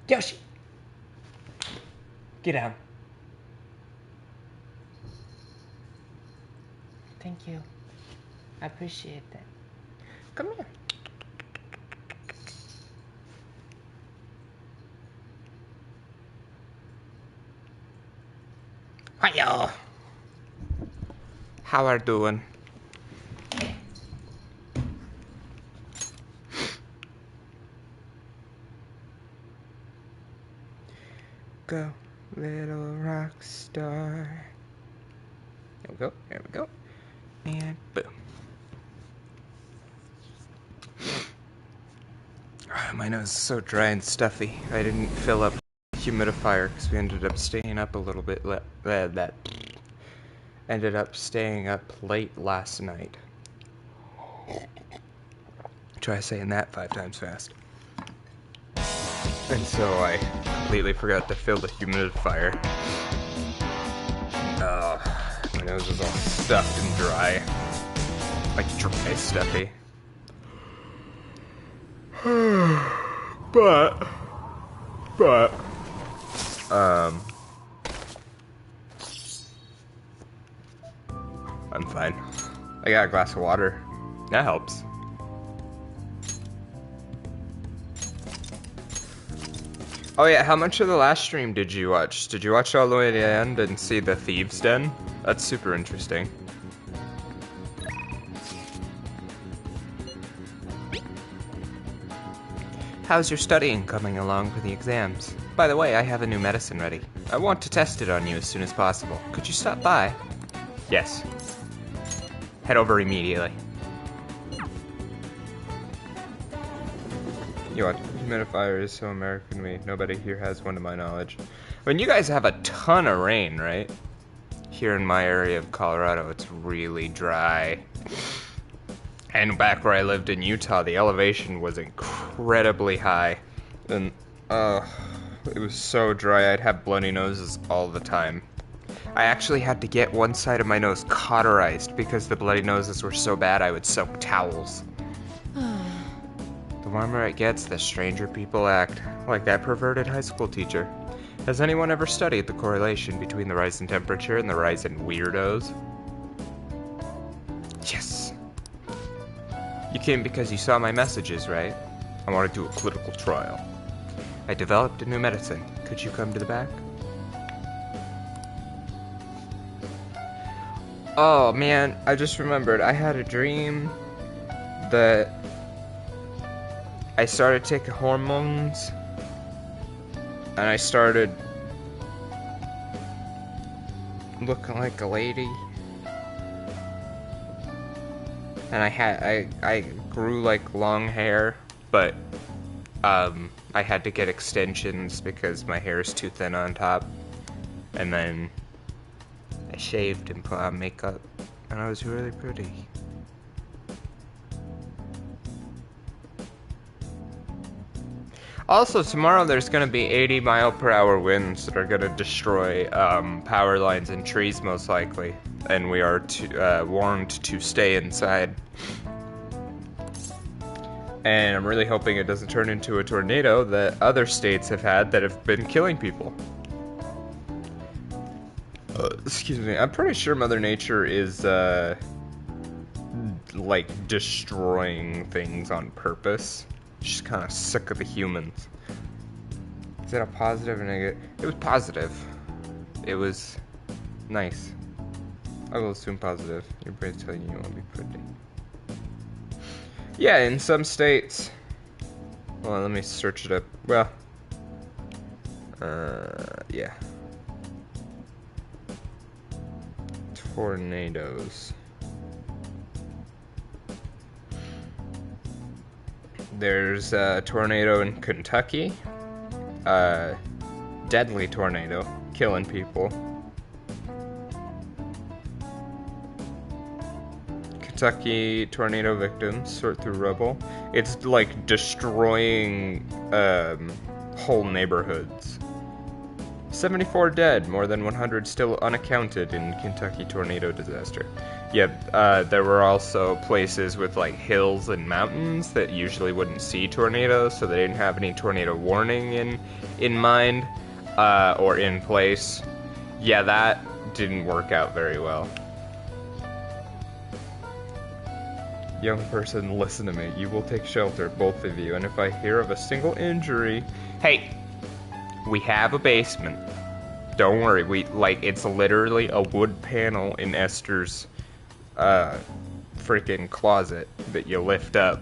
Yoshi! Get down. Thank you. I appreciate that. Come here. Hiya! How are you doing? Go, little rock star. There we go, there we go. And boom. My nose is so dry and stuffy. I didn't fill up the humidifier because we ended up staying up a little bit. Ended up staying up late last night. Try saying that 5 times fast. And so I completely forgot to fill the humidifier. My nose was all stuffed and dry. Like dry, stuffy. But, I'm fine. I got a glass of water. That helps. Oh yeah, how much of the last stream did you watch? Did you watch all the way to the end and see the Thieves' Den? That's super interesting. How's your studying coming along for the exams? By the way, I have a new medicine ready. I want to test it on you as soon as possible. Could you stop by? Yes. Head over immediately. You what? Humidifier is so American to me. Nobody here has one to my knowledge. I mean, you guys have a ton of rain, right? Here in my area of Colorado, it's really dry. And back where I lived in Utah, the elevation was incredibly high. And, it was so dry, I'd have bloody noses all the time. I actually had to get one side of my nose cauterized because the bloody noses were so bad I would soak towels. The warmer it gets, the stranger people act, like that perverted high school teacher. Has anyone ever studied the correlation between the rise in temperature and the rise in weirdos? Yes! You came because you saw my messages, right? I want to do a clinical trial. I developed a new medicine. Could you come to the back? Oh man, I just remembered. I had a dream that I started taking hormones and I started looking like a lady. And I grew like long hair, but I had to get extensions because my hair is too thin on top. And then I shaved and put on makeup, and I was really pretty. Also, tomorrow there's going to be 80-mile-per-hour winds that are going to destroy power lines and trees, most likely. And we are warned to stay inside. And I'm really hoping it doesn't turn into a tornado that other states have had that have been killing people. Excuse me, I'm pretty sure Mother Nature is, like, destroying things on purpose. She's kind of sick of the humans. Is that a positive or negative? It was positive. It was nice. I will assume positive. Your brain's telling you want to be pretty. Yeah, in some states. Well, let me search it up. Well, yeah. Tornadoes. There's a tornado in Kentucky. Deadly tornado, killing people. Kentucky tornado victims sort through rubble. It's like destroying whole neighborhoods. 74 dead, more than 100 still unaccounted in Kentucky tornado disaster. Yeah, there were also places with like hills and mountains that usually wouldn't see tornadoes, so they didn't have any tornado warning in mind or in place. Yeah, that didn't work out very well. Young person, listen to me. You will take shelter, both of you, and if I hear of a single injury... Hey! We have a basement. Don't worry, it's literally a wood panel in Esther's freaking closet that you lift up,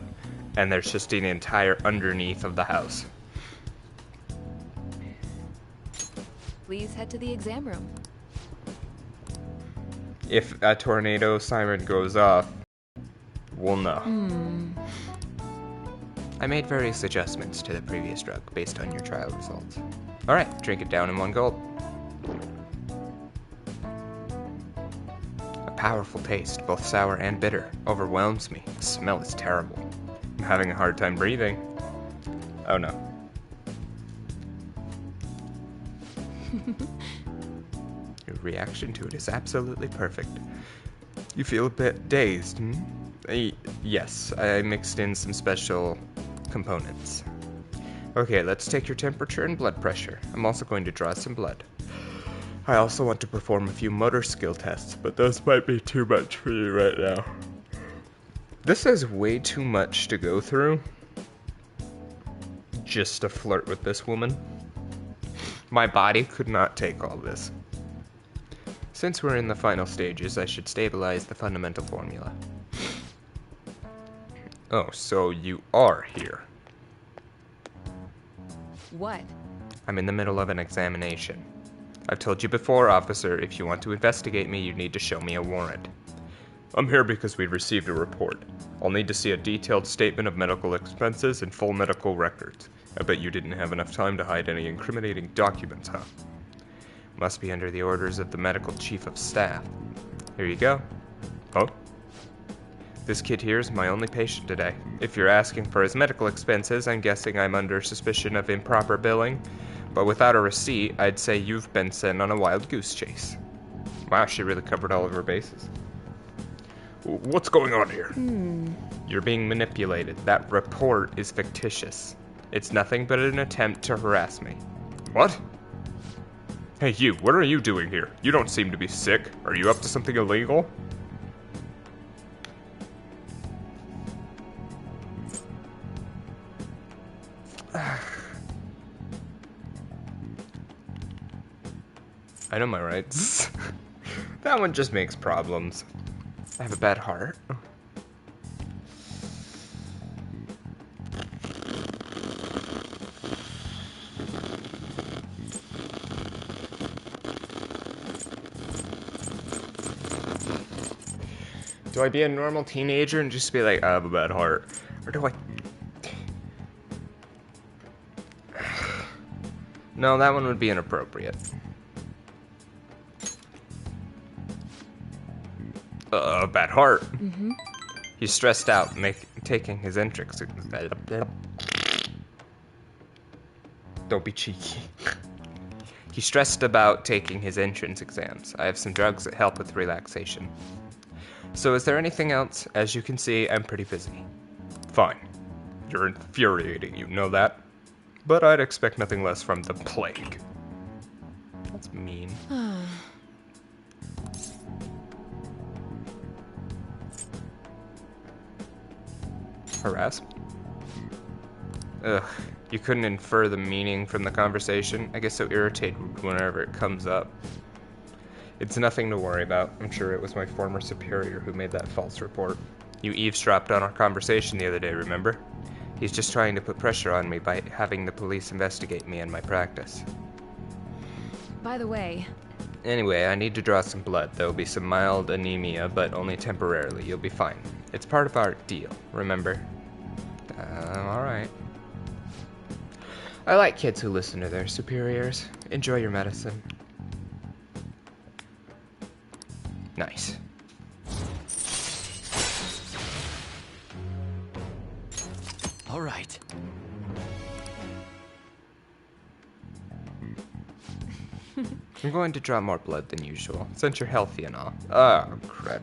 and there's just an entire underneath of the house. Please head to the exam room. If a tornado siren goes off, we'll know. I made various adjustments to the previous drug based on your trial results. Alright, drink it down in 1 gulp. A powerful taste, both sour and bitter, overwhelms me. The smell is terrible. I'm having a hard time breathing. Oh no. Your reaction to it is absolutely perfect. You feel a bit dazed, hmm? Yes, I mixed in some special components. Okay, let's take your temperature and blood pressure. I'm also going to draw some blood. I also want to perform a few motor skill tests, but those might be too much for you right now. This is way too much to go through just to flirt with this woman. My body could not take all this. Since we're in the final stages, I should stabilize the fundamental formula. Oh, so you are here. What? I'm in the middle of an examination. I've told you before, officer, if you want to investigate me, you need to show me a warrant. I'm here because we received a report. I'll need to see a detailed statement of medical expenses and full medical records. I bet you didn't have enough time to hide any incriminating documents, huh? Must be under the orders of the medical chief of staff. Here you go. Oh? This kid here is my only patient today. If you're asking for his medical expenses, I'm guessing I'm under suspicion of improper billing. But without a receipt, I'd say you've been sent on a wild goose chase. Wow, she really covered all of her bases. What's going on here? You're being manipulated. That report is fictitious. It's nothing but an attempt to harass me. What? Hey you, what are you doing here? You don't seem to be sick. Are you up to something illegal? I know my rights. That one just makes problems. I have a bad heart. Do I be a normal teenager and just be like, I have a bad heart? Or do I... No, that one would be inappropriate. Bad heart. He's stressed out, taking his entrance. Don't be cheeky. He's stressed about taking his entrance exams. I have some drugs that help with relaxation. So is there anything else? As you can see, I'm pretty busy. Fine. You're infuriating, you know that? But I'd expect nothing less from the plague. That's mean. Harassment? Ugh, you couldn't infer the meaning from the conversation? I get so irritated whenever it comes up. It's nothing to worry about. I'm sure it was my former superior who made that false report. You eavesdropped on our conversation the other day, remember? He's just trying to put pressure on me by having the police investigate me and my practice. By the way... Anyway, I need to draw some blood. There will be some mild anemia, but only temporarily. You'll be fine. It's part of our deal, remember? Alright. I like kids who listen to their superiors. Enjoy your medicine. Nice. All right. I'm going to draw more blood than usual, since you're healthy and all. Oh, crud.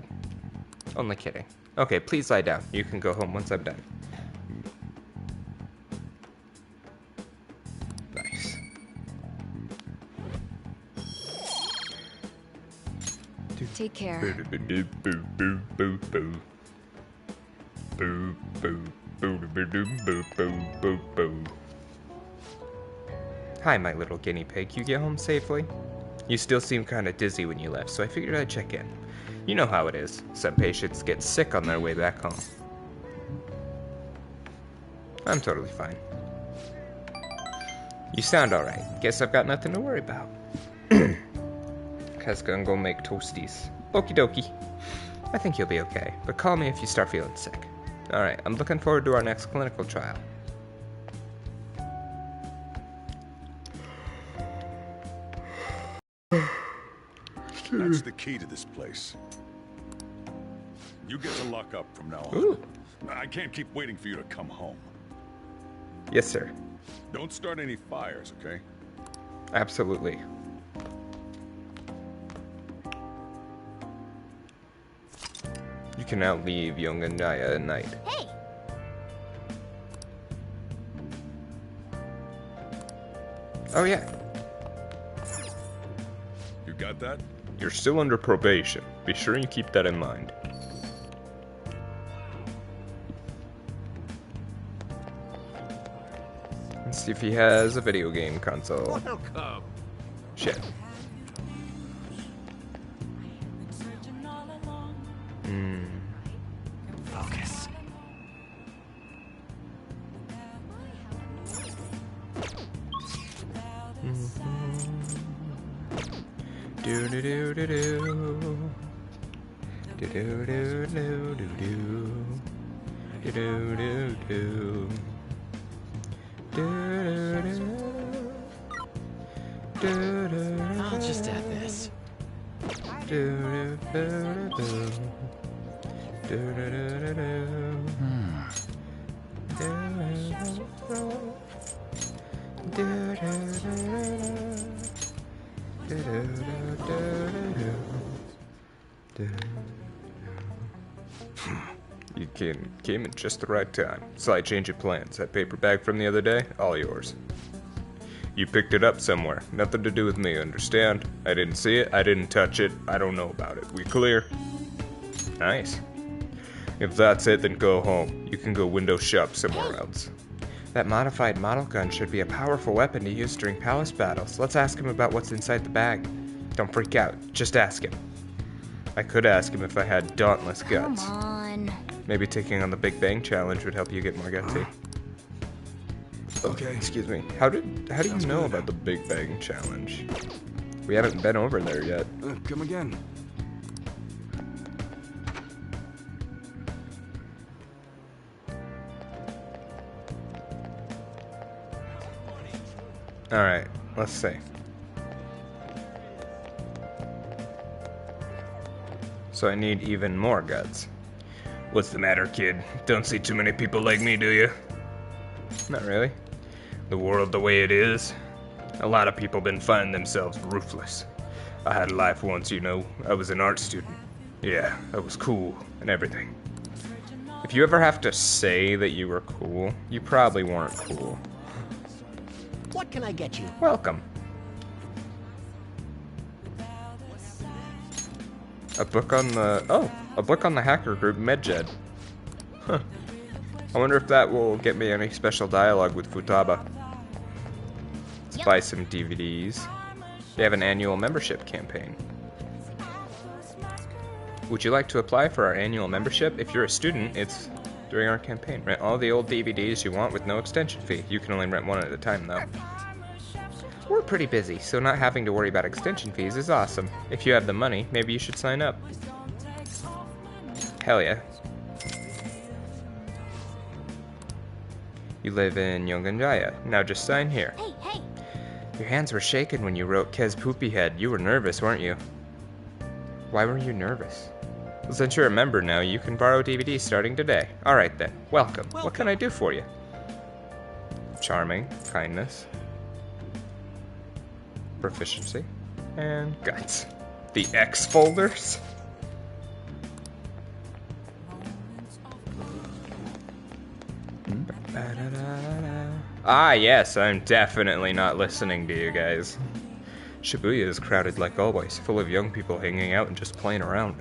Only kidding. Okay, please lie down. You can go home once I'm done. Nice. Take care. Hi, my little guinea pig. You get home safely? You still seem kind of dizzy when you left, so I figured I'd check in. You know how it is. Some patients get sick on their way back home. I'm totally fine. You sound alright. Guess I've got nothing to worry about. Cuz gonna go make toasties. Okie dokie. I think you'll be okay, but call me if you start feeling sick. Alright, I'm looking forward to our next clinical trial. That's the key to this place. You get to lock up from now on. Ooh. I can't keep waiting for you to come home. Yes, sir. Don't start any fires, okay? Absolutely. You can now leave Yongandaya at night. Hey! Oh yeah, You got that? you're still under probation. Be sure you keep that in mind. Let's see if he has a video game console. Welcome. Shit. Focus. Do do do do do. Do do do do do do. Do do do do. Do do do. Do do. I'll just add this. Do do do do. Do do do do do. You came in just the right time. Slight change of plans. That paper bag from the other day, all yours. You picked it up somewhere. Nothing to do with me, understand? I didn't see it, I didn't touch it, I don't know about it. We clear? Nice. If that's it, then go home. You can go window shop somewhere else. That modified model gun should be a powerful weapon to use during palace battles. Let's ask him about what's inside the bag. Don't freak out. Just ask him. I could ask him if I had dauntless guts. Come on. Maybe taking on the Big Bang Challenge would help you get more gutsy. Okay. Excuse me. How do you know about the Big Bang Challenge? We haven't been over there yet. Come again. Alright, let's see. So I need even more guts. What's the matter, kid? Don't see too many people like me, do you? Not really. The world the way it is. A lot of people been finding themselves ruthless. I had a life once, you know. I was an art student. Yeah, I was cool and everything. If you ever have to say that you were cool, you probably weren't cool. What can I get you? Welcome. A book on the hacker group Medjed. Huh. I wonder if that will get me any special dialogue with Futaba. Let's buy some DVDs. They have an annual membership campaign. Would you like to apply for our annual membership? If you're a student, it's during our campaign. Rent all the old DVDs you want with no extension fee. You can only rent one at a time, though. We're pretty busy, so not having to worry about extension fees is awesome. If you have the money, maybe you should sign up. Hell yeah. You live in Yonganjaya. Now just sign here. Hey, hey! Your hands were shaking when you wrote Kez Poopy Head. You were nervous, weren't you? Why were you nervous? Well, since you're a member now, you can borrow DVDs starting today. Alright then, welcome. What can I do for you? Charming, kindness, proficiency, and guts. The X folders? Ah, yes, I'm definitely not listening to you guys. Shibuya is crowded like always, full of young people hanging out and just playing around.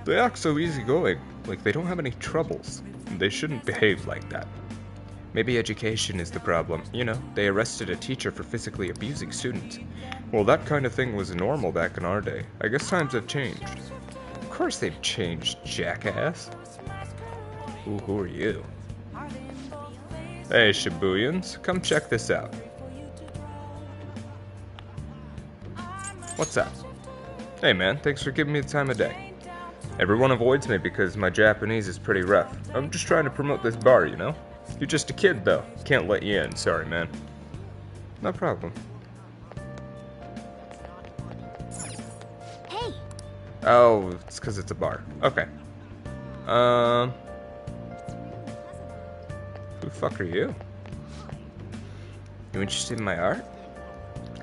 They act so easygoing, like they don't have any troubles. They shouldn't behave like that. Maybe education is the problem. You know, they arrested a teacher for physically abusing students. Well, that kind of thing was normal back in our day. I guess times have changed. Of course they've changed, jackass. Ooh, who are you? Hey, Shibuyans, come check this out. What's up? Hey man, thanks for giving me the time of day. Everyone avoids me because my Japanese is pretty rough. I'm just trying to promote this bar, you know? You're just a kid though. Can't let you in, sorry man. No problem. Hey! Oh, it's because it's a bar. Okay. Who the fuck are you? You interested in my art?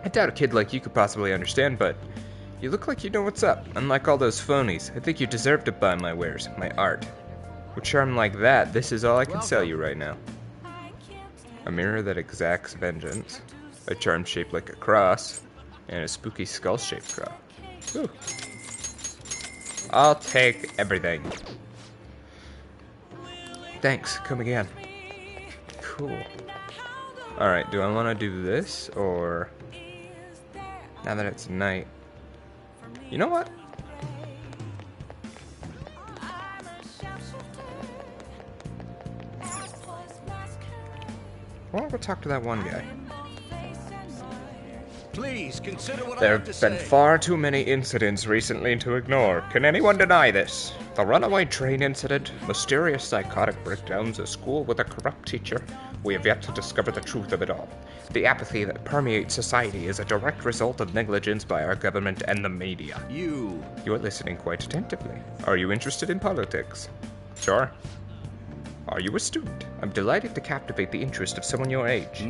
I doubt a kid like you could possibly understand, but you look like you know what's up. Unlike all those phonies, I think you deserve to buy my wares, my art. With charm like that, this is all I can sell you right now. A mirror that exacts vengeance, a charm shaped like a cross, and a spooky skull-shaped cross. Ooh. I'll take everything. Thanks, come again. Cool. Alright, do I want to do this, or... Now that it's night... You know what? I want to go talk to that one guy. Please consider what I There have to have say. been far too many incidents recently to ignore. Can anyone deny this? The runaway train incident, mysterious psychotic breakdowns, a school with a corrupt teacher. We have yet to discover the truth of it all. The apathy that permeates society is a direct result of negligence by our government and the media. You are listening quite attentively. Are you interested in politics? Sure. Are you a student? I'm delighted to captivate the interest of someone your age.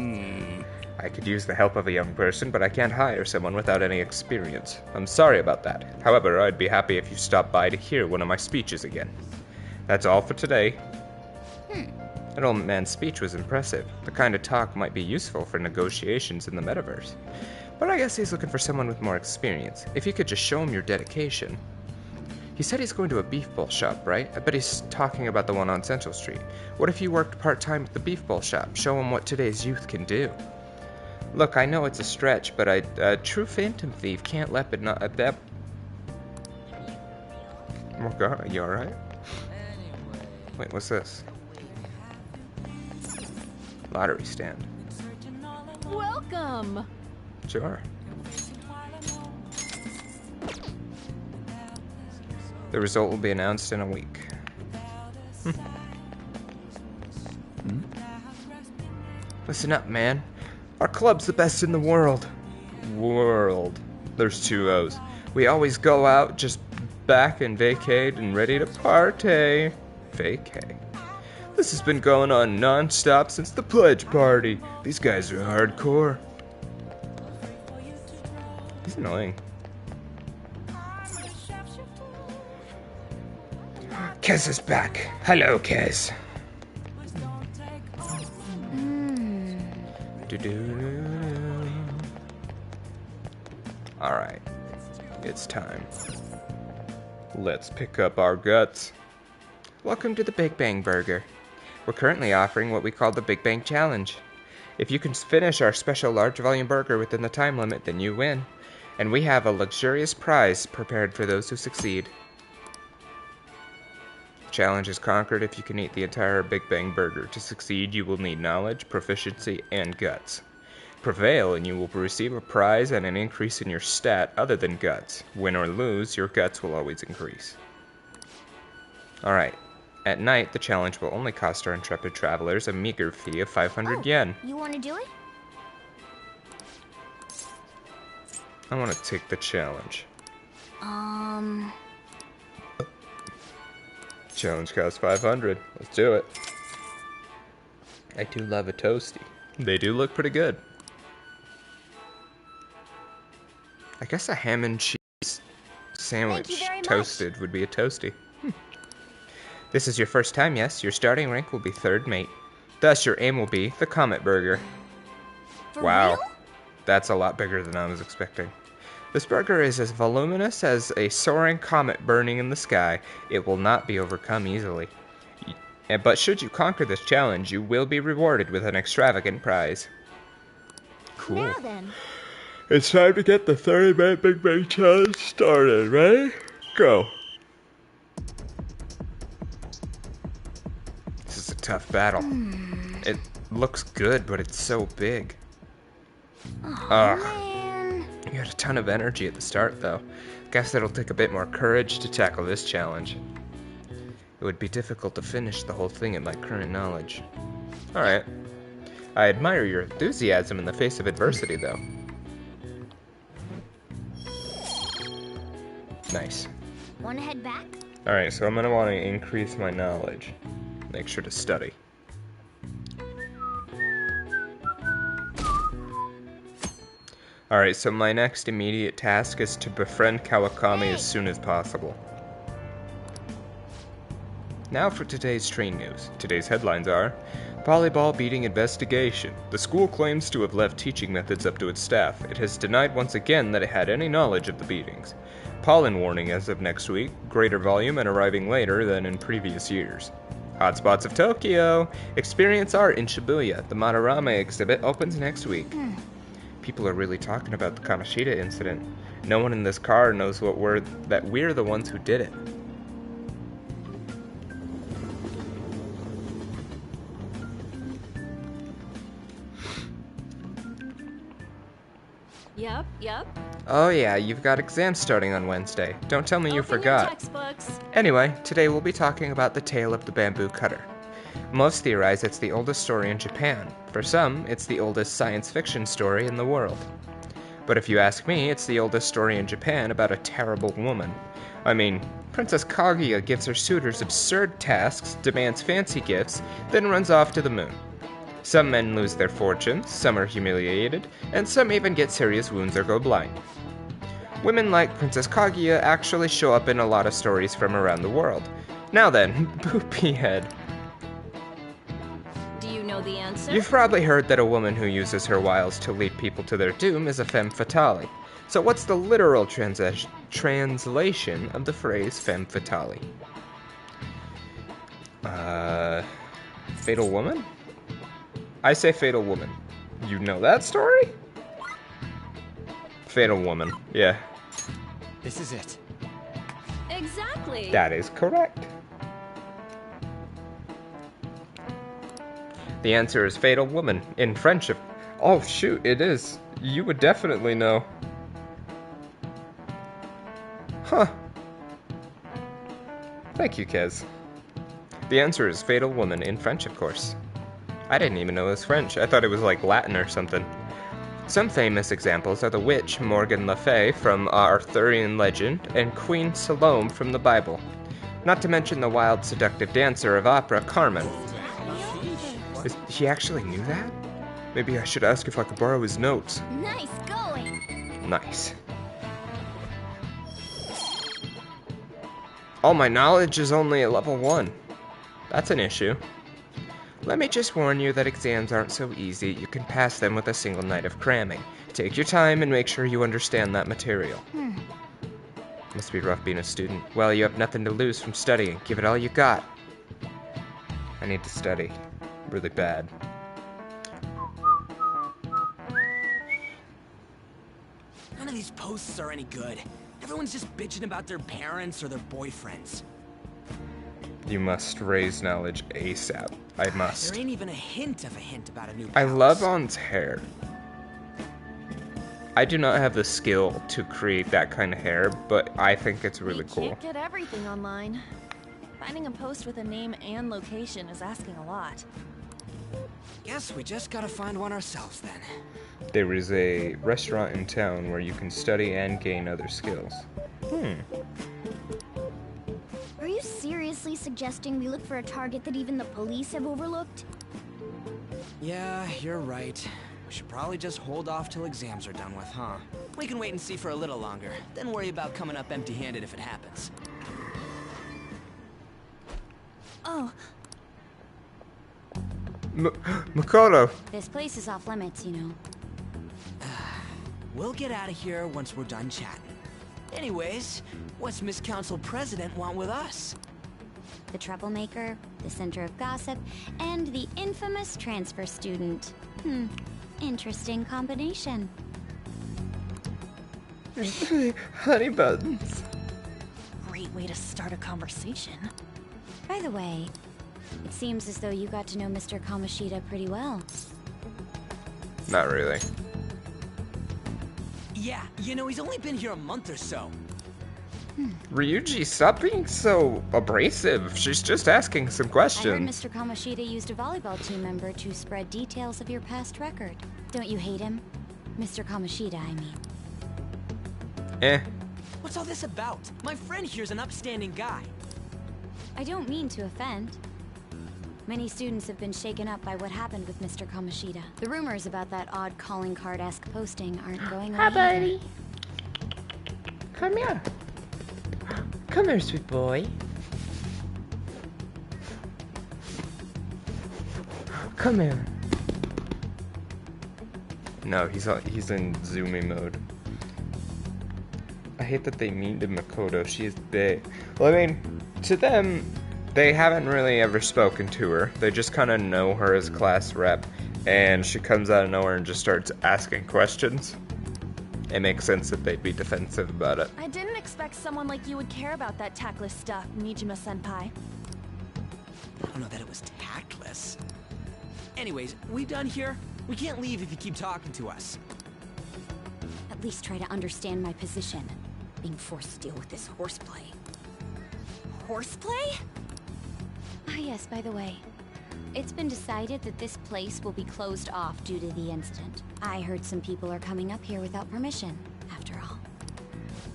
I could use the help of a young person, but I can't hire someone without any experience. I'm sorry about that. However, I'd be happy if you stopped by to hear one of my speeches again. That's all for today. That old man's speech was impressive. The kind of talk might be useful for negotiations in the metaverse. But I guess he's looking for someone with more experience. If you could just show him your dedication. He said he's going to a beef bowl shop, right? I bet he's talking about the one on Central Street. What if you worked part-time at the beef bowl shop? Show him what today's youth can do. Look, I know it's a stretch, but a true phantom thief can't let it not... that... Oh god, are you alright? Wait, what's this? Lottery stand. Welcome! Sure. The result will be announced in a week. Listen up, man. Our club's the best in the world. World. There's two O's. We always go out just back and vacate and ready to party. Vacate. This has been going on non-stop since the pledge party. These guys are hardcore. He's annoying. Kez is back. Hello, Kez. Alright. It's time. Let's pick up our guts. Welcome to the Big Bang Burger. We're currently offering what we call the Big Bang Challenge. If you can finish our special large volume burger within the time limit, then you win. And we have a luxurious prize prepared for those who succeed. Challenge is conquered if you can eat the entire Big Bang Burger. To succeed, you will need knowledge, proficiency, and guts. Prevail, and you will receive a prize and an increase in your stat other than guts. Win or lose, your guts will always increase. Alright. At night, the challenge will only cost our intrepid travelers a meager fee of 500 yen. You want to do it? I want to take the challenge. Challenge costs 500. Let's do it. I do love a toasty. They do look pretty good. I guess a ham and cheese sandwich toasted would be a toasty. This is your first time, yes? Your starting rank will be third mate. Thus, your aim will be the Comet Burger. For Wow. real? That's a lot bigger than I was expecting. This burger is as voluminous as a soaring comet burning in the sky. It will not be overcome easily. But should you conquer this challenge, you will be rewarded with an extravagant prize. Cool. Now then. It's time to get the 30-minute Big Bang Challenge started. Ready? Go. This is a tough battle. It looks good, but it's so big. Ugh. Man. You had a ton of energy at the start, though. Guess it'll take a bit more courage to tackle this challenge. It would be difficult to finish the whole thing at my current knowledge. Alright. I admire your enthusiasm in the face of adversity, though. Nice. Wanna head back? Alright, so I'm gonna want to increase my knowledge. Make sure to study. Alright, so my next immediate task is to befriend Kawakami as soon as possible. Now for today's train news. Today's headlines are: Volleyball beating investigation. The school claims to have left teaching methods up to its staff. It has denied once again that it had any knowledge of the beatings. Pollen warning as of next week. Greater volume and arriving later than in previous years. Hotspots of Tokyo. Experience art in Shibuya. The Madarame exhibit opens next week. People are really talking about the Kamoshida incident. No one in this car knows that we're the ones who did it. Yep. Oh yeah, you've got exams starting on Wednesday. Don't tell me you Open your forgot. textbooks. Anyway, today we'll be talking about the tale of the bamboo cutter. Most theorize it's the oldest story in Japan. For some, it's the oldest science fiction story in the world. But if you ask me, it's the oldest story in Japan about a terrible woman. I mean, Princess Kaguya gives her suitors absurd tasks, demands fancy gifts, then runs off to the moon. Some men lose their fortunes, some are humiliated, and some even get serious wounds or go blind. Women like Princess Kaguya actually show up in a lot of stories from around the world. Now then, Boopy Head. Do you know the answer? You've probably heard that a woman who uses her wiles to lead people to their doom is a femme fatale. So what's the literal translation of the phrase femme fatale? Fatal woman? I say fatal woman. You know that story? Fatal woman, yeah. This is it. Exactly. That is correct. The answer is fatal woman in French. Oh shoot, it is. You would definitely know. Huh. Thank you, Kez. The answer is fatal woman in French, of course. I didn't even know it was French. I thought it was like Latin or something. Some famous examples are the witch Morgan Le Fay from Arthurian legend and Queen Salome from the Bible. Not to mention the wild, seductive dancer of opera, Carmen. He actually knew that? Maybe I should ask if I could borrow his notes. Nice going. Nice. All my knowledge is only at level 1. That's an issue. Let me just warn you that exams aren't so easy. You can pass them with a single night of cramming. Take your time and make sure you understand that material. Must be rough being a student. Well, you have nothing to lose from studying. Give it all you got. I need to study. Really bad. None of these posts are any good. Everyone's just bitching about their parents or their boyfriends. You must raise knowledge ASAP. I must. There ain't even a hint about a new I palace. love On's hair. I do not have the skill to create that kind of hair, but I think it's really We cool. can't get everything online. Finding a post with a name and location is asking a lot. Guess we just gotta find one ourselves then. There is a restaurant in town where you can study and gain other skills. Are you seriously suggesting we look for a target that even the police have overlooked? Yeah, you're right. We should probably just hold off till exams are done with, huh? We can wait and see for a little longer, then worry about coming up empty-handed if it happens. Oh. Makoto. This place is off limits, you know. We'll get out of here once we're done chatting. Anyways, what's Miss Council President want with us? The troublemaker, the center of gossip, and the infamous transfer student. Interesting combination. Honey buttons. Great way to start a conversation. By the way, it seems as though you got to know Mr. Kamoshida pretty well. Not really. Yeah, you know, he's only been here a month or so. Ryuji, stop being so abrasive. She's just asking some I heard questions. Mr. Kamoshida used a volleyball team member to spread details of your past record. Don't you hate him? Mr. Kamoshida, I mean. Eh. What's all this about? My friend here's an upstanding guy. I don't mean to offend. Many students have been shaken up by what happened with Mr. Kamoshida. The rumors about that odd calling card-esque posting aren't going away. Hi, buddy. Come here. Come here, sweet boy. Come here. No, he's in zoomy mode. I hate that they mean to Makoto. She is big. Well, I mean, to them, they haven't really ever spoken to her. They just kind of know her as class rep, and she comes out of nowhere and just starts asking questions. It makes sense that they'd be defensive about it. I didn't expect someone like you would care about that tactless stuff, Nijima-senpai. I don't know that it was tactless. Anyways, we done here? We can't leave if you keep talking to us. At least try to understand my position. Being forced to deal with this horseplay. Horseplay? Ah yes, by the way. It's been decided that this place will be closed off due to the incident. I heard some people are coming up here without permission, after all.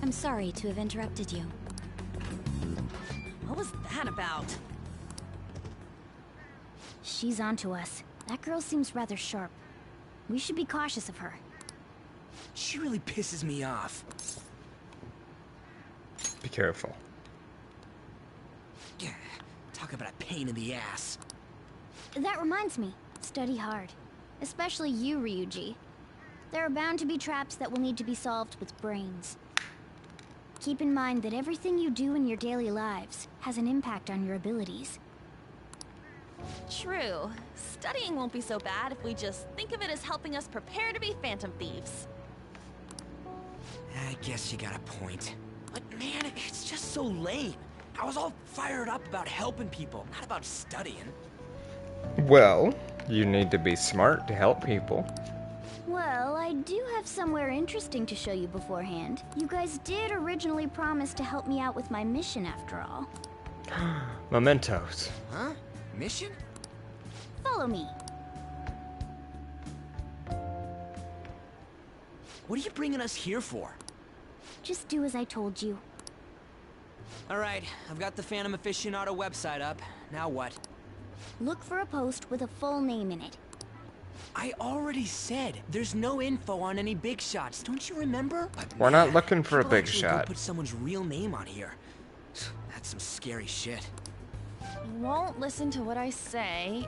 I'm sorry to have interrupted you. What was that about? She's onto us. That girl seems rather sharp. We should be cautious of her. She really pisses me off. Be careful. Yeah, talk about a pain in the ass. That reminds me, study hard. Especially you, Ryuji. There are bound to be traps that will need to be solved with brains. Keep in mind that everything you do in your daily lives has an impact on your abilities. True. Studying won't be so bad if we just think of it as helping us prepare to be phantom thieves. I guess you got a point. But man, it's just so lame. I was all fired up about helping people, not about studying. Well, you need to be smart to help people. Well, I do have somewhere interesting to show you beforehand. You guys did originally promise to help me out with my mission after all. Mementos. Huh? Mission? Follow me. What are you bringing us here for? Just do as I told you. Alright, I've got the Phantom Aficionado website up. Now what? Look for a post with a full name in it. I already said there's no info on any big shots. Don't you remember? But We're not looking for a people big actually go shot. Put someone's real name on here. That's some scary shit. You won't listen to what I say.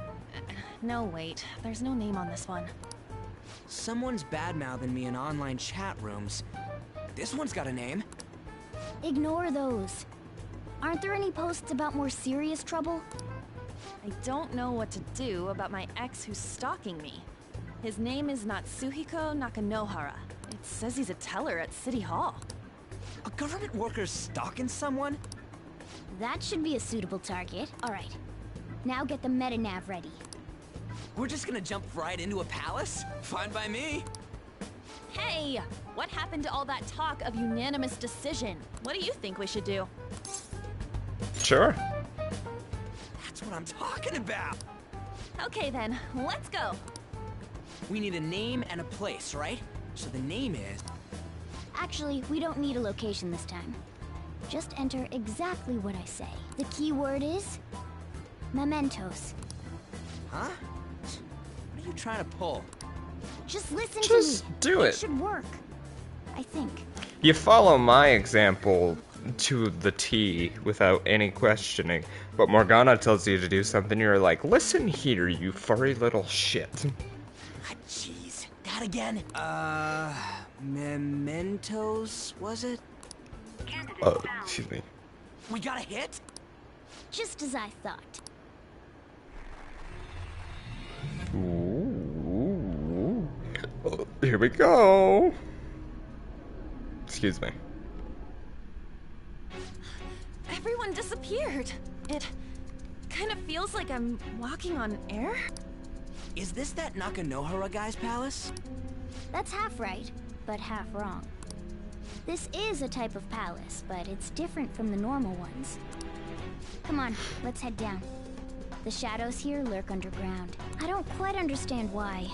No, wait. There's no name on this one. Someone's bad-mouthing me in online chat rooms. This one's got a name. Ignore those. Aren't there any posts about more serious trouble? I don't know what to do about my ex who's stalking me. His name is Natsuhiko Nakanohara. It says he's a teller at City Hall. A government worker stalking someone? That should be a suitable target. Alright. Now get the meta-nav ready. We're just gonna jump right into a palace? Fine by me. Hey! What happened to all that talk of unanimous decision? What do you think we should do? Sure. That's what I'm talking about. Okay then, let's go. We need a name and a place, right? So the name is... Actually, we don't need a location this time. Just enter exactly what I say. The key word is... mementos. Huh? What are you trying to pull? Just listen Just to me. do it. It should work. I think. You follow my example, to the T without any questioning. But Morgana tells you to do something, you're like, listen here, you furry little shit. Ah, jeez. That again? Mementos, was it? Oh, excuse me. We got a hit? Just as I thought. Ooh. Oh, here we go. Excuse me. Everyone disappeared. It kind of feels like I'm walking on air. Is this that Nakanohara guy's palace? That's half right, but half wrong. This is a type of palace, but it's different from the normal ones. Come on, let's head down. The shadows here lurk underground. I don't quite understand why.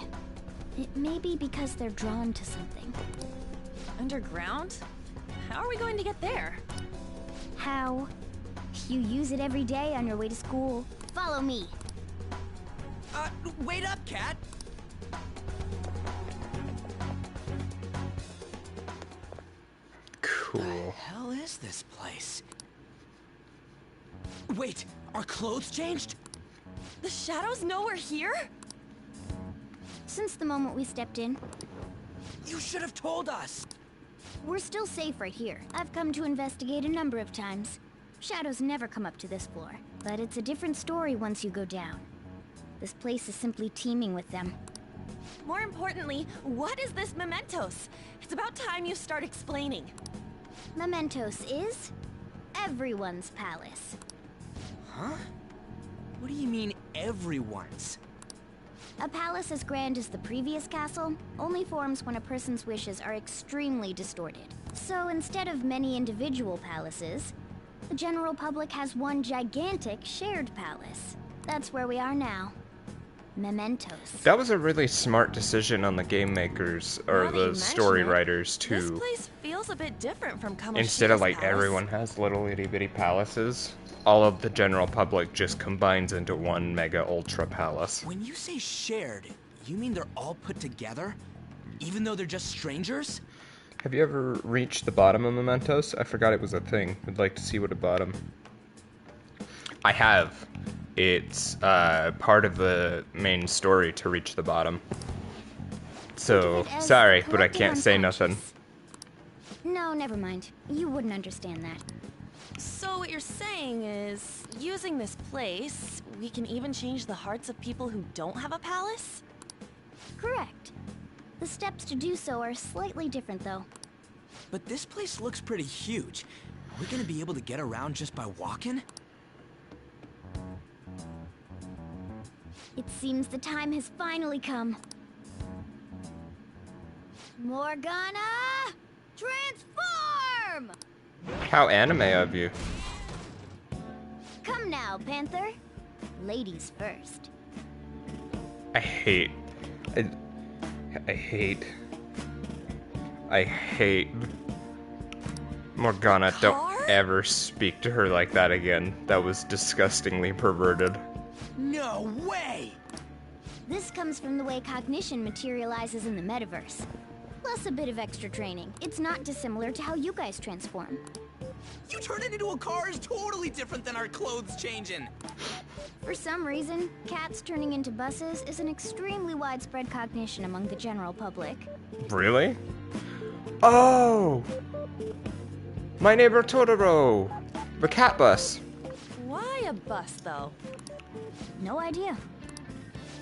It may be because they're drawn to something. Underground? How are we going to get there? How? You use it every day on your way to school. Follow me. Wait up, Cat! Cool. What the hell is this place? Wait, our clothes changed? The shadows know we're here? Since the moment we stepped in, You should have told us! we're still safe right here. I've come to investigate a number of times. Shadows never come up to this floor, but it's a different story once you go down. This place is simply teeming with them. More importantly, what is this mementos? It's about time you start explaining. Mementos is everyone's palace. Huh? What do you mean, everyone's? A palace as grand as the previous castle only forms when a person's wishes are extremely distorted. So instead of many individual palaces, the general public has one gigantic shared palace. That's where we are now. Mementos. That was a really smart decision on the game makers or Now that you the mention story it, writers This to place feels a bit different from Kamoshida's instead of like palace. everyone has little itty bitty palaces, all of the general public just combines into one mega ultra palace. When you say shared, you mean they're all put together? Even though they're just strangers? Have you ever reached the bottom of Mementos? I forgot it was a thing. I'd like to see what a bottom. I have. It's part of the main story to reach the bottom. So, Think of it as sorry, but I collective can't say nothing. unconscious. No, never mind. You wouldn't understand that. So what you're saying is, using this place, we can even change the hearts of people who don't have a palace? Correct. The steps to do so are slightly different, though. But this place looks pretty huge. Are we gonna be able to get around just by walking? It seems the time has finally come. Morgana! Transform! How anime of you. Come now, Panther. Ladies first. I hate Morgana. Don't Car? ever speak to her like that again. That was disgustingly perverted. No way! This comes from the way cognition materializes in the metaverse. Plus a bit of extra training. It's not dissimilar to how you guys transform. You turning into a car is totally different than our clothes changing. For some reason, cats turning into buses is an extremely widespread cognition among the general public. Really? Oh! My neighbor Totoro! The cat bus. Why a bus, though? No idea.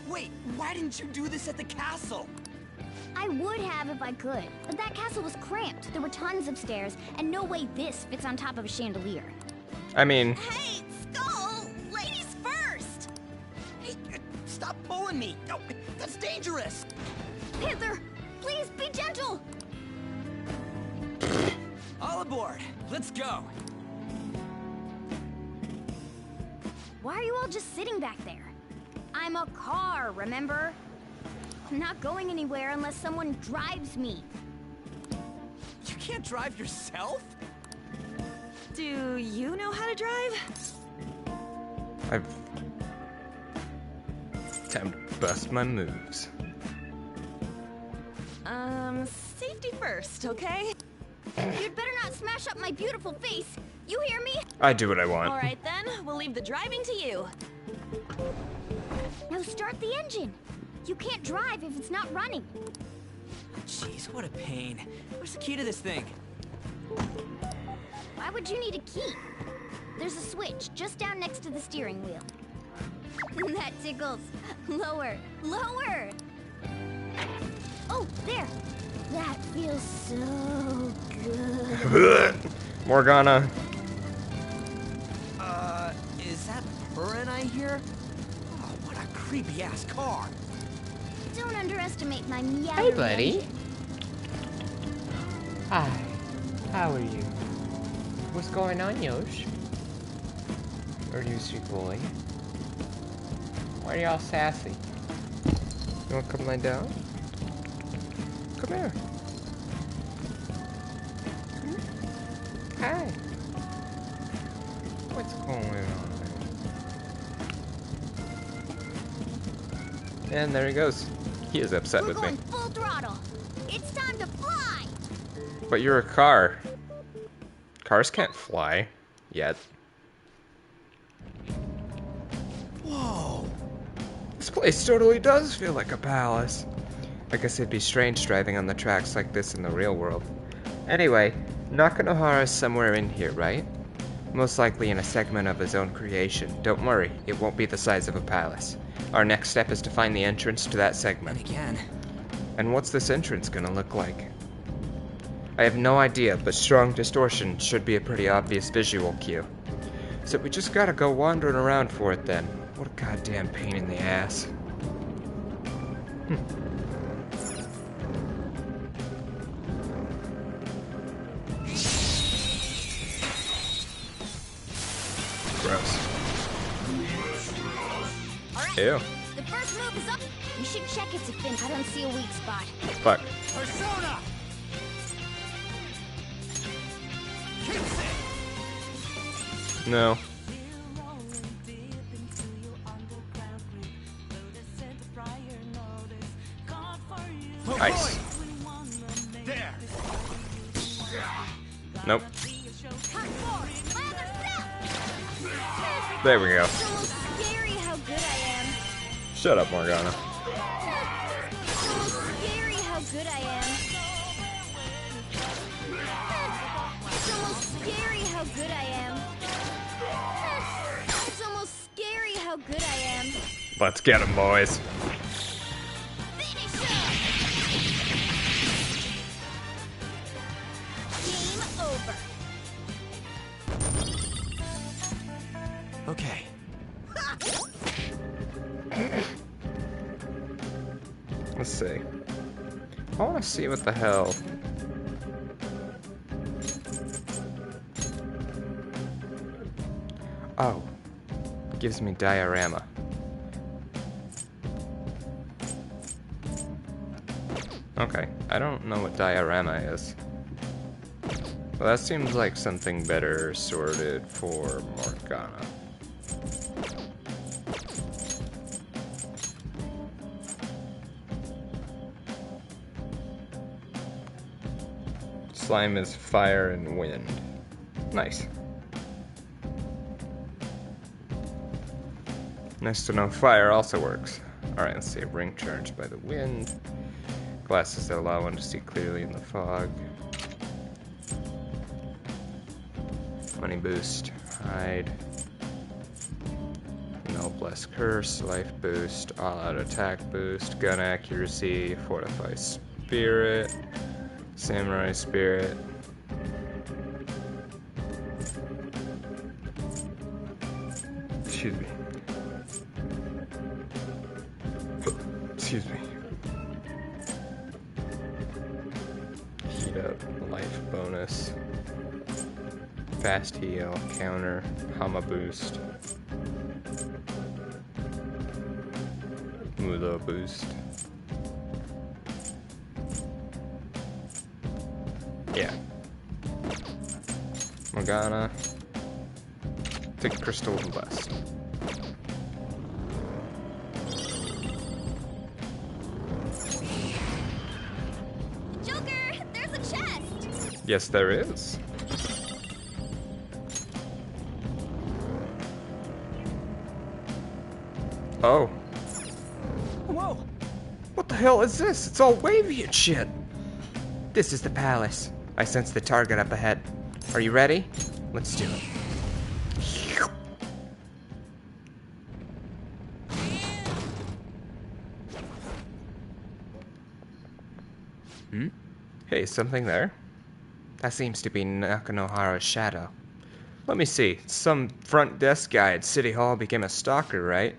Wait, why didn't you do this at the castle? I would have if I could, but that castle was cramped. There were tons of stairs, and no way this fits on top of a chandelier. I mean, Hey, Skull! Ladies first! Hey, stop pulling me! No, that's dangerous! Panther, please be gentle! All aboard! Let's go! Why are you all just sitting back there? I'm a car, remember? I'm not going anywhere unless someone drives me. You can't drive yourself? Do you know how to drive? I've... Time to bust my moves. Safety first, okay? You'd better not smash up my beautiful face. You hear me? I do what I want. All right then, we'll leave the driving to you. Now start the engine. You can't drive if it's not running. Jeez, what a pain. Where's the key to this thing? Why would you need a key? There's a switch just down next to the steering wheel. That tickles. Lower, lower. Oh, there. That feels so good. Morgana. Is that purring I hear? Oh, what a creepy-ass car. Don't underestimate my meow. Hey, buddy. Hi. How are you? What's going on, Yosh? Are you sweet boy? Why are y'all sassy? You wanna come lie down? Come here. Hi. What's going on? And there he goes. He is upset We're with me. going full throttle. It's time to fly. But you're a car. Cars can't fly. Yet. Whoa. This place totally does feel like a palace. I guess it'd be strange driving on the tracks like this in the real world. Anyway, Nakanohara's somewhere in here, right? Most likely in a segment of his own creation. Don't worry, it won't be the size of a palace. Our next step is to find the entrance to that segment. And again. And what's this entrance gonna look like? I have no idea, but strong distortion should be a pretty obvious visual cue. So we just gotta go wandering around for it then. What a goddamn pain in the ass. Gross. All right. Ew. The first move is up. We should check it to finish. I don't see a weak spot. Fuck. Persona! No. Nice. There! Nope. Cut forward. My other step. There we go. It's almost scary how good I am. Shut up, Morgana. It's almost scary how good I am. It's almost scary how good I am. It's almost scary how good I am. Let's get him, boys. Finish him! Game over. Okay. Let's see. I want to see what the hell. Oh. Gives me diorama. Okay. I don't know what diorama is. Well, that seems like something better sorted for Morgana. Slime is fire and wind. Nice. Nice to know fire also works. Alright, let's see. Ring charged by the wind. Glasses that allow one to see clearly in the fog. Money boost. Hide. No bless curse. Life boost. All out attack boost. Gun accuracy. Fortify spirit. Samurai spirit. Excuse me. Excuse me. Heat up, life bonus. Fast heal, counter, Hama boost. Mudo boost. Yeah. Morgana. Take crystal and blast. Yes, there is. Oh. Whoa! What the hell is this? It's all wavy and shit. This is the palace. I sense the target up ahead. Are you ready? Let's do it. Hey, something there? That seems to be Nakanohara's shadow. Let me see. Some front desk guy at City Hall became a stalker, right?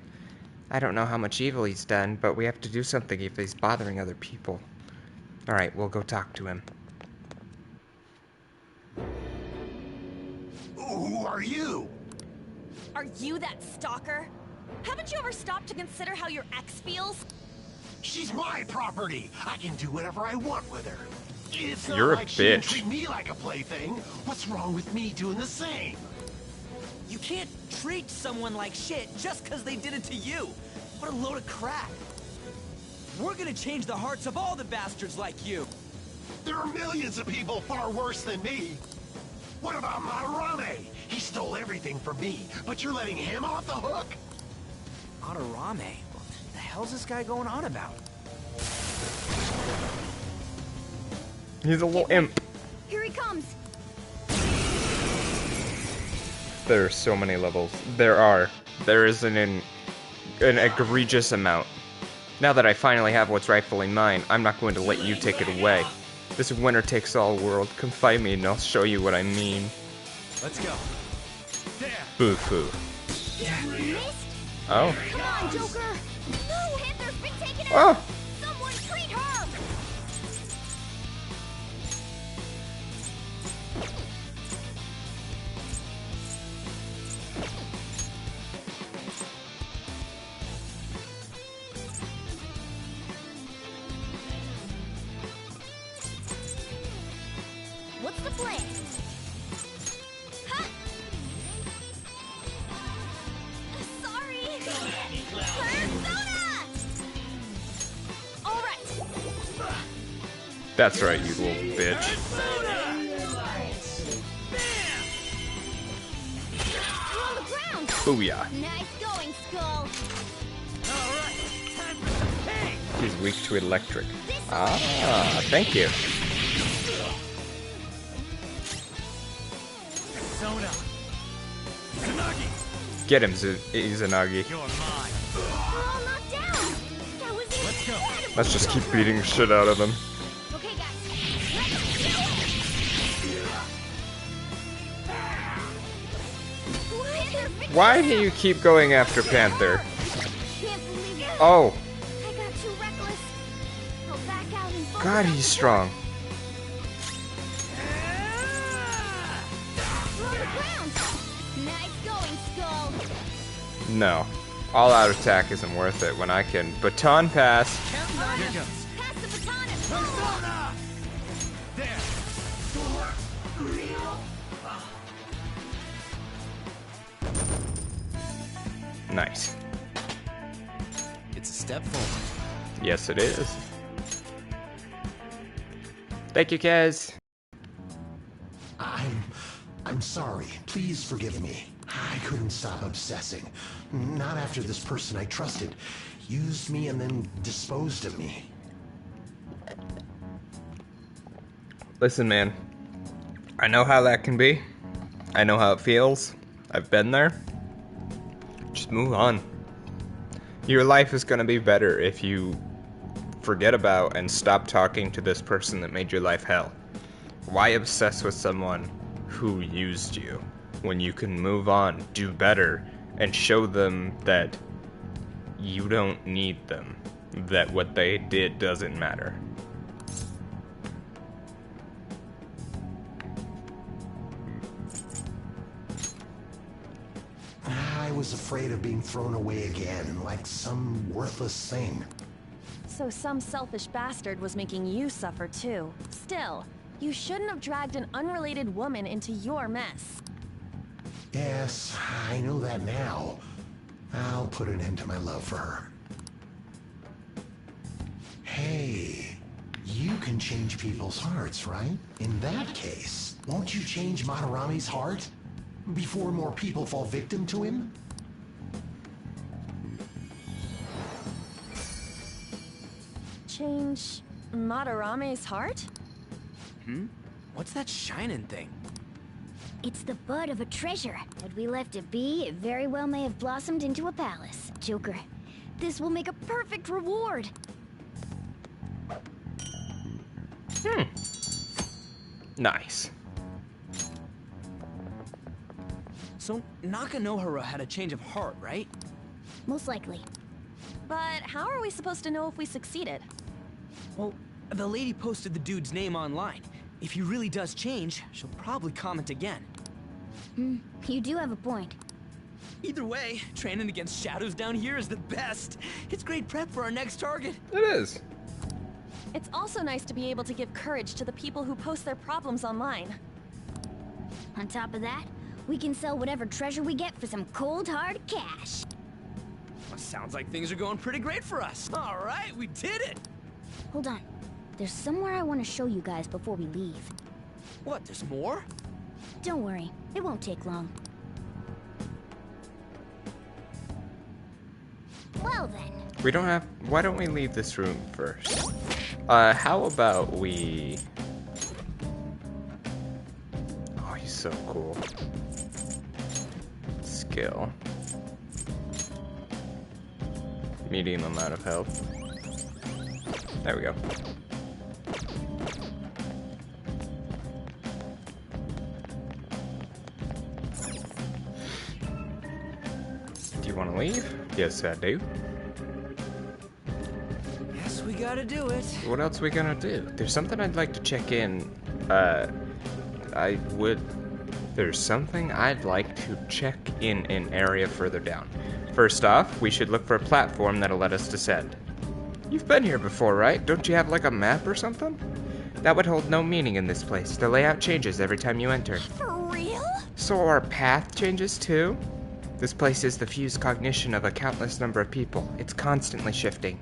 I don't know how much evil he's done, but we have to do something if he's bothering other people. Alright, we'll go talk to him. Who are you? Are you that stalker? Haven't you ever stopped to consider how your ex feels? She's my property. I can do whatever I want with her. It's not You're a like she can bitch. treat me like a plaything. What's wrong with me doing the same? You can't treat someone like shit just because they did it to you. What a load of crap. We're gonna change the hearts of all the bastards like you. There are millions of people far worse than me. What about Madarame? He stole everything from me, but you're letting him off the hook? Madarame? What the hell's this guy going on about? He's a little imp. Here he comes. There are so many levels. There is an egregious amount. Now that I finally have what's rightfully mine, I'm not going to let you take it away. This winner takes all world. Come fight me and I'll show you what I mean. Let's go. There. Boo-foo. Missed? Oh. Come on, Joker. No, Panther's been taken out. Oh! Someone treat her. What's the plan? Huh? Sorry. Persona! All right. That's right, you little bitch. You're on the ground. Booyah. Nice going, Skull. He's weak to electric. Ah, thank you. Get him, Izanagi. We're all knocked down. That was incredible. Let's just keep beating the shit out of them. Okay, guys. Let's do it. Why do you keep going after Panther? Can't believe it. Oh, I got too reckless. I'll back out and focus God, on he's the strong. We're on the ground. Nice going, Skull. No. All-out attack isn't worth it when I can baton pass. Pass the baton at Persona. Nice. It's a step forward. Yes, it is. Thank you, Kaz. I'm sorry. Please forgive me. I couldn't stop obsessing. Not after this person I trusted used me and then disposed of me. Listen, man. I know how that can be. I know how it feels. I've been there. Just move on. Your life is gonna be better if you forget about and stop talking to this person that made your life hell. Why obsess with someone who used you when you can move on, do better, and show them that you don't need them, that what they did doesn't matter? I was afraid of being thrown away again, like some worthless thing. So some selfish bastard was making you suffer too. Still, you shouldn't have dragged an unrelated woman into your mess. Yes, I know that now. I'll put an end to my love for her. Hey, you can can change people's hearts, right? In that case, won't you change Madarami's heart before more people fall victim to him? Change Madarame's heart? What's that shining thing? It's the bud of a treasure. Had we left it be, it very well may have blossomed into a palace. Joker, this will make a perfect reward. Nice. So, Nakanohara had a change of heart, right? Most likely. But how are we supposed to know if we succeeded? Well, the lady posted the dude's name online. If he really does change, she'll probably comment again. You do have a point. Either way, training against shadows down here is the best. It's great prep for our next target. It is. It's also nice to be able to give courage to the people who post their problems online. On top of that, we can sell whatever treasure we get for some cold hard cash. Well, sounds like things are going pretty great for us. All right, we did it. Hold on. There's somewhere I want to show you guys before we leave. What, there's more? Don't worry, it won't take long. Well then. We don't have... Why don't we leave this room first? How about we... Oh, he's so cool. Skill. Medium amount of health. There we go. Do you want to leave? Yes, I do. Yes, we gotta do it. What else are we gonna do? There's something I'd like to check in. There's something I'd like to check in an area further down. First off, we should look for a platform that'll let us descend. You've been here before, right? Don't you have like a map or something? That would hold no meaning in this place. The layout changes every time you enter. For real? So our path changes too? This place is the fused cognition of a countless number of people. It's constantly shifting.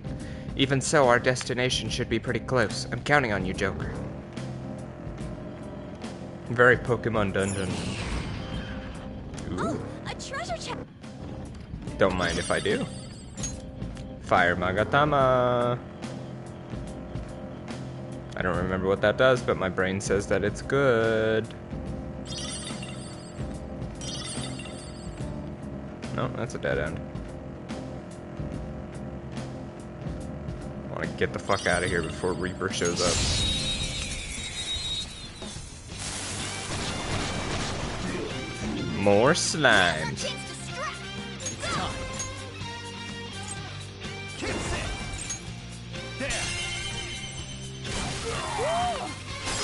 Even so, our destination should be pretty close. I'm counting on you, Joker. Very Pokemon Dungeon. Ooh. Oh, a treasure chest. Don't mind if I do. Fire Magatama. I don't remember what that does, but my brain says that it's good. No, that's a dead end. I want to get the fuck out of here before Reaper shows up. More slimes. It's time.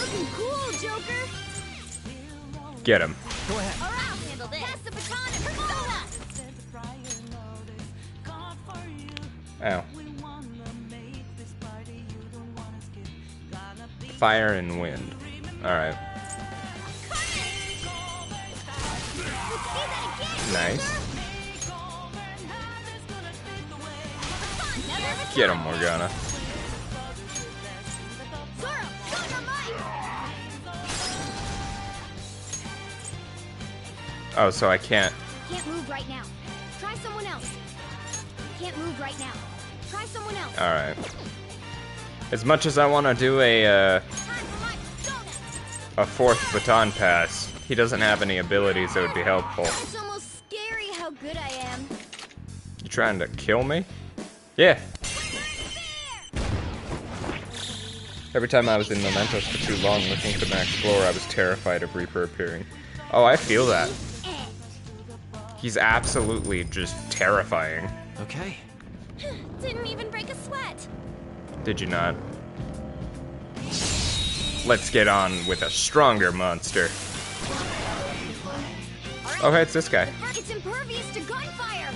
Looking cool, Joker. Get him. Go ahead. All right, handle this. Pass the baton and persona. Ow. Fire and wind. Alright. Nice. Get him, Morgana. Oh, so I can't. Can't move right now. Try someone else. Can't move right now. Try someone else. Alright. As much as I want to do a fourth baton pass, he doesn't have any abilities that would be helpful. It's almost scary how good I am. You trying to kill me? Yeah. Every time I was in Mementos for too long looking at the max floor, I was terrified of Reaper appearing. Oh, I feel that. He's absolutely just terrifying. Okay. Didn't even break a sweat. Did you not? Let's get on with a stronger monster. Oh, hey, it's this guy. It's impervious to gunfire.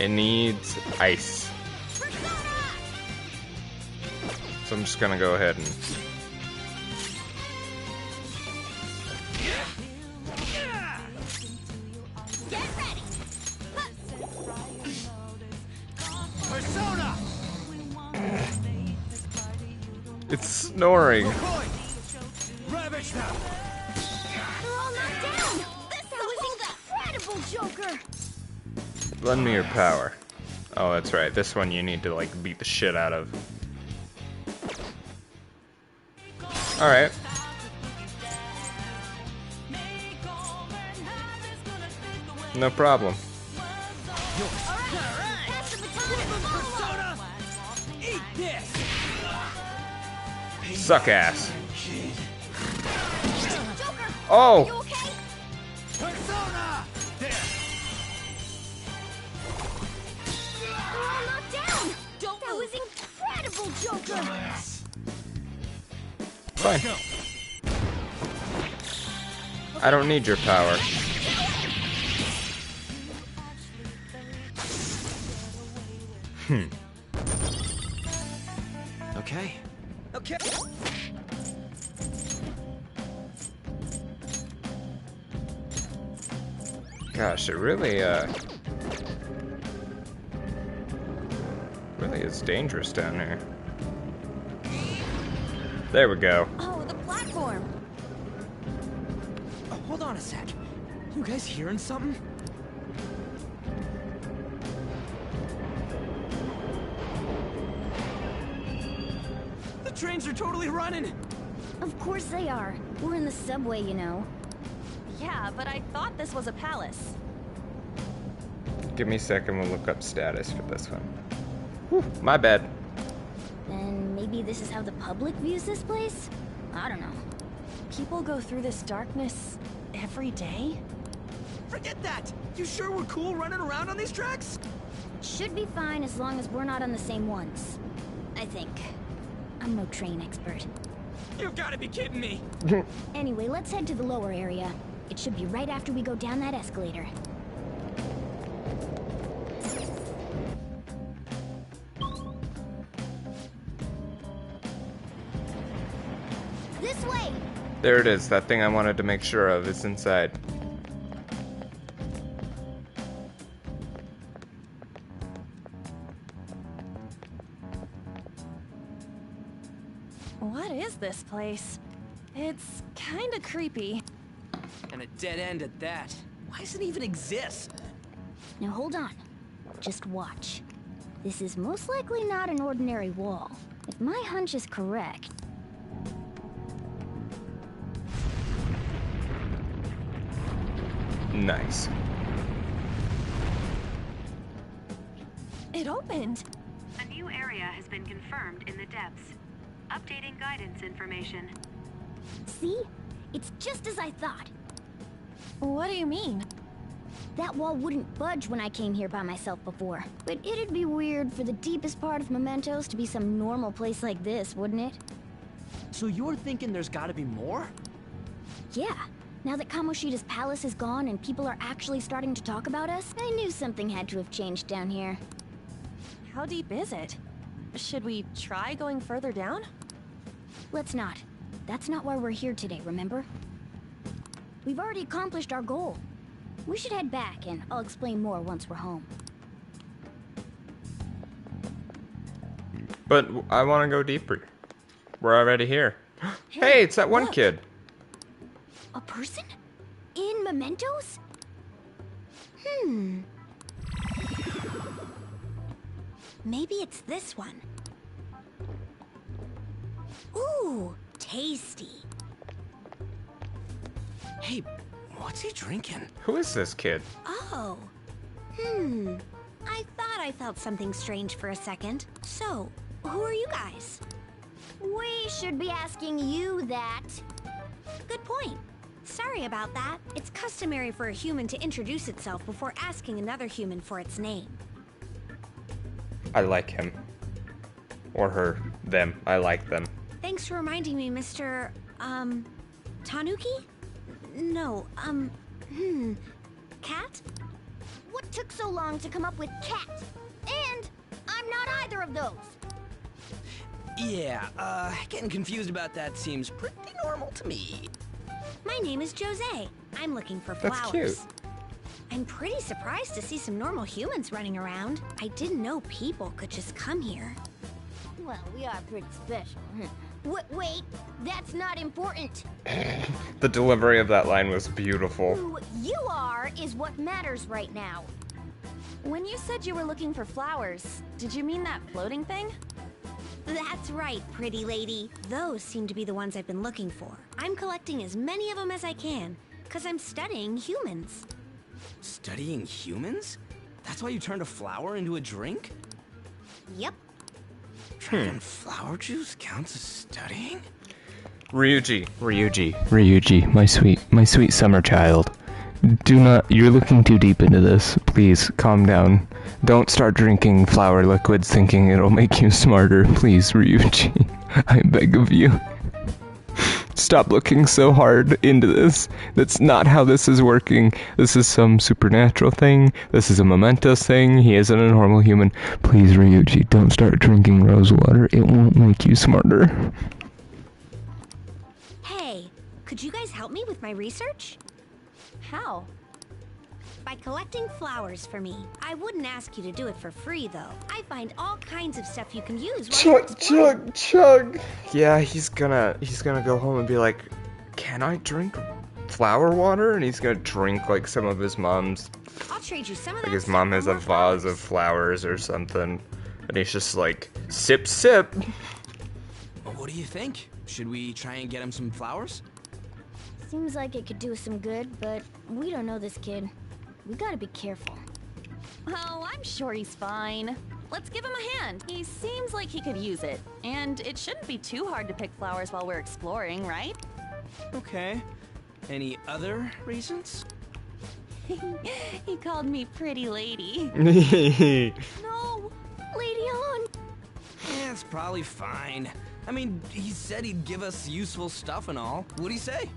It needs ice. So I'm just gonna go ahead and... Get ready. Persona! It's snoring. Ravage them! They're all knocked down! That was incredible, Joker! Lend me your power. Oh, that's right. This one you need to, like, beat the shit out of. Alright. No problem. Pass the baton! Persona! Eat this! Suck ass. Joker! You Oh! okay? Persona! There! They're all knocked down! That was incredible, Joker! Fine. I don't need your power. Okay. Okay. Gosh, it really is dangerous down here. There we go. Oh, the platform. Oh, hold on a sec. You guys hearing something? The trains are totally running! Of course they are. We're in the subway, you know. Yeah, but I thought this was a palace. Give me a second, we'll look up status for this one. Whew, my bad. Then maybe this is how the public views this place? I don't know. People go through this darkness every day? Forget that! You sure we're cool running around on these tracks? Should be fine as long as we're not on the same ones. I think. I'm no train expert. You've gotta be kidding me! Anyway, let's head to the lower area. It should be right after we go down that escalator. This way! There it is, that thing I wanted to make sure of is inside. What is this place? It's kinda creepy. And a dead end at that. Why does it even exist? Now hold on. Just watch. This is most likely not an ordinary wall. If my hunch is correct... Nice. It opened. A new area has been confirmed in the depths. Updating guidance information. See? It's just as I thought. What do you mean? That wall wouldn't budge when I came here by myself before. But it'd be weird for the deepest part of Mementos to be some normal place like this, wouldn't it? So you're thinking there's gotta be more? Yeah. Now that Kamoshida's palace is gone and people are actually starting to talk about us, I knew something had to have changed down here. How deep is it? Should we try going further down? Let's not. That's not why we're here today, remember? We've already accomplished our goal. We should head back, and I'll explain more once we're home. But I want to go deeper. We're already here. Hey, it's that one look. kid. A person? In Mementos? Maybe it's this one. Ooh, tasty. Hey, what's he drinking? Who is this kid? Oh. I thought I felt something strange for a second. So, who are you guys? We should be asking you that. Good point. Sorry about that. It's customary for a human to introduce itself before asking another human for its name. I like him. Or her. Them. I like them. Thanks for reminding me, Mr. Tanuki? No, Cat? What took so long to come up with cat? And I'm not either of those. Yeah, getting confused about that seems pretty normal to me. My name is Jose. I'm looking for That's flowers. cute. I'm pretty surprised to see some normal humans running around. I didn't know people could just come here. Well, we are pretty special. Wait, that's not important. The delivery of that line was beautiful. Who you are is what matters right now. When you said you were looking for flowers, did you mean that floating thing? That's right, pretty lady. Those seem to be the ones I've been looking for. I'm collecting as many of them as I can, because I'm studying humans. Studying humans? That's why you turned a flower into a drink? Yep. Drinking flower juice counts as studying? Ryuji, my sweet summer child. You're looking too deep into this. Please, calm down. Don't start drinking flower liquids thinking it'll make you smarter. Please, Ryuji, I beg of you. Stop looking so hard into this. That's not how this is working. This is some supernatural thing. This is a momentous thing. He isn't a normal human. Please, Ryuji, don't start drinking rose water. It won't make you smarter. Hey, could you guys help me with my research? How? By collecting flowers for me. I wouldn't ask you to do it for free, though. I find all kinds of stuff you can use while you're exploring. Chug. Yeah, he's gonna go home and be like, can I drink flower water? And he's gonna drink like some of his mom's. I'll trade you some of that. Like his mom has a vase of flowers or something, and he's just like, sip. Well, what do you think? Should we try and get him some flowers? Seems like it could do us some good, but we don't know this kid. We gotta be careful. Oh, I'm sure he's fine. Let's give him a hand. He seems like he could use it. And it shouldn't be too hard to pick flowers while we're exploring, right? Okay. Any other reasons? He called me pretty lady. No! Lady on! Yeah, it's probably fine. I mean, he said he'd give us useful stuff and all. What'd he say?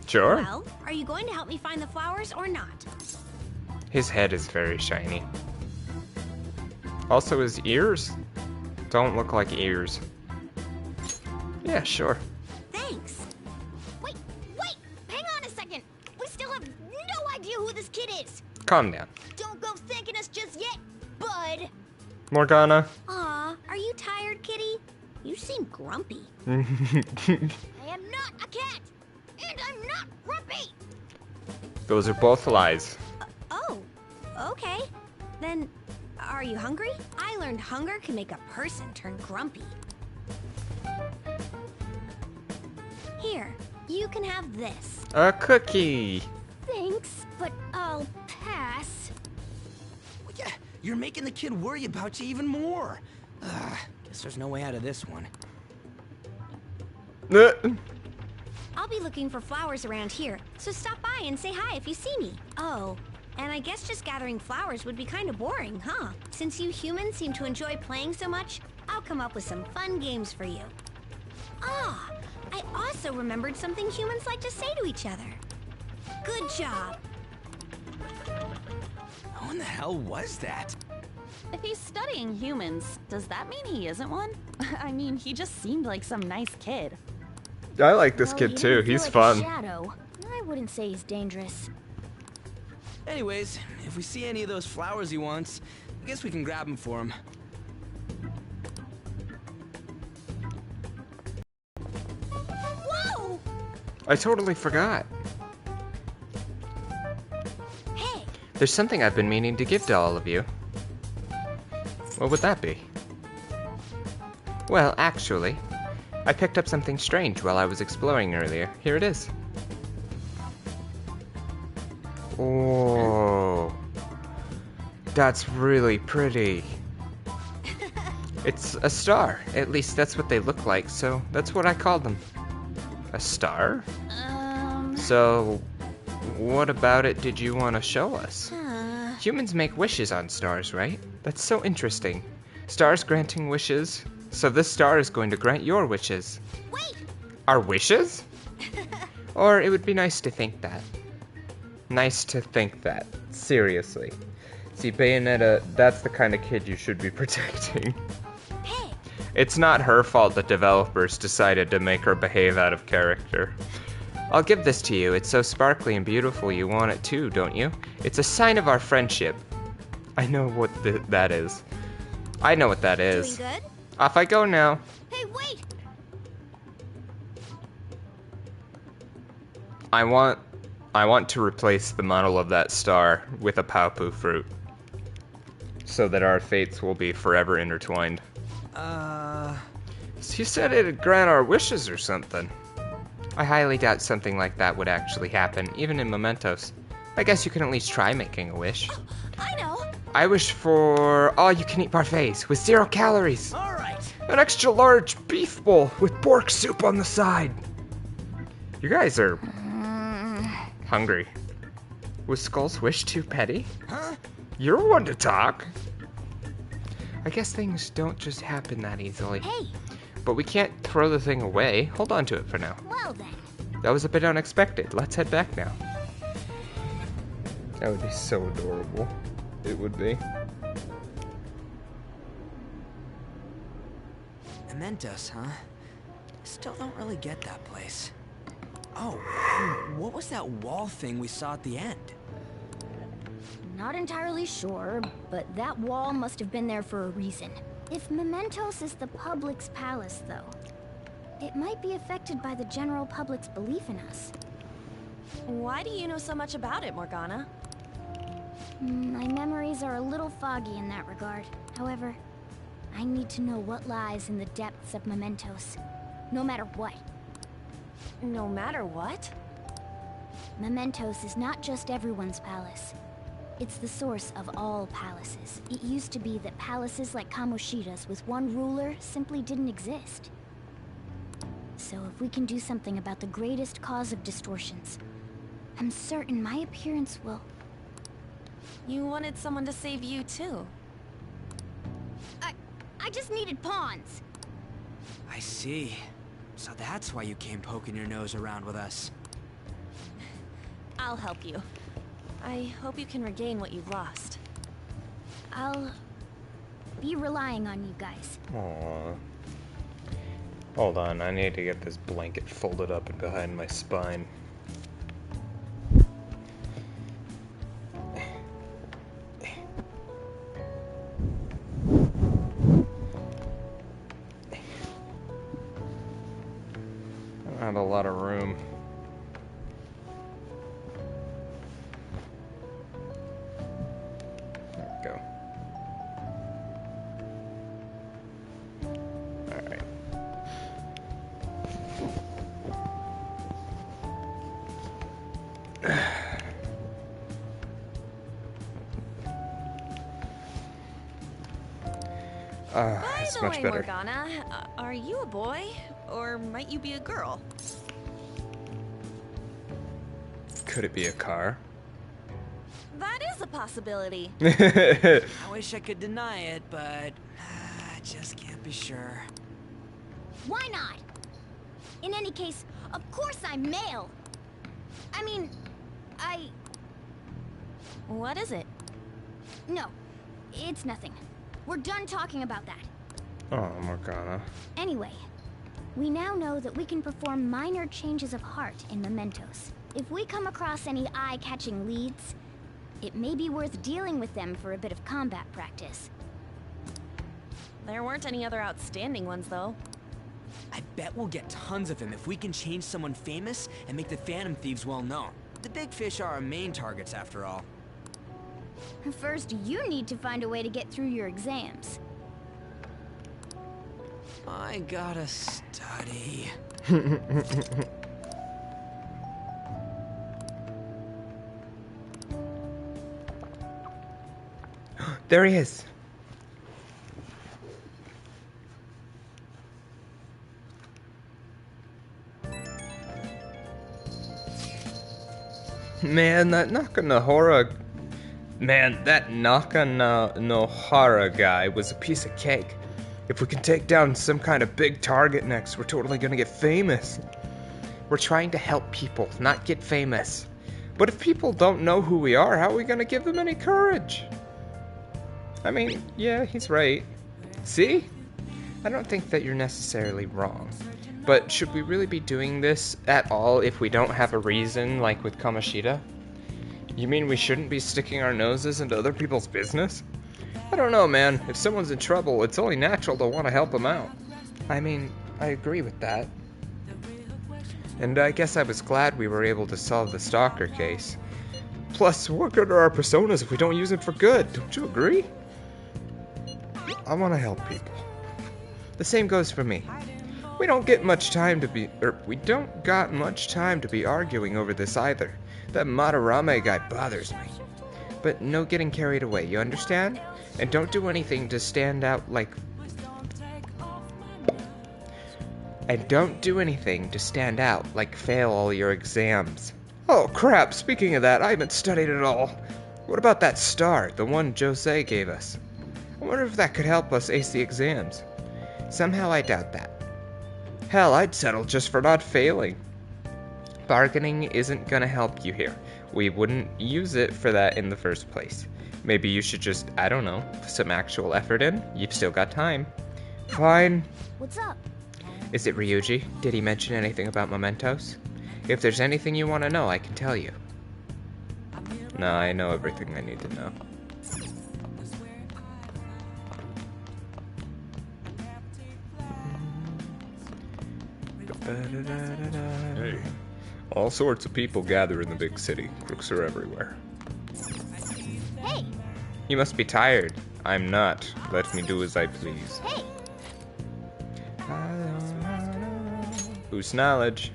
Sure. Well, are you going to help me find the flowers or not? His head is very shiny. Also, his ears don't look like ears. Yeah, sure. Thanks. Wait! Hang on a second! We still have no idea who this kid is! Calm down. Don't go thanking us just yet, bud! Morgana. Aw, are you tired, kitty? You seem grumpy. I am not a cat! And I'm not grumpy! Those are both lies. Oh, okay. Then, are you hungry? I learned hunger can make a person turn grumpy. Here, you can have this. A cookie. Thanks, but I'll pass. Well, yeah, you're making the kid worry about you even more. Guess there's no way out of this one. I'll be looking for flowers around here, so stop by and say hi if you see me. Oh, and I guess just gathering flowers would be kind of boring, huh? Since you humans seem to enjoy playing so much, I'll come up with some fun games for you. Ah, I also remembered something humans like to say to each other. Good job. Who in the hell was that? If he's studying humans, does that mean he isn't one? I mean, he just seemed like some nice kid. I like this Well, kid he too. didn't feel He's like a fun. shadow. I wouldn't say he's dangerous. Anyways, if we see any of those flowers he wants, I guess we can grab them for him. Whoa! I totally forgot. Hey, There's something I've been meaning to give to all of you. What would that be? Well, actually, I picked up something strange while I was exploring earlier. Here it is. Oh, that's really pretty. It's a star. At least that's what they look like, so that's what I called them. A star? So, what about it did you want to show us? Humans make wishes on stars, right? That's so interesting. Stars granting wishes. So this star is going to grant your wishes. wait! Our wishes? Or it would be nice to think that. Nice to think that. Seriously. See, Bayonetta, that's the kind of kid you should be protecting. Hey, It's not her fault that developers decided to make her behave out of character. I'll give this to you. It's so sparkly and beautiful you want it too, don't you? It's a sign of our friendship. I know what that is. I know what that is. Doing good? Off I go now. Hey, wait! I want to replace the model of that star with a Paupu fruit, so that our fates will be forever intertwined. He said it'd grant our wishes or something. I highly doubt something like that would actually happen, even in mementos. I guess you can at least try making a wish. I know. I wish for all-you-can-eat parfaits with 0 calories. All right. An extra large beef bowl with pork soup on the side. You guys are hungry. Was Skull's wish too petty? Huh? You're one to talk. I guess things don't just happen that easily. Hey, But we can't throw the thing away. Hold on to it for now. well then. That was a bit unexpected. Let's head back now. That would be so adorable. It would be. Mementos, huh? Still don't really get that place. Oh, what was that wall thing we saw at the end? Not entirely sure, but that wall must have been there for a reason. If Mementos is the public's palace, though, it might be affected by the general public's belief in us. Why do you know so much about it, Morgana? My memories are a little foggy in that regard. However, I need to know what lies in the depths of Mementos, no matter what. No matter what? Mementos is not just everyone's palace. It's the source of all palaces. It used to be that palaces like Kamoshida's with one ruler simply didn't exist. So if we can do something about the greatest cause of distortions, I'm certain my appearance will... You wanted someone to save you, too. I just needed pawns. I see. So that's why you came poking your nose around with us. I'll help you. I hope you can regain what you've lost. I'll be relying on you guys. Aww. Hold on, I need to get this blanket folded up and behind my spine. I don't have a lot of room. There we go. Alright. By It's the much way, better. Morgana, are you a boy? Or might you be a girl? Could it be a car? That is a possibility. I wish I could deny it, but I just can't be sure. Why not? In any case, of course I'm male. I mean, What is it? No, it's nothing. We're done talking about that. Oh, Morgana. Anyway, we now know that we can perform minor changes of heart in mementos. If we come across any eye-catching leads, it may be worth dealing with them for a bit of combat practice. There weren't any other outstanding ones, though. I bet we'll get tons of them if we can change someone famous and make the Phantom Thieves well known. The big fish are our main targets, after all. First, you need to find a way to get through your exams. I gotta study. There he is. Man, that Nakanohara guy was a piece of cake. If we can take down some kind of big target next, we're totally gonna get famous. We're trying to help people, not get famous. But if people don't know who we are, how are we gonna give them any courage? I mean, yeah, he's right. See? I don't think that you're necessarily wrong. But should we really be doing this at all if we don't have a reason, like with Kamoshida? You mean we shouldn't be sticking our noses into other people's business? I don't know, man. If someone's in trouble, it's only natural to want to help them out. I mean, I agree with that. And I guess I was glad we were able to solve the stalker case. Plus, what good are our personas if we don't use them for good? Don't you agree? I want to help people. The same goes for me. We don't got much time to be arguing over this either. That Madarame guy bothers me. But no getting carried away, you understand? And don't do anything to stand out like... fail all your exams. Oh crap, speaking of that, I haven't studied at all. What about that star, the one Jose gave us? I wonder if that could help us ace the exams. Somehow I doubt that. Hell, I'd settle just for not failing. Bargaining isn't gonna help you here. We wouldn't use it for that in the first place. Maybe you should just, I don't know, put some actual effort in? You've still got time. Fine. What's up? Is it Ryuji? Did he mention anything about mementos? If there's anything you want to know, I can tell you. No, I know everything I need to know. Hey. All sorts of people gather in the big city. Crooks are everywhere. Hey! You must be tired. I'm not. Let me do as I please. Hey! Whose knowledge?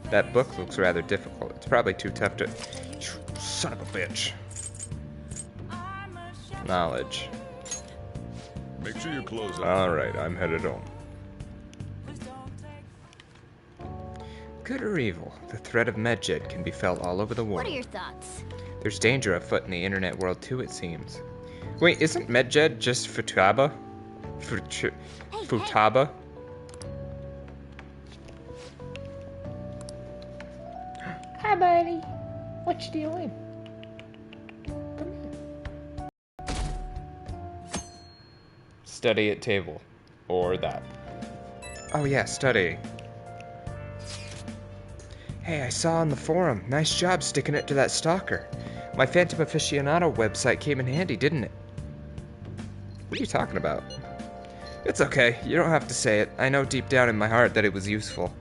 That book looks rather difficult. It's probably too tough to... Son of a bitch. Knowledge. Make sure you close up. Alright, I'm headed home. Good or evil, the threat of Medjed can be felt all over the world. What are your thoughts? There's danger afoot in the internet world too, it seems. Wait, isn't Medjed just Futaba? Futaba? Hi, buddy. What you doing? Study at table. Or that. Oh yeah, study. Hey, I saw on the forum. Nice job sticking it to that stalker. My Phantom Aficionado website came in handy, didn't it? What are you talking about? It's okay. You don't have to say it. I know deep down in my heart that it was useful.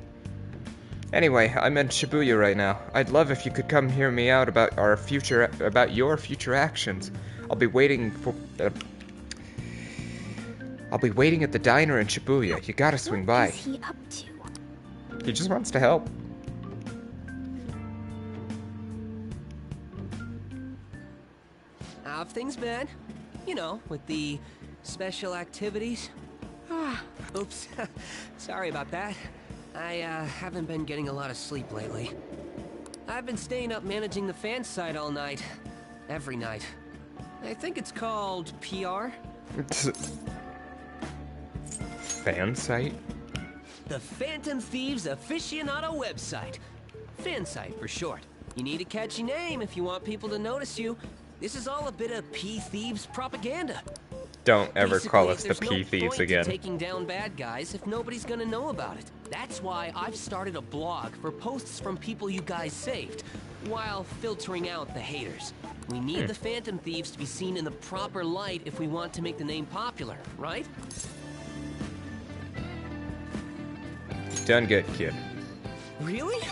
Anyway, I'm in Shibuya right now. I'd love if you could come hear me out about your future actions. I'll be waiting at the diner in Shibuya. You gotta swing by. What is he up to? He just wants to help. How have things been? You know, with the special activities. Oops. Sorry about that. I haven't been getting a lot of sleep lately. I've been staying up managing the fan site all night. Every night. I think it's called PR. Fan site? The Phantom Thieves Aficionado website. Fan site for short. You need a catchy name if you want people to notice you. This is all a bit of P-Thieves propaganda. Don't ever Basically, call us the there's no P-Thieves point again. to taking down bad guys if nobody's gonna know about it. That's why I've started a blog for posts from people you guys saved, while filtering out the haters. We need the Phantom Thieves to be seen in the proper light if we want to make the name popular, right? Done good, kid. Really?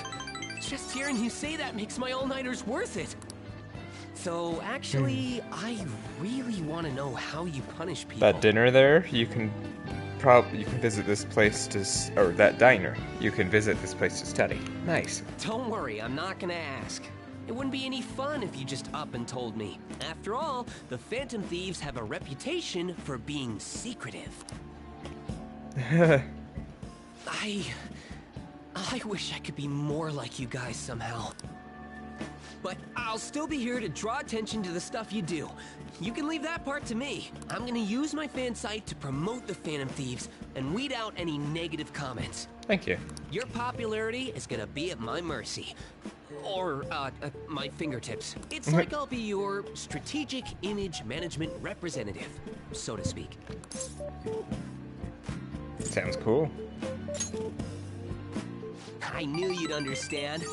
Just hearing you say that makes my all-nighters worth it. So, actually, I really want to know how you punish people. That dinner there, you can visit this place or that diner. You can visit this place to study. Nice. Don't worry, I'm not gonna ask. It wouldn't be any fun if you just up and told me. After all, the Phantom Thieves have a reputation for being secretive. I wish I could be more like you guys somehow. But I'll still be here to draw attention to the stuff you do. You can leave that part to me. I'm gonna use my fan site to promote the Phantom Thieves and weed out any negative comments. Thank you. Your popularity is gonna be at my mercy. Or, my fingertips. It's like I'll be your strategic image management representative, so to speak. Sounds cool. I knew you'd understand.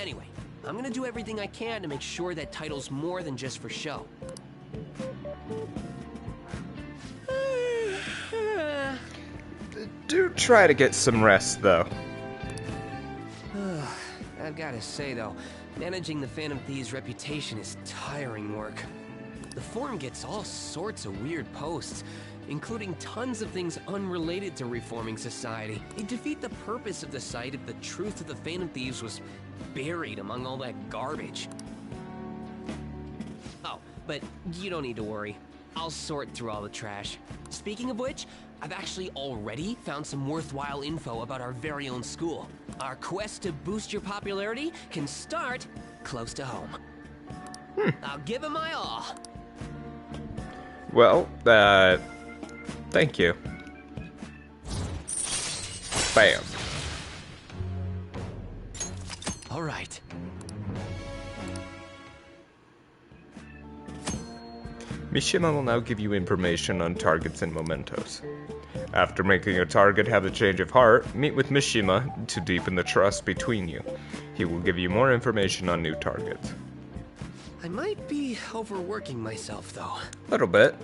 Anyway, I'm gonna do everything I can to make sure that title's more than just for show. Do try to get some rest, though. I've gotta say, though, managing the Phantom Thieves' reputation is tiring work. The forum gets all sorts of weird posts, including tons of things unrelated to reforming society. They defeat the purpose of the site if the truth of the Phantom Thieves was buried among all that garbage. Oh, but you don't need to worry. I'll sort through all the trash. Speaking of which, I've actually already found some worthwhile info about our very own school. Our quest to boost your popularity can start close to home. I'll give it my all. Well, thank you. Bam. All right. Mishima will now give you information on targets and mementos. After making a target have a change of heart, meet with Mishima to deepen the trust between you. He will give you more information on new targets. I might be overworking myself, though. A little bit.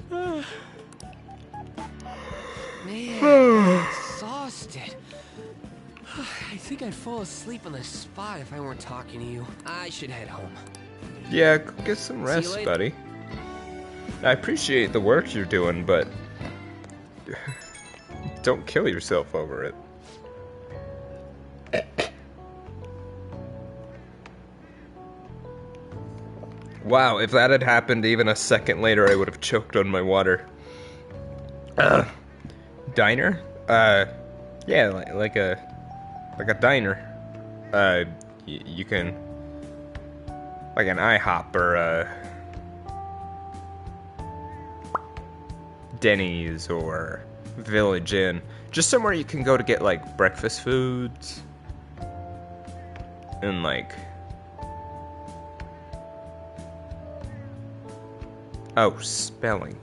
Man, I'm exhausted. I think I'd fall asleep on the spot if I weren't talking to you. I should head home. Yeah, go get some rest, buddy. I appreciate the work you're doing, but don't kill yourself over it. Wow, if that had happened even a second later, I would have choked on my water. Diner? Yeah, like a diner. You can, like an IHOP or a Denny's or Village Inn. Just somewhere you can go to get like breakfast foods and like, oh, spelling.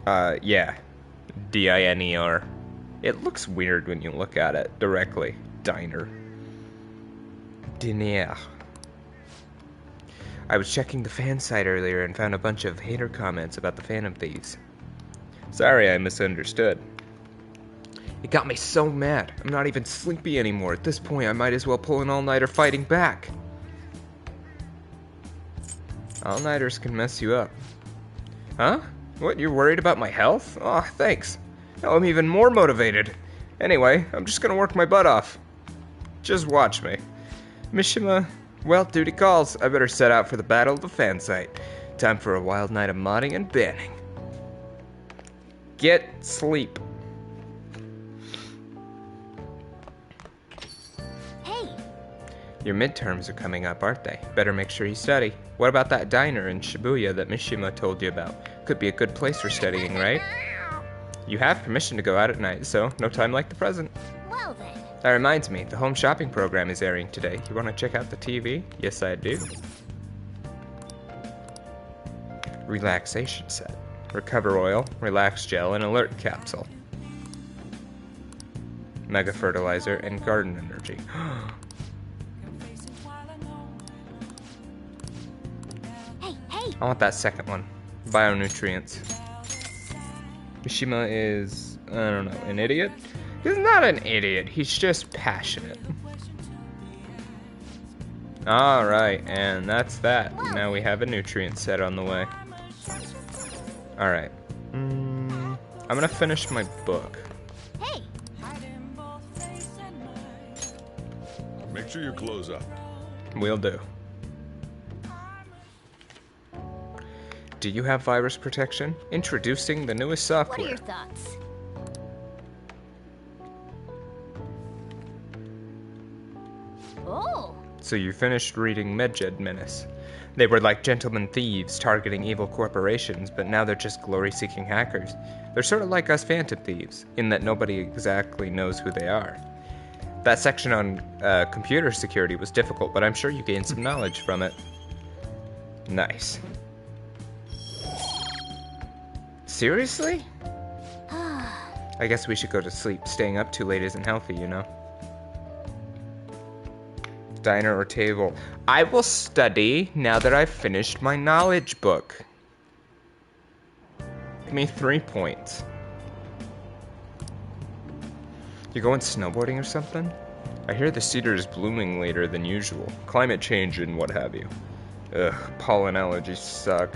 Yeah. D-I-N-E-R. It looks weird when you look at it directly. Diner. Diner. I was checking the fan site earlier and found a bunch of hater comments about the Phantom Thieves. Sorry, I misunderstood. It got me so mad. I'm not even sleepy anymore. At this point, I might as well pull an all-nighter fighting back. All-nighters can mess you up. Huh? What, you're worried about my health? Aw, thanks. Now I'm even more motivated. Anyway, I'm just gonna work my butt off. Just watch me. Mishima, well, duty calls. I better set out for the battle of the fan site. Time for a wild night of modding and banning. Get sleep. Hey! Your midterms are coming up, aren't they? Better make sure you study. What about that diner in Shibuya that Mishima told you about? Could be a good place for studying, right? You have permission to go out at night, so no time like the present. Well then. That reminds me, the home shopping program is airing today. You want to check out the TV? Yes, I do. Relaxation set. Recover oil, relax gel, and alert capsule. Mega fertilizer and garden energy. Hey! I want that second one. Bionutrients. Mishima is, I don't know, an idiot? He's not an idiot, he's just passionate. Alright, and that's that. Now we have a nutrient set on the way. Alright. I'm gonna finish my book. Hey! Make sure you close up. Will do. Do you have virus protection? Introducing the newest software. What are your thoughts? Oh! So you finished reading Medjed Menace. They were like gentlemen thieves targeting evil corporations, but now they're just glory-seeking hackers. They're sort of like us Phantom Thieves, in that nobody exactly knows who they are. That section on computer security was difficult, but I'm sure you gained some knowledge from it. Nice. Seriously? I guess we should go to sleep. Staying up too late isn't healthy, you know. Diner or table? I will study now that I've finished my knowledge book. me 3 points. You going snowboarding or something? I hear the cedar is blooming later than usual. Climate change and what have you. Ugh, pollen allergies suck.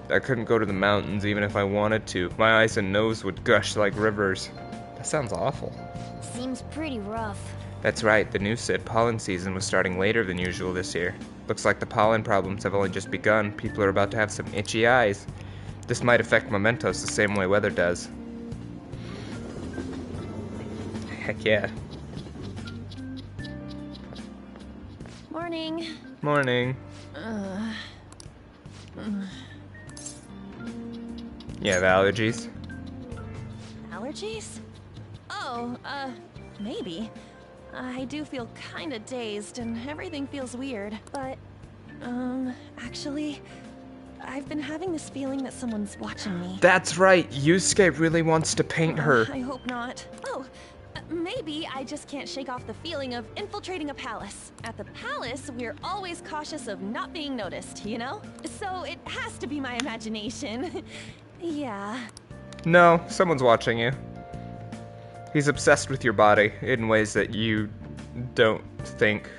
I couldn't go to the mountains even if I wanted to. My eyes and nose would gush like rivers. That sounds awful. Seems pretty rough. That's right, the news said pollen season was starting later than usual this year. Looks like the pollen problems have only just begun. People are about to have some itchy eyes. This might affect mementos the same way weather does. Heck yeah. Morning. Morning. You have allergies? Allergies? Oh, maybe. I do feel kinda dazed and everything feels weird. But, actually, I've been having this feeling that someone's watching me. That's right, Yusuke really wants to paint her. I hope not. Oh, maybe I just can't shake off the feeling of infiltrating a palace. At the palace, we're always cautious of not being noticed, you know? So it has to be my imagination. Yeah. No, someone's watching you. He's obsessed with your body in ways that you don't think.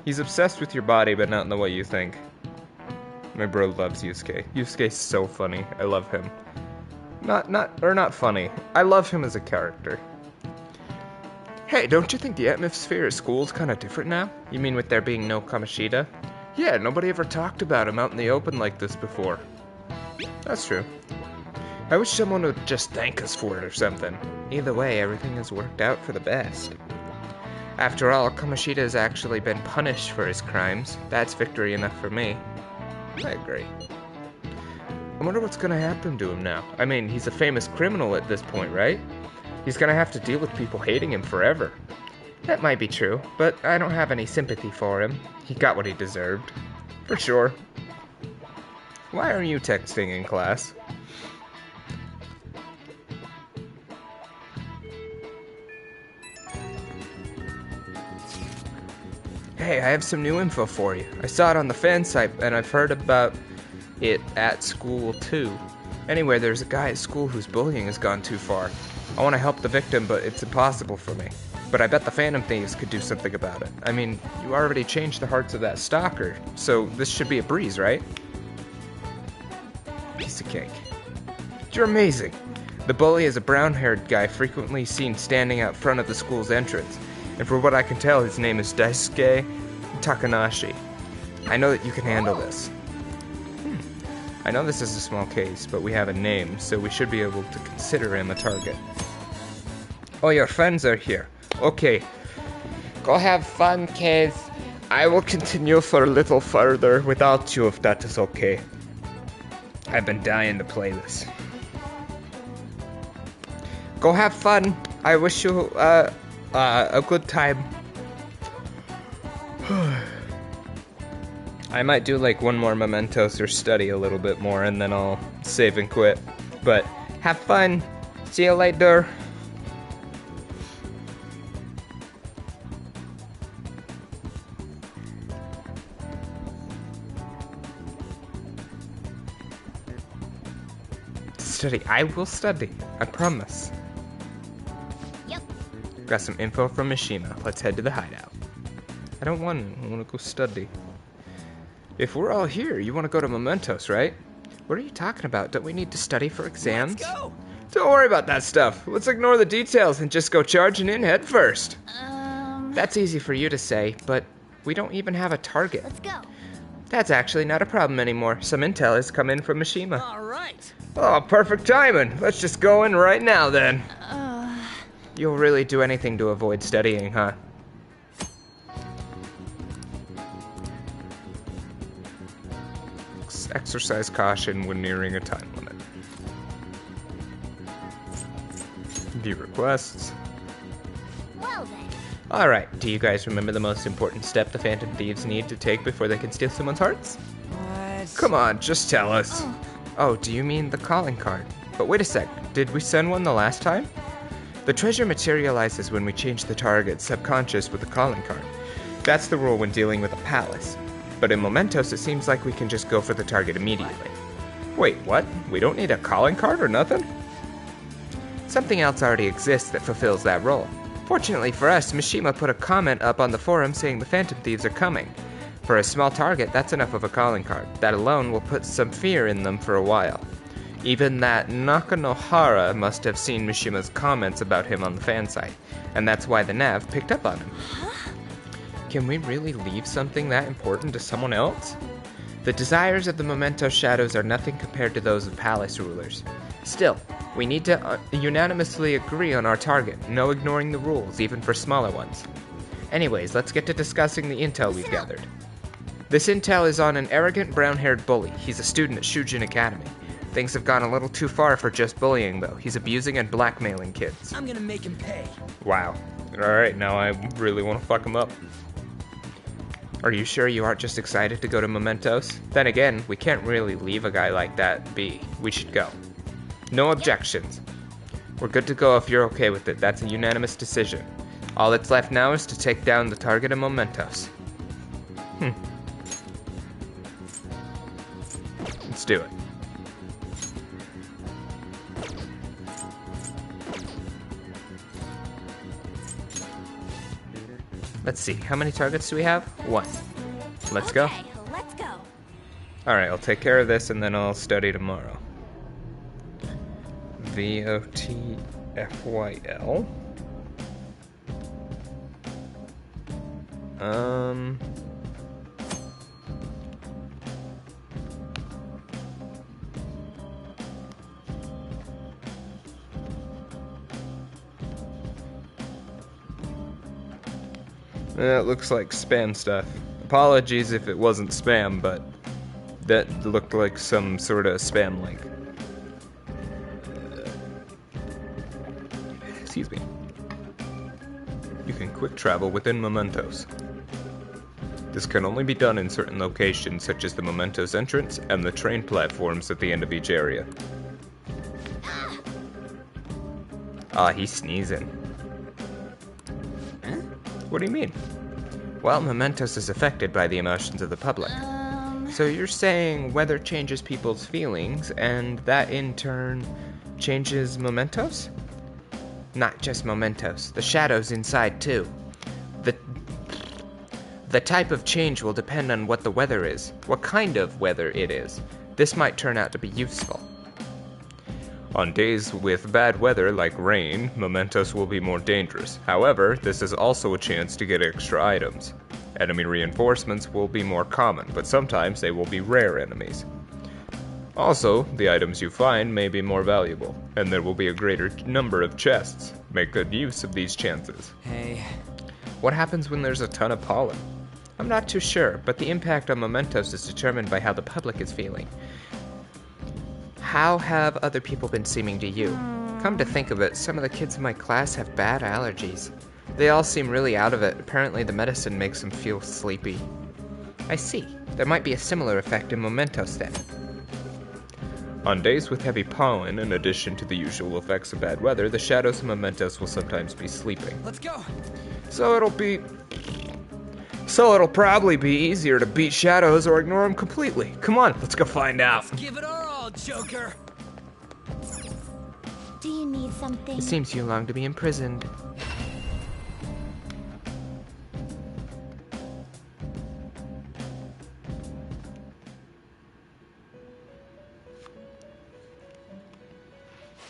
He's obsessed with your body, but not in the way you think. My bro loves Yusuke. Yusuke's so funny. I love him. Not funny. I love him as a character. Hey, don't you think the atmosphere at school's kind of different now? You mean with there being no Kamoshida? Yeah, nobody ever talked about him out in the open like this before. That's true. I wish someone would just thank us for it or something. Either way, everything has worked out for the best. After all, Kamoshida has actually been punished for his crimes. That's victory enough for me. I agree. I wonder what's gonna happen to him now. I mean, he's a famous criminal at this point, right? He's gonna have to deal with people hating him forever. That might be true, but I don't have any sympathy for him. He got what he deserved. For sure. Why are you texting in class? Hey, I have some new info for you. I saw it on the fan site, and I've heard about it at school, too. Anyway, there's a guy at school whose bullying has gone too far. I want to help the victim, but it's impossible for me. But I bet the Phantom Thieves could do something about it. I mean, you already changed the hearts of that stalker, so this should be a breeze, right? Piece of cake. You're amazing. The bully is a brown-haired guy frequently seen standing out front of the school's entrance. And for what I can tell, his name is Daisuke Takanashi. I know that you can handle this. I know this is a small case, but we have a name, so we should be able to consider him a target. Oh, your friends are here. Okay. Go have fun, kids. I will continue for a little further without you if that is okay. I've been dying to play this. Go have fun. I wish you a good time. I might do like one more mementos or study a little bit more and then I'll save and quit. But have fun. See you later. Study. I will study. I promise. Yep. Got some info from Mishima. Let's head to the hideout. I don't want to. I want to go study. If we're all here, you want to go to mementos, right? What are you talking about? Don't we need to study for exams? Let's go! Don't worry about that stuff. Let's ignore the details and just go charging in head first. That's easy for you to say, but we don't even have a target. Let's go. That's actually not a problem anymore. Some intel has come in from Mishima. All right. Oh, perfect timing. Let's just go in right now, then. You'll really do anything to avoid studying, huh? Exercise caution when nearing a time limit. View requests. Well then. Alright, do you guys remember the most important step the Phantom Thieves need to take before they can steal someone's hearts? What? Come on, just tell us. Oh, do you mean the calling card? But wait a sec, did we send one the last time? The treasure materializes when we change the target's subconscious with the calling card. That's the rule when dealing with a palace. But in Mementos, it seems like we can just go for the target immediately. Wait, what? We don't need a calling card or nothing? Something else already exists that fulfills that role. Fortunately for us, Mishima put a comment up on the forum saying the Phantom Thieves are coming. For a small target, that's enough of a calling card. That alone will put some fear in them for a while. Even that Nakanohara must have seen Mishima's comments about him on the fan site, and that's why the Nav picked up on him. Can we really leave something that important to someone else? The desires of the Memento Shadows are nothing compared to those of Palace rulers. Still, we need to unanimously agree on our target, no ignoring the rules, even for smaller ones. Anyways, let's get to discussing the intel we've gathered. This intel is on an arrogant brown-haired bully. He's a student at Shujin Academy. Things have gone a little too far for just bullying, though. He's abusing and blackmailing kids. I'm gonna make him pay. Wow. Alright, now I really want to fuck him up. Are you sure you aren't just excited to go to Mementos? Then again, we can't really leave a guy like that be. We should go. No objections. We're good to go if you're okay with it. That's a unanimous decision. All that's left now is to take down the target of Mementos. Let's do it. Let's see, how many targets do we have? 1. Let's go. Okay, let's go. Alright, I'll take care of this and then I'll study tomorrow. VOTFYL. That looks like spam stuff. Apologies if it wasn't spam, but that looked like some sort of spam link. Excuse me. You can quick travel within Mementos. This can only be done in certain locations, such as the Mementos entrance and the train platforms at the end of each area. Ah, he's sneezing. What do you mean? Well, Mementos is affected by the emotions of the public. So you're saying weather changes people's feelings, and that in turn changes Mementos? Not just Mementos, the shadows inside too. The type of change will depend on what the weather is, what kind of weather it is. This might turn out to be useful. On days with bad weather like rain, Mementos will be more dangerous. However, this is also a chance to get extra items. Enemy reinforcements will be more common, but sometimes they will be rare enemies. Also, the items you find may be more valuable, and there will be a greater number of chests. Make good use of these chances. Hey. What happens when there's a ton of pollen? I'm not too sure, but the impact on Mementos is determined by how the public is feeling. How have other people been seeming to you? Come to think of it, some of the kids in my class have bad allergies. They all seem really out of it. Apparently the medicine makes them feel sleepy. I see. There might be a similar effect in Mementos then. On days with heavy pollen, in addition to the usual effects of bad weather, the shadows of Mementos will sometimes be sleeping. Let's go. So it'll probably be easier to beat shadows or ignore them completely. Come on, let's go find out. Let's give it our all, Joker. Do you need something? It seems you long to be imprisoned.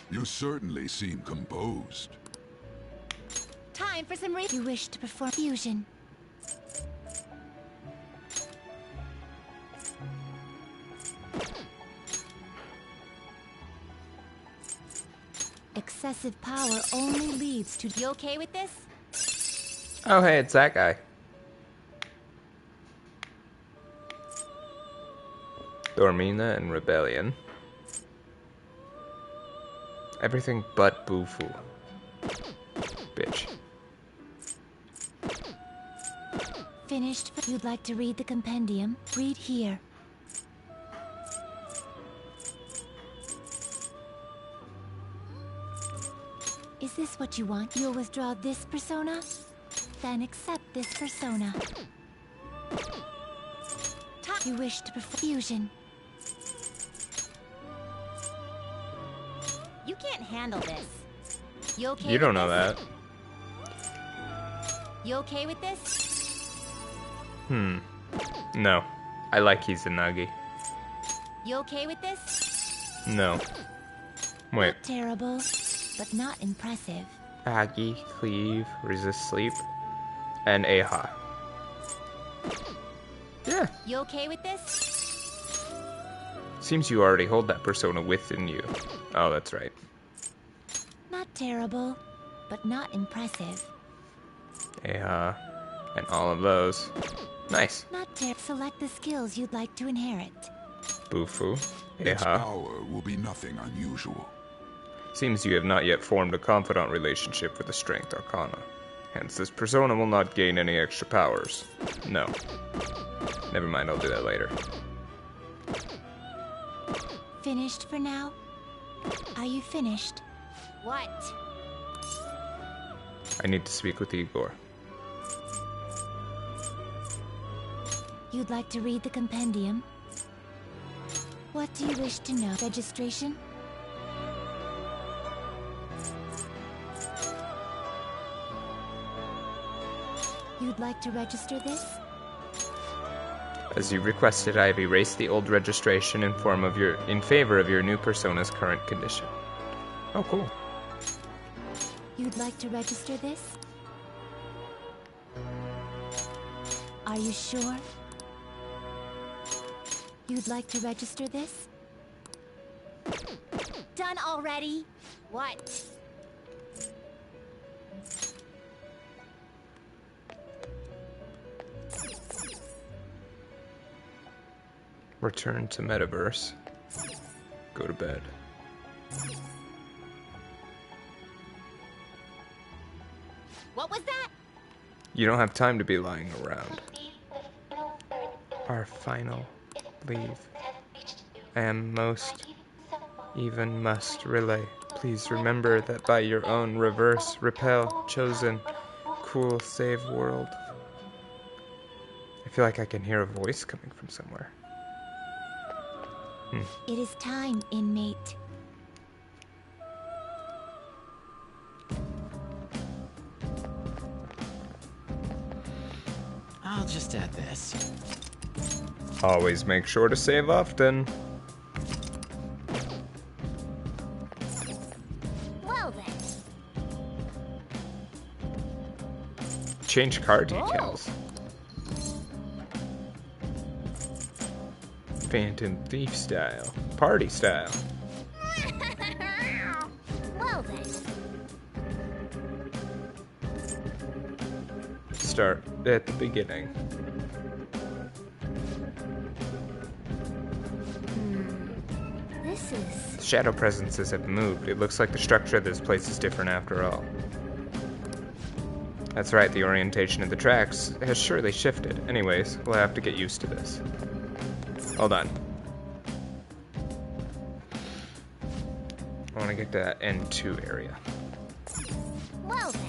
You certainly seem composed. Time for some You wish to perform fusion. Excessive power only leads to... You okay with this? Oh hey, it's that guy. Dormina and Rebellion. Everything but Bufu. Bitch. Finished. You'd like to read the compendium? Read here. Is this what you want? You'll withdraw this persona? Then accept this persona. you wish to perform fusion. You can't handle this. You okay? You don't with know this? that. You okay with this? No. I like Izanagi. You okay with this? No. Wait. Not terrible, but not impressive. Agi, Cleave, Resist Sleep, and Aha. Yeah. You okay with this? Seems you already hold that persona within you. Oh, that's right. Not terrible, but not impressive. Aha. And all of those. Nice. Not terrible. Select the skills you'd like to inherit. Bufu. Its Aha. power will be nothing unusual. Seems you have not yet formed a confidant relationship with the Strength Arcana. Hence, this persona will not gain any extra powers. No. Never mind, I'll do that later. Finished for now? Are you finished? What? I need to speak with Igor. You'd like to read the compendium? What do you wish to know? Registration? You'd like to register this? As you requested, I have erased the old registration in favor of your new persona's current condition. Oh, cool. You'd like to register this? Are you sure? You'd like to register this? Done already? What? Return to Metaverse. Go to bed. What was that? You don't have time to be lying around. Our final leave. I am most even must relay. Please remember that by your own reverse, repel, chosen, cool, save world. I feel like I can hear a voice coming from somewhere. It is time, inmate. I'll just add this. Always make sure to save often. Well then. Change car decals. Phantom Thief style. Party style. Well then. Start at the beginning. This is... Shadow presences have moved. It looks like the structure of this place is different after all. That's right, the orientation of the tracks has surely shifted. Anyways, we'll have to get used to this. Hold on. I want to get to that N2 area. Well then.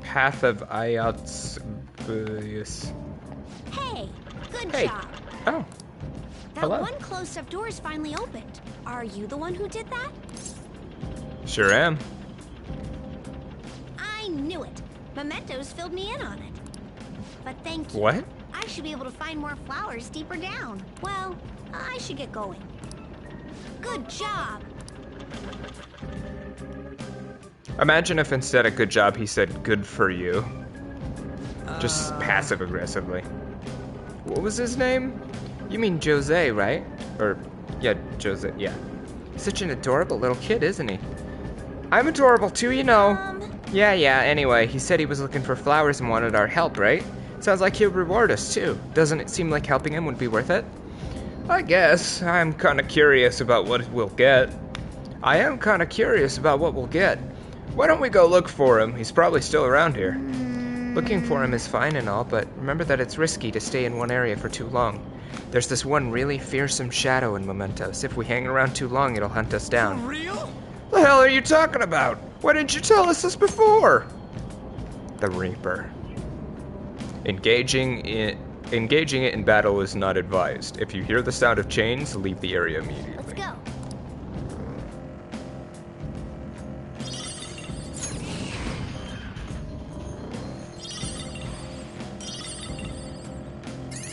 Path of Ayat's... Hey, good Hey. job. Oh. That Hello. one closed-up door is finally opened. Are you the one who did that? Sure am. I knew it. Mementos filled me in on it. But thank you. What? I should be able to find more flowers deeper down. Well, I should get going. Good job. Imagine if instead of good job he said good for you. Just passive aggressively. What was his name? You mean Jose, right? Or, yeah, Jose, yeah. Such an adorable little kid, isn't he? I'm adorable too, you know. Yeah, anyway, he said he was looking for flowers and wanted our help, right? Sounds like he'll reward us too. Doesn't it seem like helping him would be worth it? I guess. I'm kinda curious about what we'll get. I am kinda curious about what we'll get. Why don't we go look for him? He's probably still around here. Looking for him is fine and all, but remember that it's risky to stay in one area for too long. There's this one really fearsome shadow in Mementos. If we hang around too long, it'll hunt us down. For real? The hell are you talking about? Why didn't you tell us this before? The Reaper. Engaging it in battle is not advised. If you hear the sound of chains, leave the area immediately. Let's go.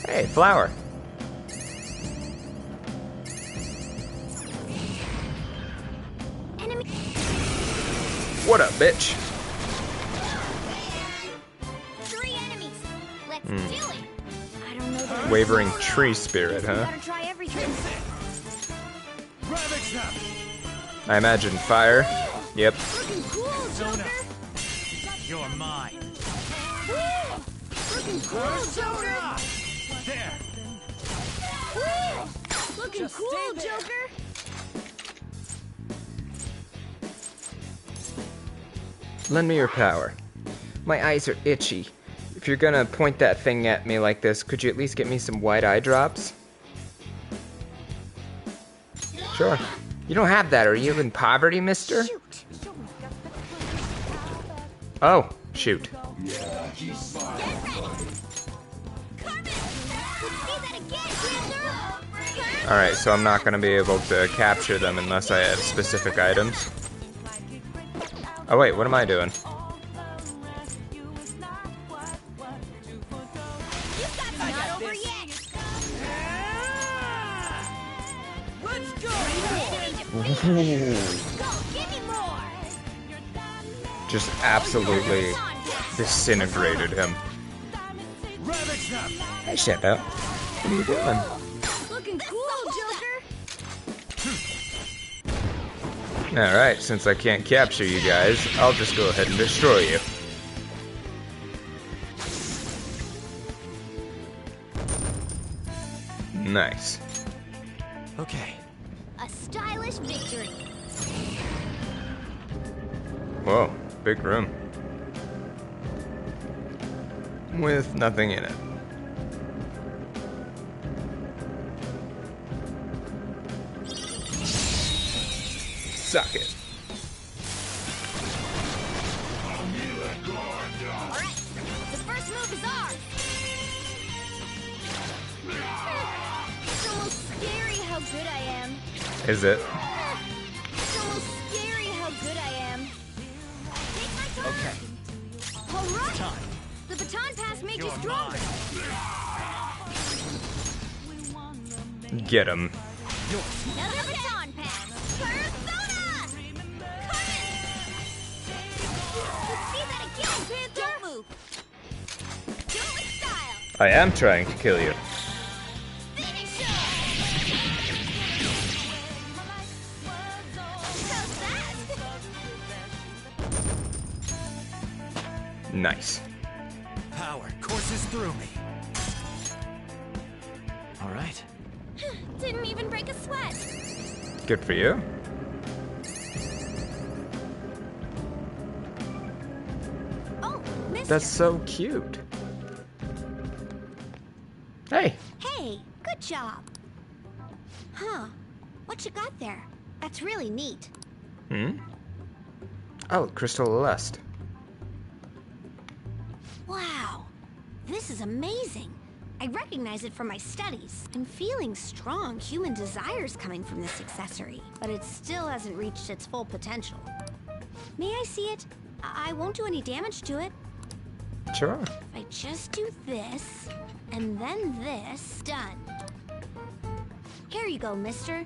Hey, flower. Enemy. What up, bitch? 3 enemies. Let's do it. I don't know. The Wavering tree spirit, huh? Gotta try everything. I imagine fire. Yep. Looking cool, Joker. You're mine. Looking cool, Joker. There. Looking Just cool, stay there. Joker. Lend me your power. My eyes are itchy. If you're gonna point that thing at me like this, could you at least get me some white eye drops? Sure. You don't have that. Are you in poverty, mister? Shoot. Oh, shoot. Get ready. Carmen. See that again, Panther. Alright, so I'm not gonna be able to capture them unless I have specific items. Oh wait, what am I doing? Not over yet. Let's go. Go, give me more. Just absolutely disintegrated him. Hey, Shadow. What are you doing? Looking cool, Joker. Alright, since I can't capture you guys, I'll just go ahead and destroy you. Nice. Okay. A stylish victory. Whoa, big room. With nothing in it. Suck it. Alright, the first move is ours. It's almost scary how good I am. Is it? It's almost scary how good I am. Take my time. Okay. Alright. Time. The baton pass made you You're stronger. Get him. Another baton pass. Persona! Carmen! See that again, Panther! Don't move. Do it with style. I am trying to kill you. Finish him! How's that? Nice. Power courses through me. All right. Didn't even break a sweat. Good for you. Oh, mister. That's so cute. Hey. Hey, good job. Huh. What you got there? That's really neat. Hmm? Oh, Crystal Celeste. Wow. This is amazing. I recognize it from my studies. I'm feeling strong human desires coming from this accessory, but it still hasn't reached its full potential. May I see it? I won't do any damage to it. Sure. If I just do this, and then this, done. Here you go, mister.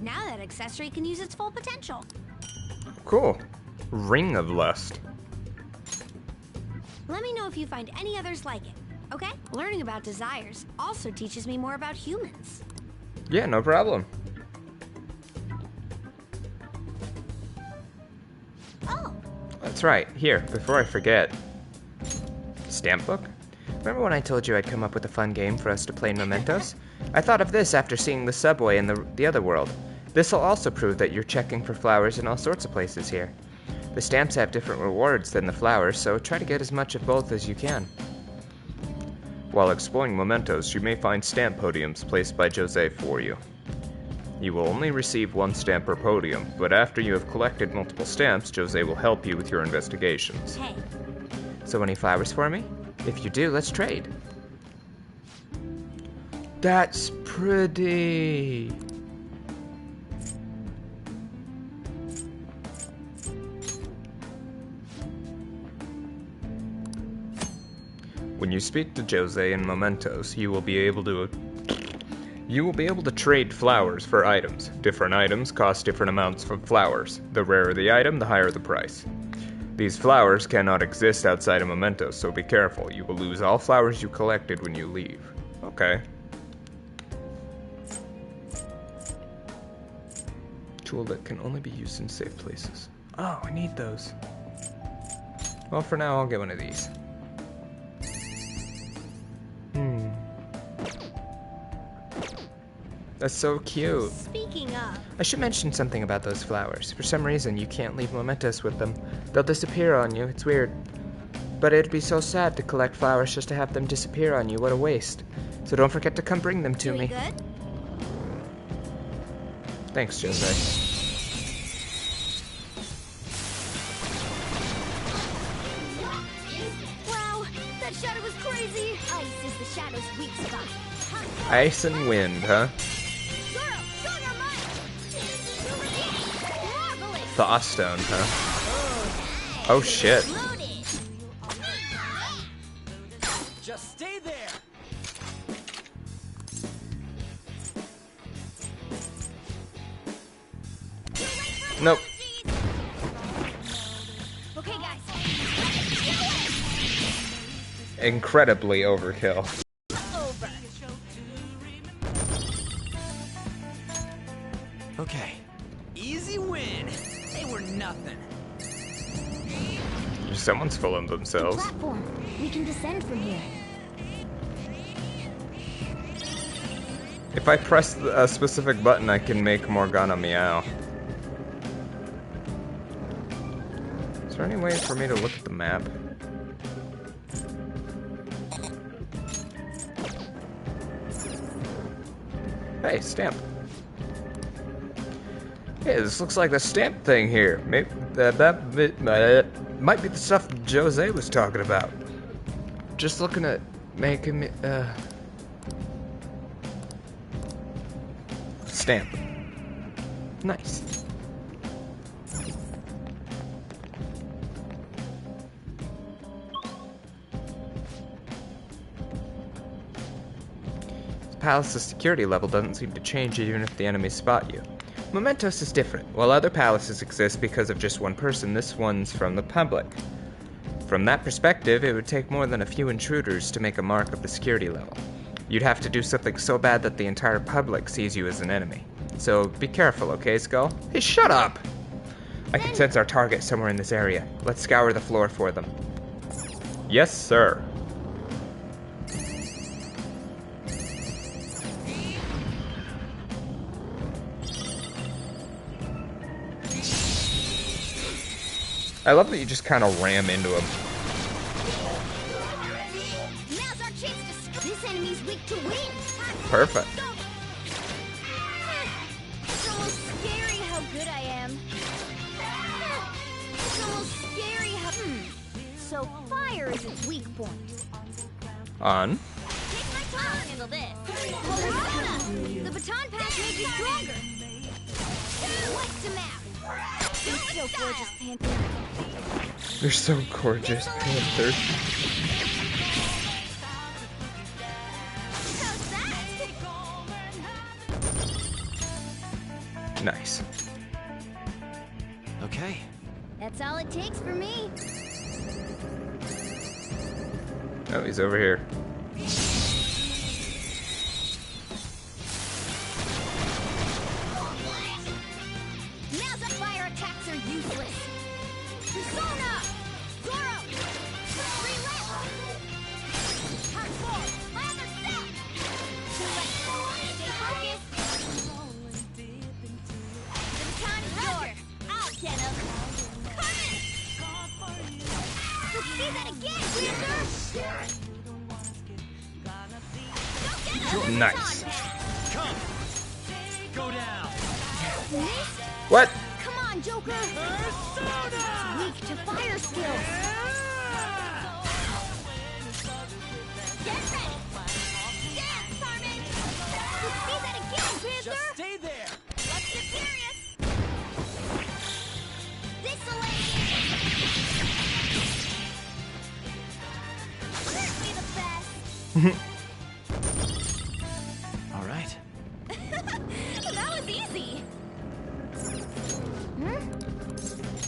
Now that accessory can use its full potential. Cool. Ring of Lust. Let me know if you find any others like it, okay? Learning about desires also teaches me more about humans. Yeah, no problem. Oh, That's right. Here, before I forget. Stamp book? Remember when I told you I'd come up with a fun game for us to play in Mementos? I thought of this after seeing the subway in the other world. This will also prove that you're checking for flowers in all sorts of places here. The stamps have different rewards than the flowers, so try to get as much of both as you can. While exploring mementos, you may find stamp podiums placed by Jose for you. You will only receive one stamp per podium, but after you have collected multiple stamps, Jose will help you with your investigations. Hey. So any flowers for me? If you do, let's trade. That's pretty. When you speak to Jose in mementos, you will be able to trade flowers for items. Different items cost different amounts of flowers. The rarer the item, the higher the price. These flowers cannot exist outside of mementos, so be careful. You will lose all flowers you collected when you leave. Okay. Tool that can only be used in safe places. Oh, I need those. Well, for now, I'll get one of these. That's so cute. Speaking of... I should mention something about those flowers. For some reason, you can't leave mementos with them. They'll disappear on you. It's weird. But it'd be so sad to collect flowers just to have them disappear on you. What a waste. So don't forget to come bring them to me. Good? Thanks, Jose. Wow, that shadow was crazy. Ice is the shadow's weak spot. Ice and wind, huh? Thawstone, huh? Oh shit. Just stay there. Nope. Okay, guys. Incredibly overkill. Okay. Easy win. They were nothing. Someone's fooling themselves. Platform. We can descend from here. If I press a specific button, I can make Morgana meow. Is there any way for me to look at the map? Hey, stamp. Hey, this looks like the stamp thing here. Maybe that might be the stuff Jose was talking about. Just looking at making me stamp. Nice. This palace's security level doesn't seem to change even if the enemies spot you. Mementos is different. While other palaces exist because of just one person, this one's from the public. From that perspective, it would take more than a few intruders to make a mark of the security level. You'd have to do something so bad that the entire public sees you as an enemy. So be careful, okay, Skull? Hey, shut up! I can sense our target somewhere in this area. Let's scour the floor for them. Yes, sir. I love that you just kind of ram into him. Now's our chance to... This enemy's weak to wind. Perfect. It's almost scary how good I am. It's almost scary how... So fire is its weak point. On. Take my time. I'll handle this. Morgana! The baton pass made you stronger. What's the map? You're so gorgeous, Panther. You're so gorgeous, Panther. Nice. Okay. That's all it takes for me. Oh, he's over here. Now the fire attacks are useless. Persona! Zoro! 3 left! Hard 4! My other step! 2 left! Stay focused! Nice. Come. Go down. What? Come on, Joker! Persona! Weak to fire skills. Get ready. Dance, Carmen. Let's see that again, Panther! Just stay there. Let's get serious. This'll certainly the best. All right. That was easy.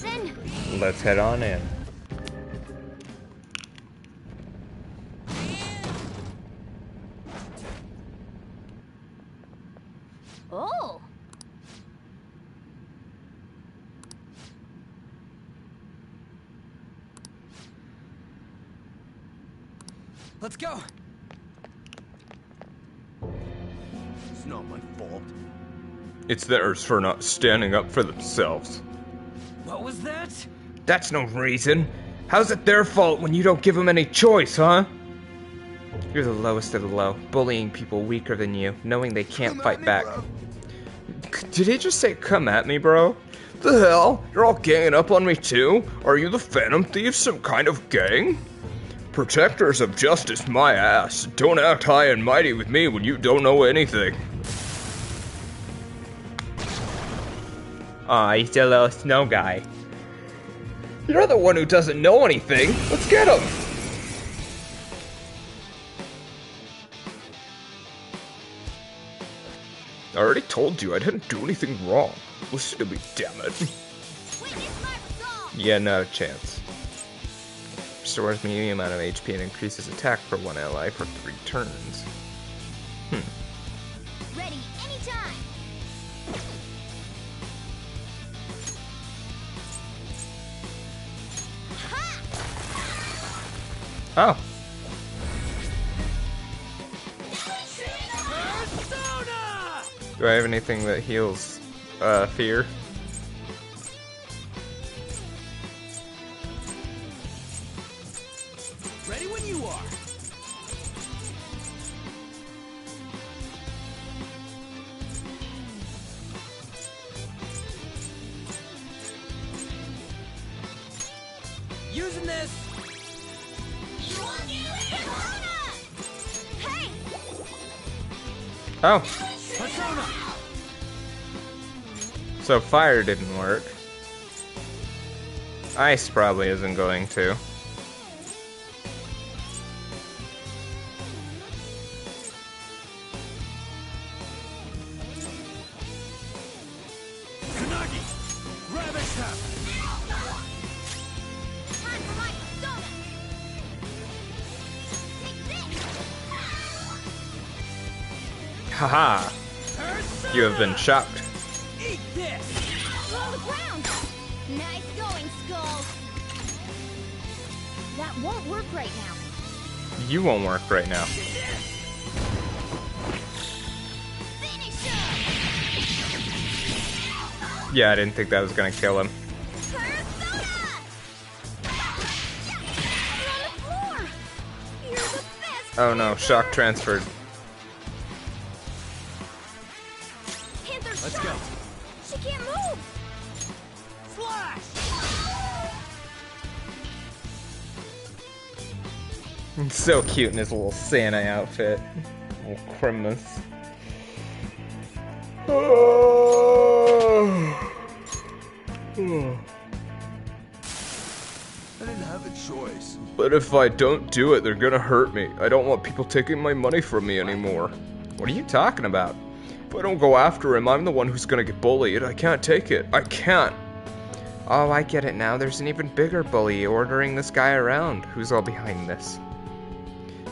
Then, Let's head on in. oh! Let's go. It's not my fault. It's theirs for not standing up for themselves. What was that? That's no reason. How's it their fault when you don't give them any choice, huh? You're the lowest of the low, bullying people weaker than you, knowing they can't fight back. Did he just say, come at me, bro? The hell? You're all ganging up on me too? Are you the Phantom Thieves, some kind of gang? Protectors of justice, my ass. Don't act high and mighty with me when you don't know anything. Aw, he's a little snow guy. You're the one who doesn't know anything. Let's get him. I already told you I didn't do anything wrong. Listen to me, damn it. Yeah, not a chance. Restores medium amount of HP and increases attack for one ally for 3 turns. Ready anytime! Oh. Persona! Do I have anything that heals fear? Ready when you are. Using this. Hey! Oh. Persona. So fire didn't work. Ice probably isn't going to. Tsunagi. Rabbit tap. Time for my persona! Take this! Haha. Persona. You have been shocked. Eat this. On the ground! Nice going, Skull! That won't work right now. You won't work right now. Finish him! Yeah, I didn't think that was gonna kill him. Persona! You're on the floor! You're the best! Oh no, shock transferred. Panther's Let's shot! go. She can't move! Flash. He's so cute in his little Santa outfit. Little Christmas. I didn't have a choice. But if I don't do it, they're gonna hurt me. I don't want people taking my money from me anymore. What are you talking about? If I don't go after him, I'm the one who's gonna get bullied. I can't take it. I can't. Oh, I get it now. There's an even bigger bully ordering this guy around. Who's all behind this?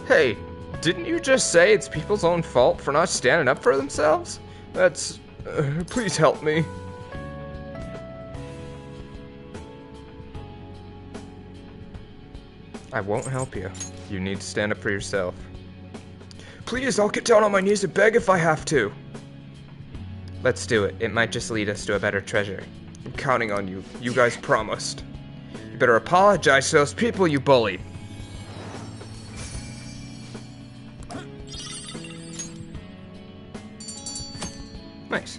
Hey, didn't you just say it's people's own fault for not standing up for themselves? That's... please help me. I won't help you. You need to stand up for yourself. Please, I'll get down on my knees and beg if I have to. Let's do it. It might just lead us to a better treasure. I'm counting on you. You guys promised. You better apologize to those people you bullied. Nice.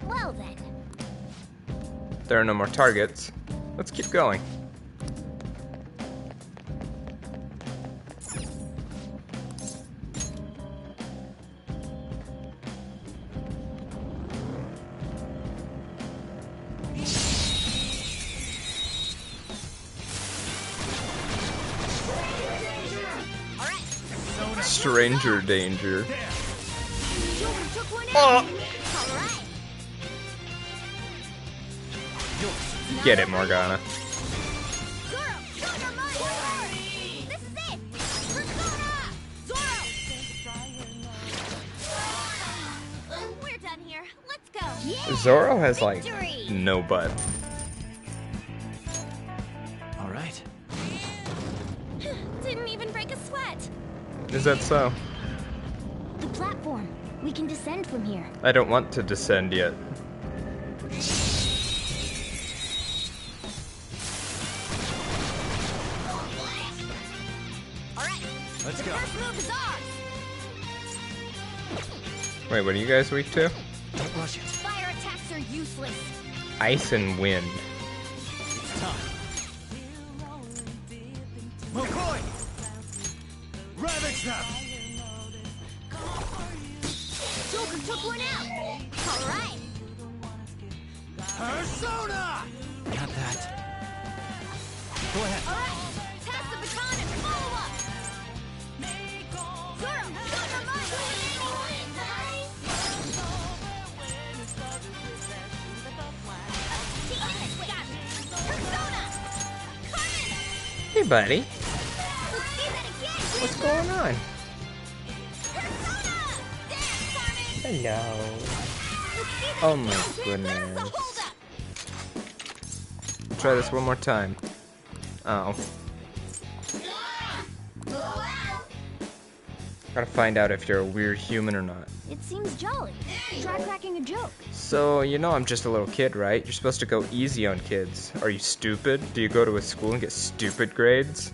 Well then. There are no more targets. Let's keep going. Stranger danger. Oh. Get it, Morgana. We're done here. Let's go. Yeah. Zoro has like no butt. All right. Didn't even break a sweat. Is that so? The platform. We can descend from here. I don't want to descend yet. Let's go. First move is ours. Wait, what are you guys weak to? Don't rush it. Fire attacks are useless. Ice and wind. It's time. McCoy! Ravage them! Joker took one out. All right. Persona! Not that. Go ahead. All right. Pass the baton and follow up. Zoro, shut your mind. Persona! Carmen! Hey, buddy. Let's see that again. What's going on? Persona! Dance, Carmen! Hello. Let's see that Oh my again. goodness. That's the holdup. Try this one more time. Oh. Gotta find out if you're a weird human or not. It seems jolly. Try cracking a joke. So, you know I'm just a little kid, right? You're supposed to go easy on kids. Are you stupid? Do you go to a school and get stupid grades?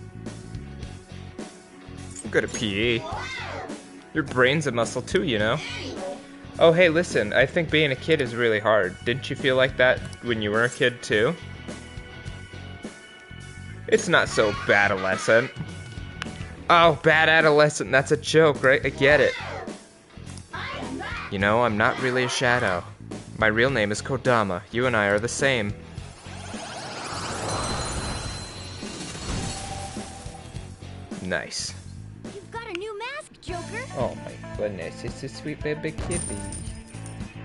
I'm good at PE. Your brain's a muscle too, you know? Oh, hey, listen, I think being a kid is really hard. Didn't you feel like that when you were a kid too? It's not so bad, adolescent. Oh, bad adolescent, that's a joke, right? I get it. You know, I'm not really a shadow. My real name is Kodama. You and I are the same. Nice. You've got a new mask, Joker. Oh my goodness, it's a sweet baby kitty.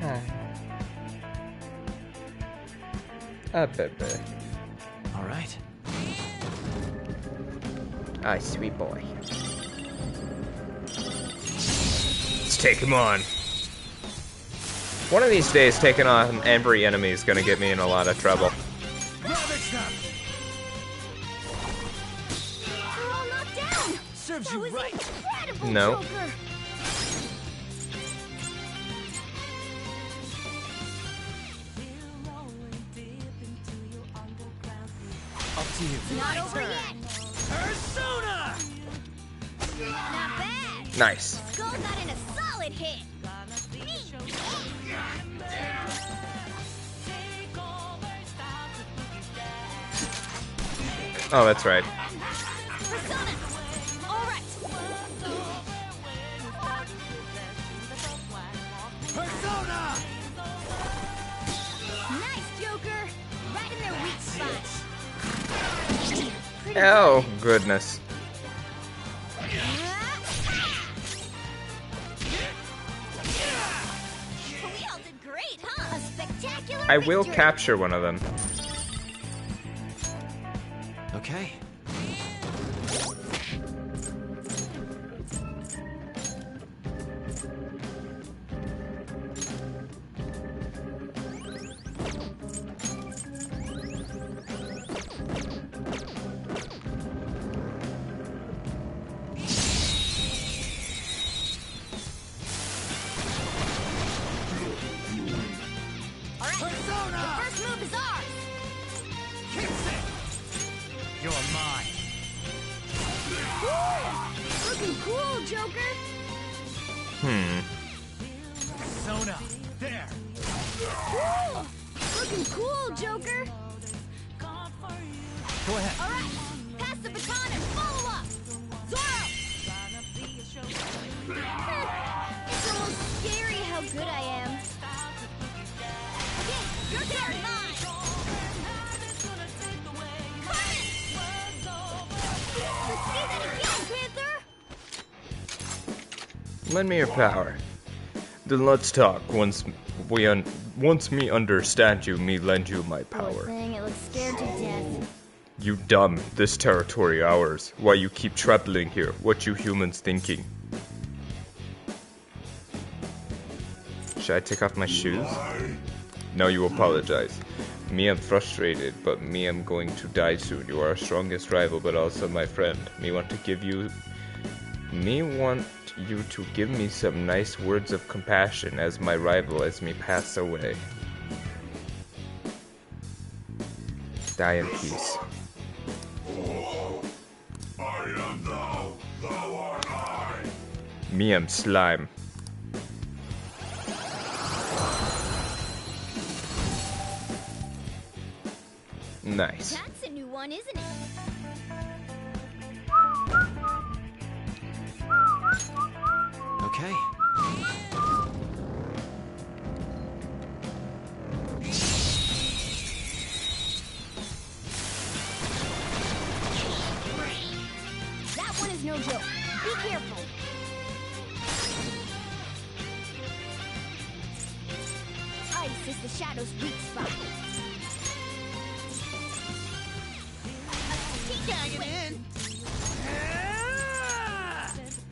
Hi. Baby. All right. Ah, sweet boy. Let's take him on. One of these days, taking on every enemy is gonna get me in a lot of trouble. Ravage them! We're all knocked down. Serves That you was right. incredible, No. Joker. Up to you. Not over yet. Persona! Not bad. Nice. Skull got in a solid hit. Oh, that's right. Persona. All right. Persona! Nice, Joker. Right in their weak spot. Pretty Oh, goodness. We all did great, huh? A spectacular I will victory. capture one of them. Okay. All right. Persona! The first move is ours. Kicks it! You're mine. cool, Joker! Sona, there! Cool! Looking cool, Joker! Go ahead. Alright, pass the baton and follow up! Zoro! It's almost scary how good I am. Okay, your turn! Mine! Carmen! Let's see that again, Panther! Lend me your power. Then let's talk. Once me understand you, me lend you my Poor power. thing, it looks scared to death. You dumb. This territory ours. Why you keep traveling here? What you humans thinking? Should I take off my shoes? No, you apologize. Me, I'm frustrated, but me, I'm going to die soon. You are our strongest rival, but also my friend. Me want you to give me some nice words of compassion as my rival as me pass away. Die in peace. I am thou, thou art I. Me, I'm slime. Nice. That's a new one, isn't it? Okay. That one is no joke. Be careful. Ice is the shadow's weak spot. Tagging in!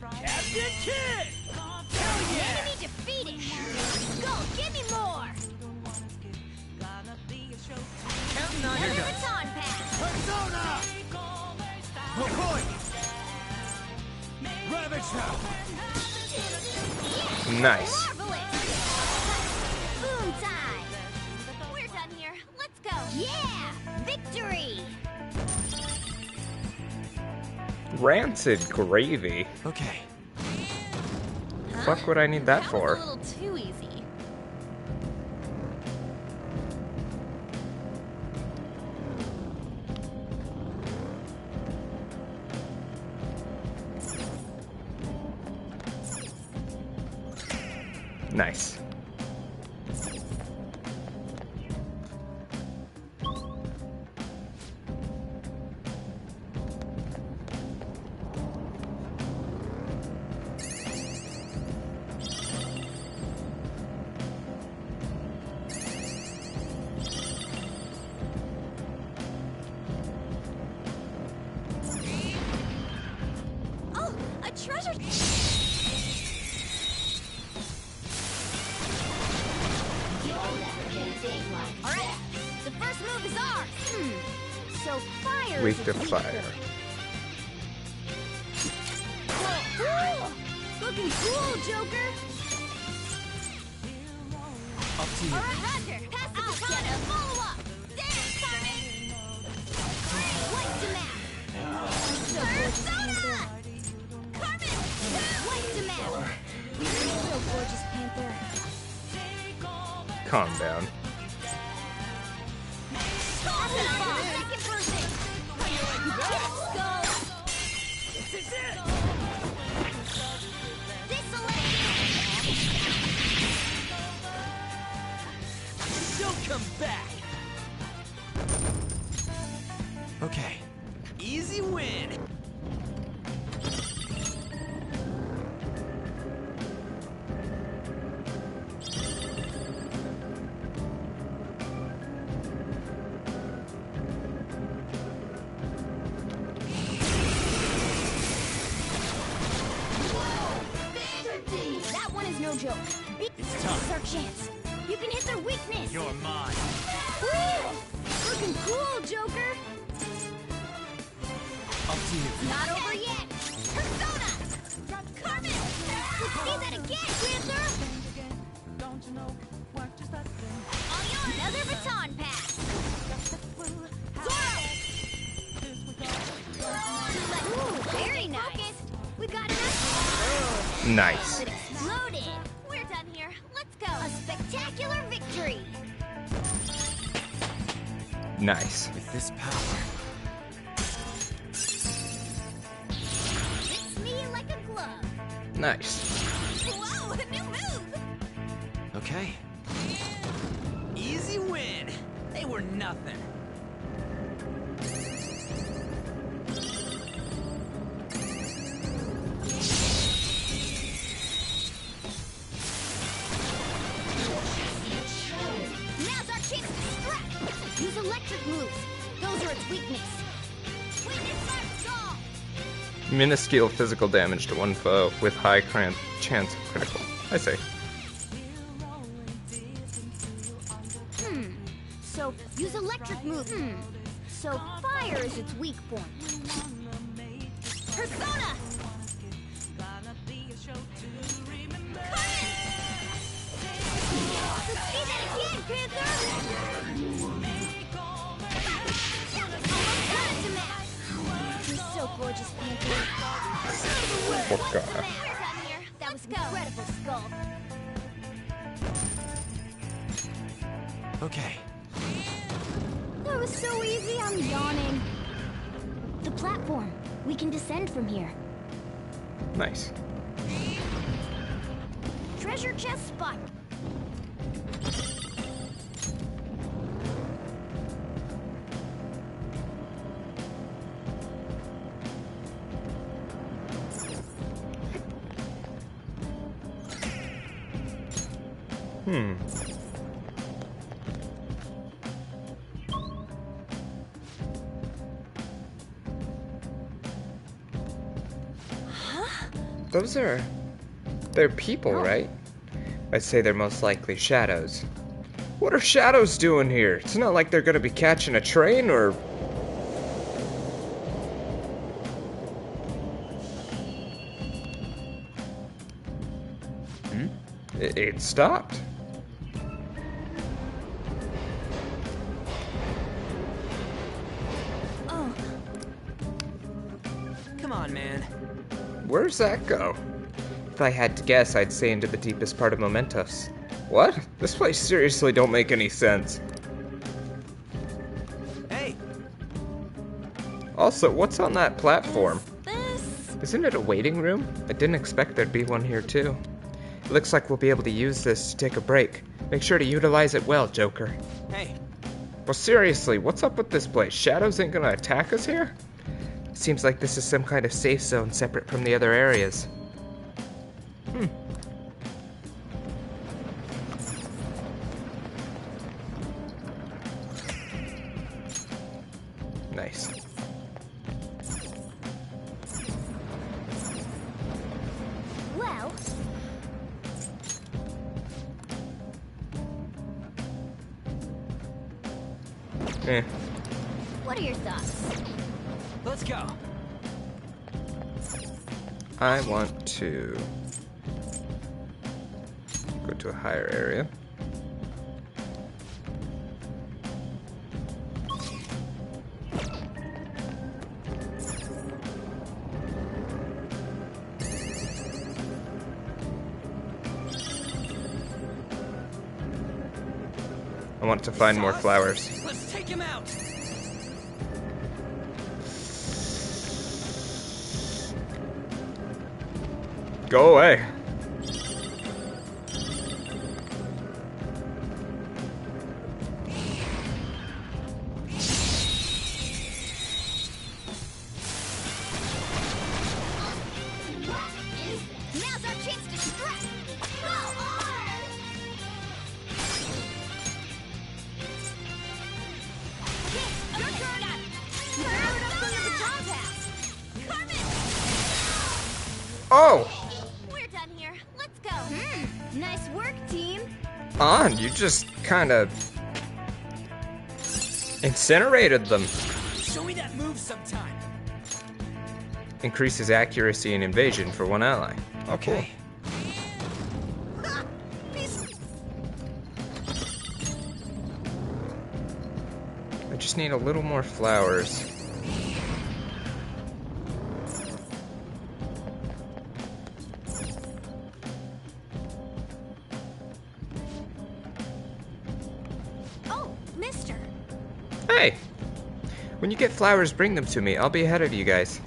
Captain Kid! Hell yeah! Enemy defeated! Go, give me more! Counting on Another your baton pass! Persona! Oh boy! Ravage now! Nice. Marvelous! Boom time! We're done here. Let's go! Yeah! Victory! Rancid gravy. Okay. Fuck would I need that That for? was a little too easy. Nice. Oh, a treasure! Alright, the first move is ours! So fire Weak is to a fire. Cool! Looking cool, Joker! Up to you. Alright, Roger! Pass the baton and follow up! There, Carmen! Wiped him out! Persona! Carmen! Wiped him out! So gorgeous, Panther. Calm down. Pass the ball! Second person! Let's go! This is it! This'll Don't come back! Okay. Easy win! That one is no joke. It's tough. This is our chance. You can hit their weakness. You're mine. Woo! Looking cool, Joker. Up to you. Not over yet. Persona. Carmen. Let's see that again, Panther. All yours. Another baton pass. Zoro. Ooh, very nice. We got enough. Nice. It exploded. We're done here. Let's go. A spectacular victory. Nice. With this power, Fits me like a glove. Nice. Whoa, a new move. okay. Easy win. They were nothing. Now's our chance to strike. Use electric moves. Those are its weakness. Witness my skull. Minuscule physical damage to one foe with high chance of critical. I see. So use electric moves. So fire is its weak point. Persona. Let's see that again, Panther. You're so gorgeous, Panther. What god? That was incredible, Skull. Okay. That was so easy, I'm yawning. The platform. We can descend from here. Nice. Treasure chest spot. They're people, right? I'd say they're most likely shadows. What are shadows doing here? It's not like they're gonna be catching a train or... It stopped. Oh, Come on, man. Where's that go? If I had to guess, I'd say into the deepest part of Mementos. What? This place seriously don't make any sense. Hey, Also, what's on that platform? this. Isn't it a waiting room? I didn't expect there'd be one here too. It looks like we'll be able to use this to take a break. Make sure to utilize it well, Joker. hey. Well, seriously, what's up with this place? Shadows ain't gonna attack us here? Seems like this is some kind of safe zone separate from the other areas. Nice. Well, what are your thoughts? Let's go. I want to go to a higher area. I want to find more flowers. Let's take him out. Go away. Now's our chance to strike. Your turn. Third up on the baton pass. Carmen, Oh! we're done here. Let's go. Nice work, team. On, you just kind of incinerated them. Show me that move sometime. Increases accuracy and evasion for one ally. Oh, cool. Okay. I just need a little more flowers. Hey! When you get flowers, bring them to me. I'll be ahead of you guys.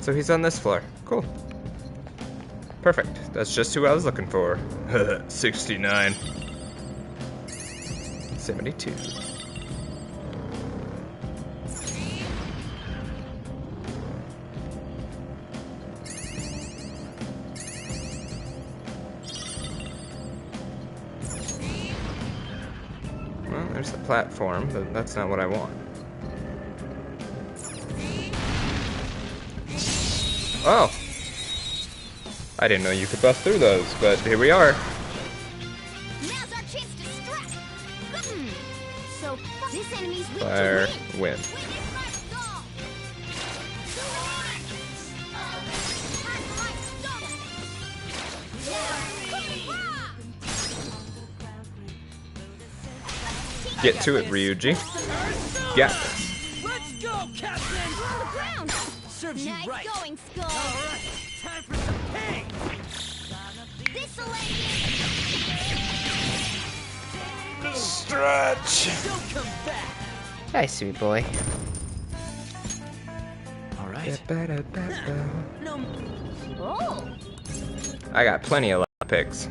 So he's on this floor. Cool. Perfect. That's just who I was looking for. 69. 72. Well, there's the platform, but that's not what I want. Oh! I didn't know you could bust through those, but here we are. Now's our chance to strike. So this enemy's weak Fire, to win. win. Get to it, Ryuji. Got this. Let's go, Captain! On the ground. Serves Nice you right. going, Skull. All right, time for some pain. This'll end Stretch. Don't come back. Hi, sweet boy. All right. No. Oh. I got plenty of picks.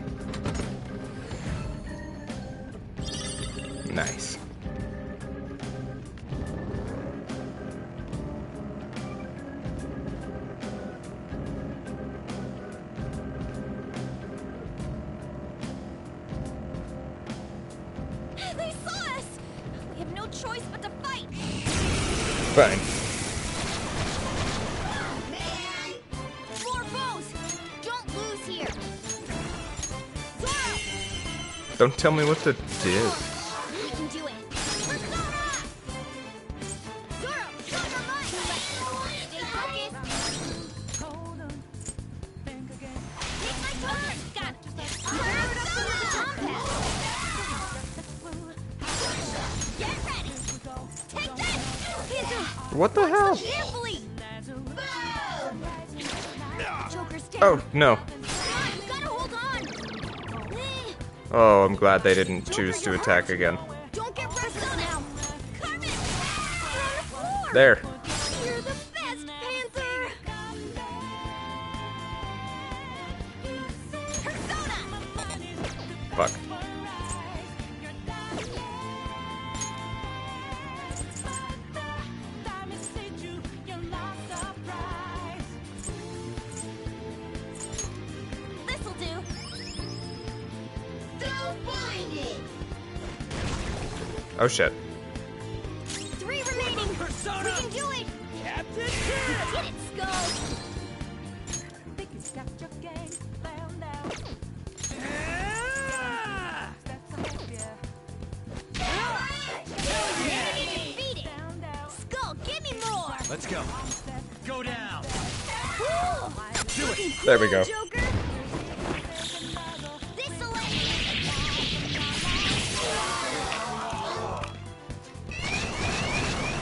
Nice. They saw us. We have no choice but to fight. Fine. More foes. Don't lose here. Zoro. Don't tell me what to do. We can do it. Persona. Zoro, show your might. Stay focused. Take my turn. Got it. Get ready. Take that. What the hell? Carefully. Joker's down. Oh, no. You gotta hold on. Oh, I'm glad they didn't choose to attack again. Don't get rested now. Carmen. You're on the floor. There. You're the best, Panther. Persona. Fuck. This'll do. Don't find it. Oh shit. 3 remaining. Persona. We can do it. Captain We did it, Skull. Enemy defeated. Skull, give me more. Let's go. Go down. Woo. Do it. There we go. Joker. This'll end.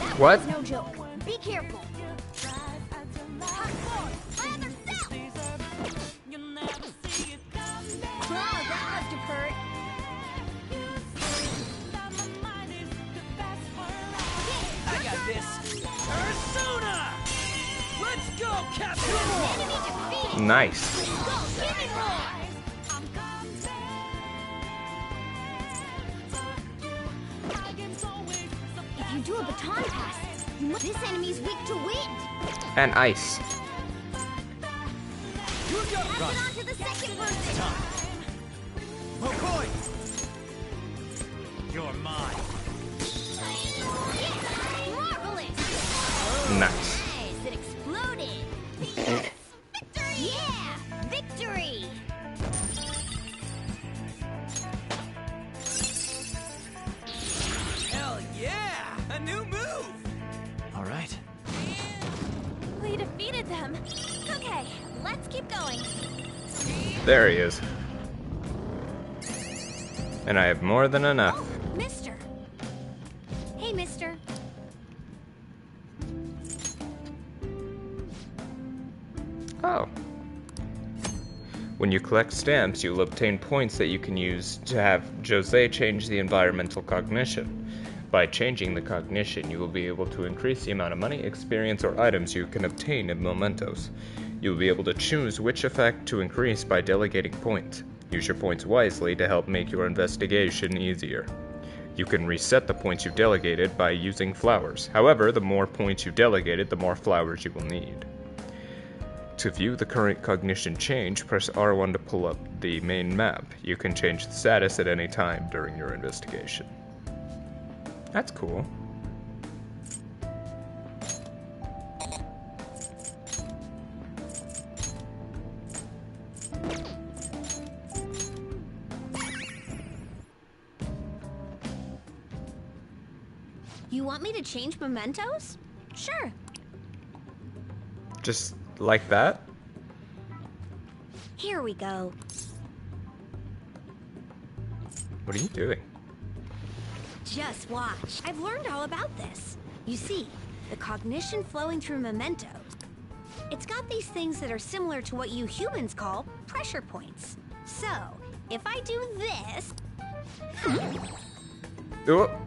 That What? was no joke. Be careful. Hot forward. Lather south. Oh, that must have hurt. I got this. Persona. Let's go, Captain. Enemy defeated. Nice. Go, give me more. If you do a baton pass, you must. This enemy's weak to wind. And ice. You go. Pass it on to the second person. Oh boy. You're mine. Yeah, marvelous. Nice. Nice, it exploded. Yes, victory. Yeah, victory. Hell yeah! A new move. All right. We defeated them. Okay, let's keep going. There he is. And I have more than enough. Oh, mister. Hey, mister. Oh. When you collect stamps, you'll obtain points that you can use to have Jose change the environmental cognition. By changing the cognition, you will be able to increase the amount of money, experience, or items you can obtain in mementos. You will be able to choose which effect to increase by delegating points. Use your points wisely to help make your investigation easier. You can reset the points you delegated by using flowers. However, the more points you delegated, the more flowers you will need. To view the current cognition change, press R1 to pull up the main map. You can change the status at any time during your investigation. That's cool. You want me to change mementos? Sure. Just like that? Here we go. What are you doing? Just watch. I've learned all about this. You see, the cognition flowing through mementos. It's got these things that are similar to what you humans call pressure points. So, if I do this... Oh.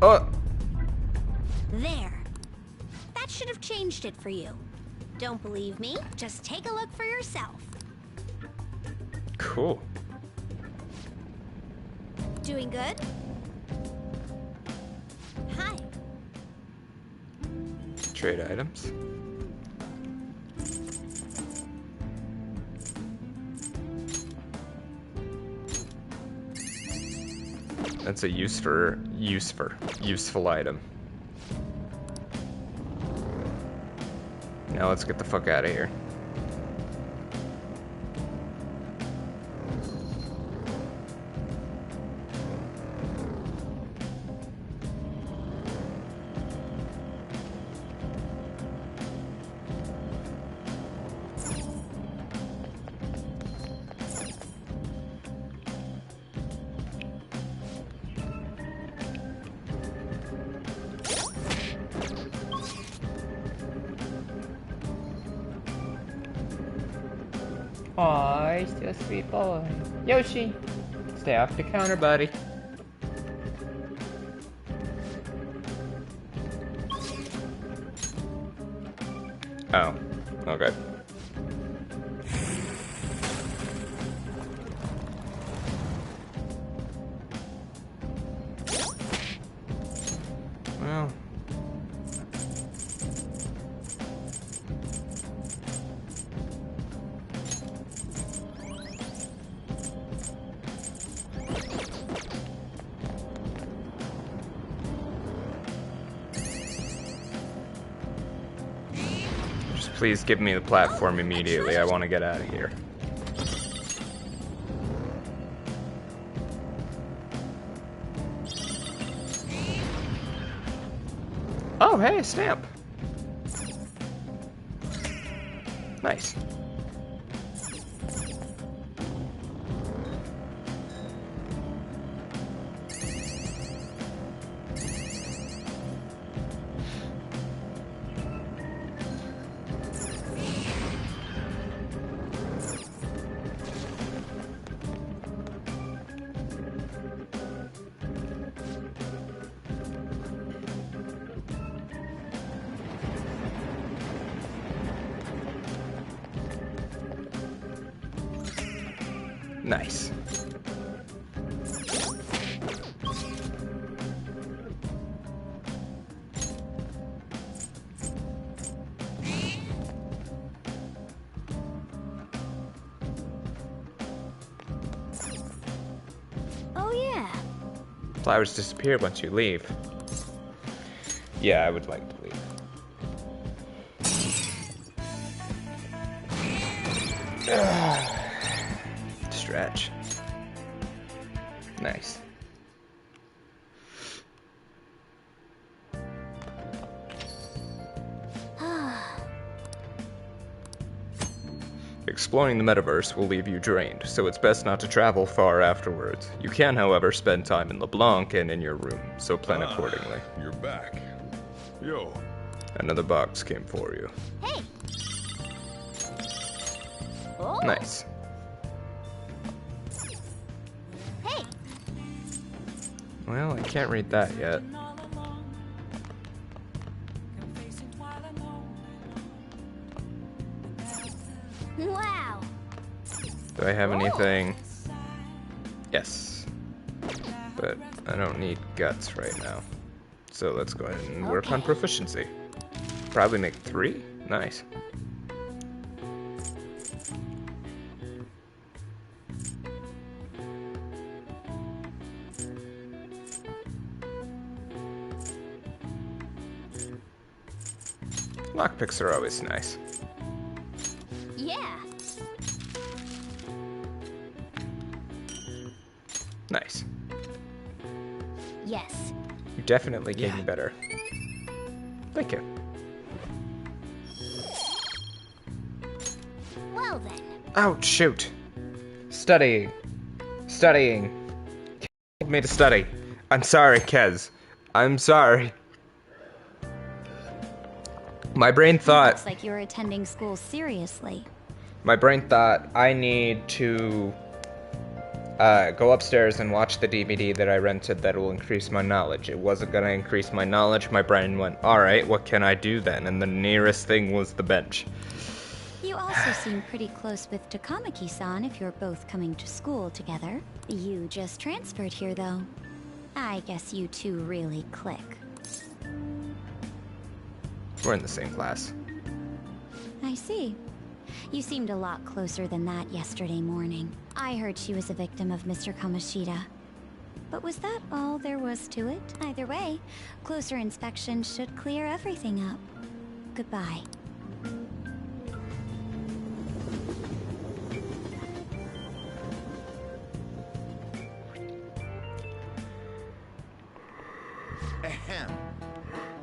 Oh. There. That should have changed it for you. Don't believe me? Just take a look for yourself. Cool. Doing good? Hi. Trade items. That's a useful item. Now let's get the fuck out of here. Aw, he's still a sweet boy. Yoshi, stay off the counter, buddy. Oh, okay. Well. Please give me the platform immediately. I want to get out of here. Oh, hey, a stamp. Nice. Nice. Oh yeah. Flowers disappear once you leave. Yeah, I would like to leave. Stretch. Nice. Exploring the metaverse will leave you drained, so it's best not to travel far afterwards. You can, however, spend time in LeBlanc and in your room, so plan accordingly. You're back. Yo. Another box came for you. Hey. Oh. Nice. Well, I can't read that yet. Wow. Do I have anything? Yes. But I don't need guts right now. So let's go ahead and work on proficiency. Probably make 3? Nice. Lockpicks are always nice. Yeah. Nice. Yes. You definitely gave me better. Thank you. Well then. Ouch, shoot. Studying. Studying. Kez told me to study. I'm sorry, Kez. I'm sorry. My brain thought... Looks like you're attending school seriously. My brain thought I need to go upstairs and watch the DVD that I rented that will increase my knowledge. It wasn't going to increase my knowledge. My brain went, alright, what can I do then? And the nearest thing was the bench. You also seem pretty close with Takamaki-san if you're both coming to school together. You just transferred here, though. I guess you two really click. We're in the same class. I see. You seemed a lot closer than that yesterday morning. I heard she was a victim of Mr. Kamoshida. But was that all there was to it? Either way, closer inspection should clear everything up. Goodbye. Ahem.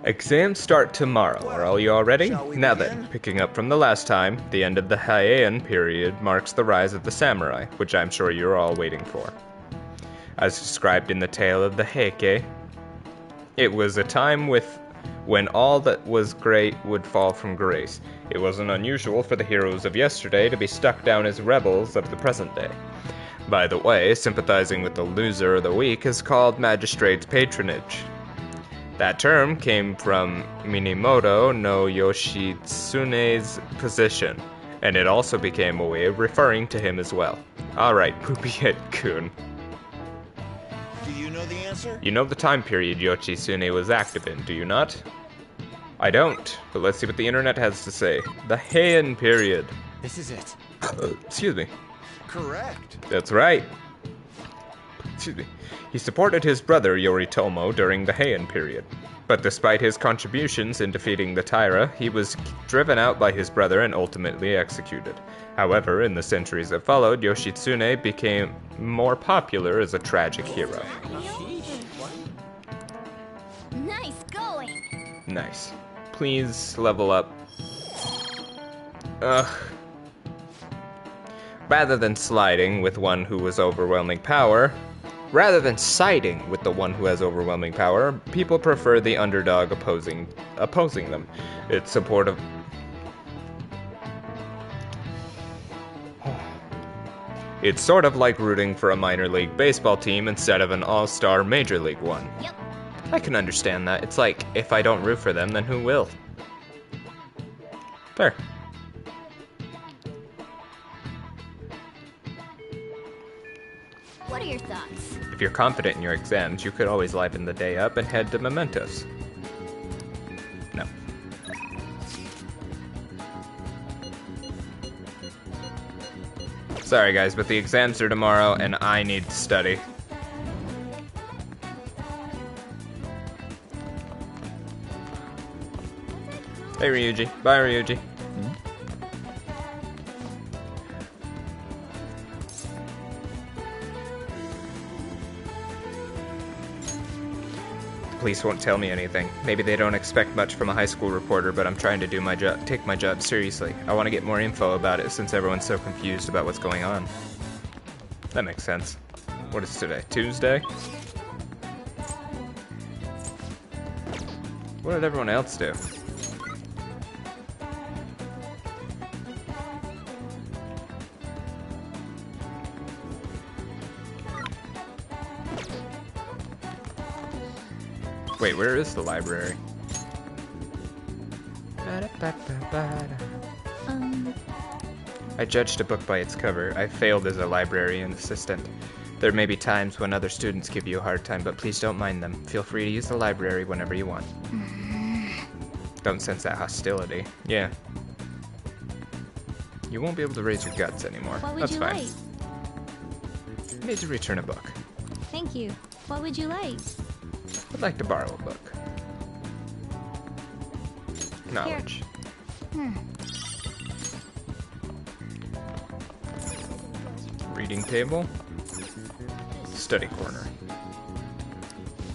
Exams start tomorrow. Are all you all ready? Now then, picking up from the last time, the end of the Heian period marks the rise of the samurai, which I'm sure you're all waiting for. As described in the tale of the Heike, it was a time when all that was great would fall from grace. It wasn't unusual for the heroes of yesterday to be stuck down as rebels of the present day. By the way, sympathizing with the loser of the week is called magistrate's patronage. That term came from Minamoto no Yoshitsune's position, and it also became a way of referring to him as well. Alright, Poopyhead-kun. Do you know the answer? You know the time period Yoshitsune was active in, do you not? I don't, but let's see what the internet has to say. The Heian period. This is it. Excuse me. Correct. That's right. Excuse me. He supported his brother Yoritomo during the Heian period. But despite his contributions in defeating the Taira, he was driven out by his brother and ultimately executed. However, in the centuries that followed, Yoshitsune became more popular as a tragic hero. Nice going. Nice. Please level up. Ugh. Rather than sliding with one who was overwhelming power, rather than siding with the one who has overwhelming power, people prefer the underdog opposing them. It's supportive. It's sort of like rooting for a minor league baseball team instead of an all-star major league one. Yep. I can understand that. It's like, if I don't root for them, then who will? Fair. What are your thoughts? If you're confident in your exams, you could always liven the day up and head to Mementos. No. Sorry guys, but the exams are tomorrow and I need to study. Hey Ryuji. Bye Ryuji. Police won't tell me anything. Maybe they don't expect much from a high school reporter, but I'm trying to do my job, take my job seriously. I want to get more info about it since everyone's so confused about what's going on. That makes sense. What is today? Tuesday? What did everyone else do? Wait, where is the library? I judged a book by its cover. I failed as a librarian assistant. There may be times when other students give you a hard time, but please don't mind them. Feel free to use the library whenever you want. Don't sense that hostility. Yeah. You won't be able to raise your guts anymore. What would That's you fine. like? I need to return a book. Thank you. What would you like? I'd like to borrow a book. Knowledge. Reading table. Study corner.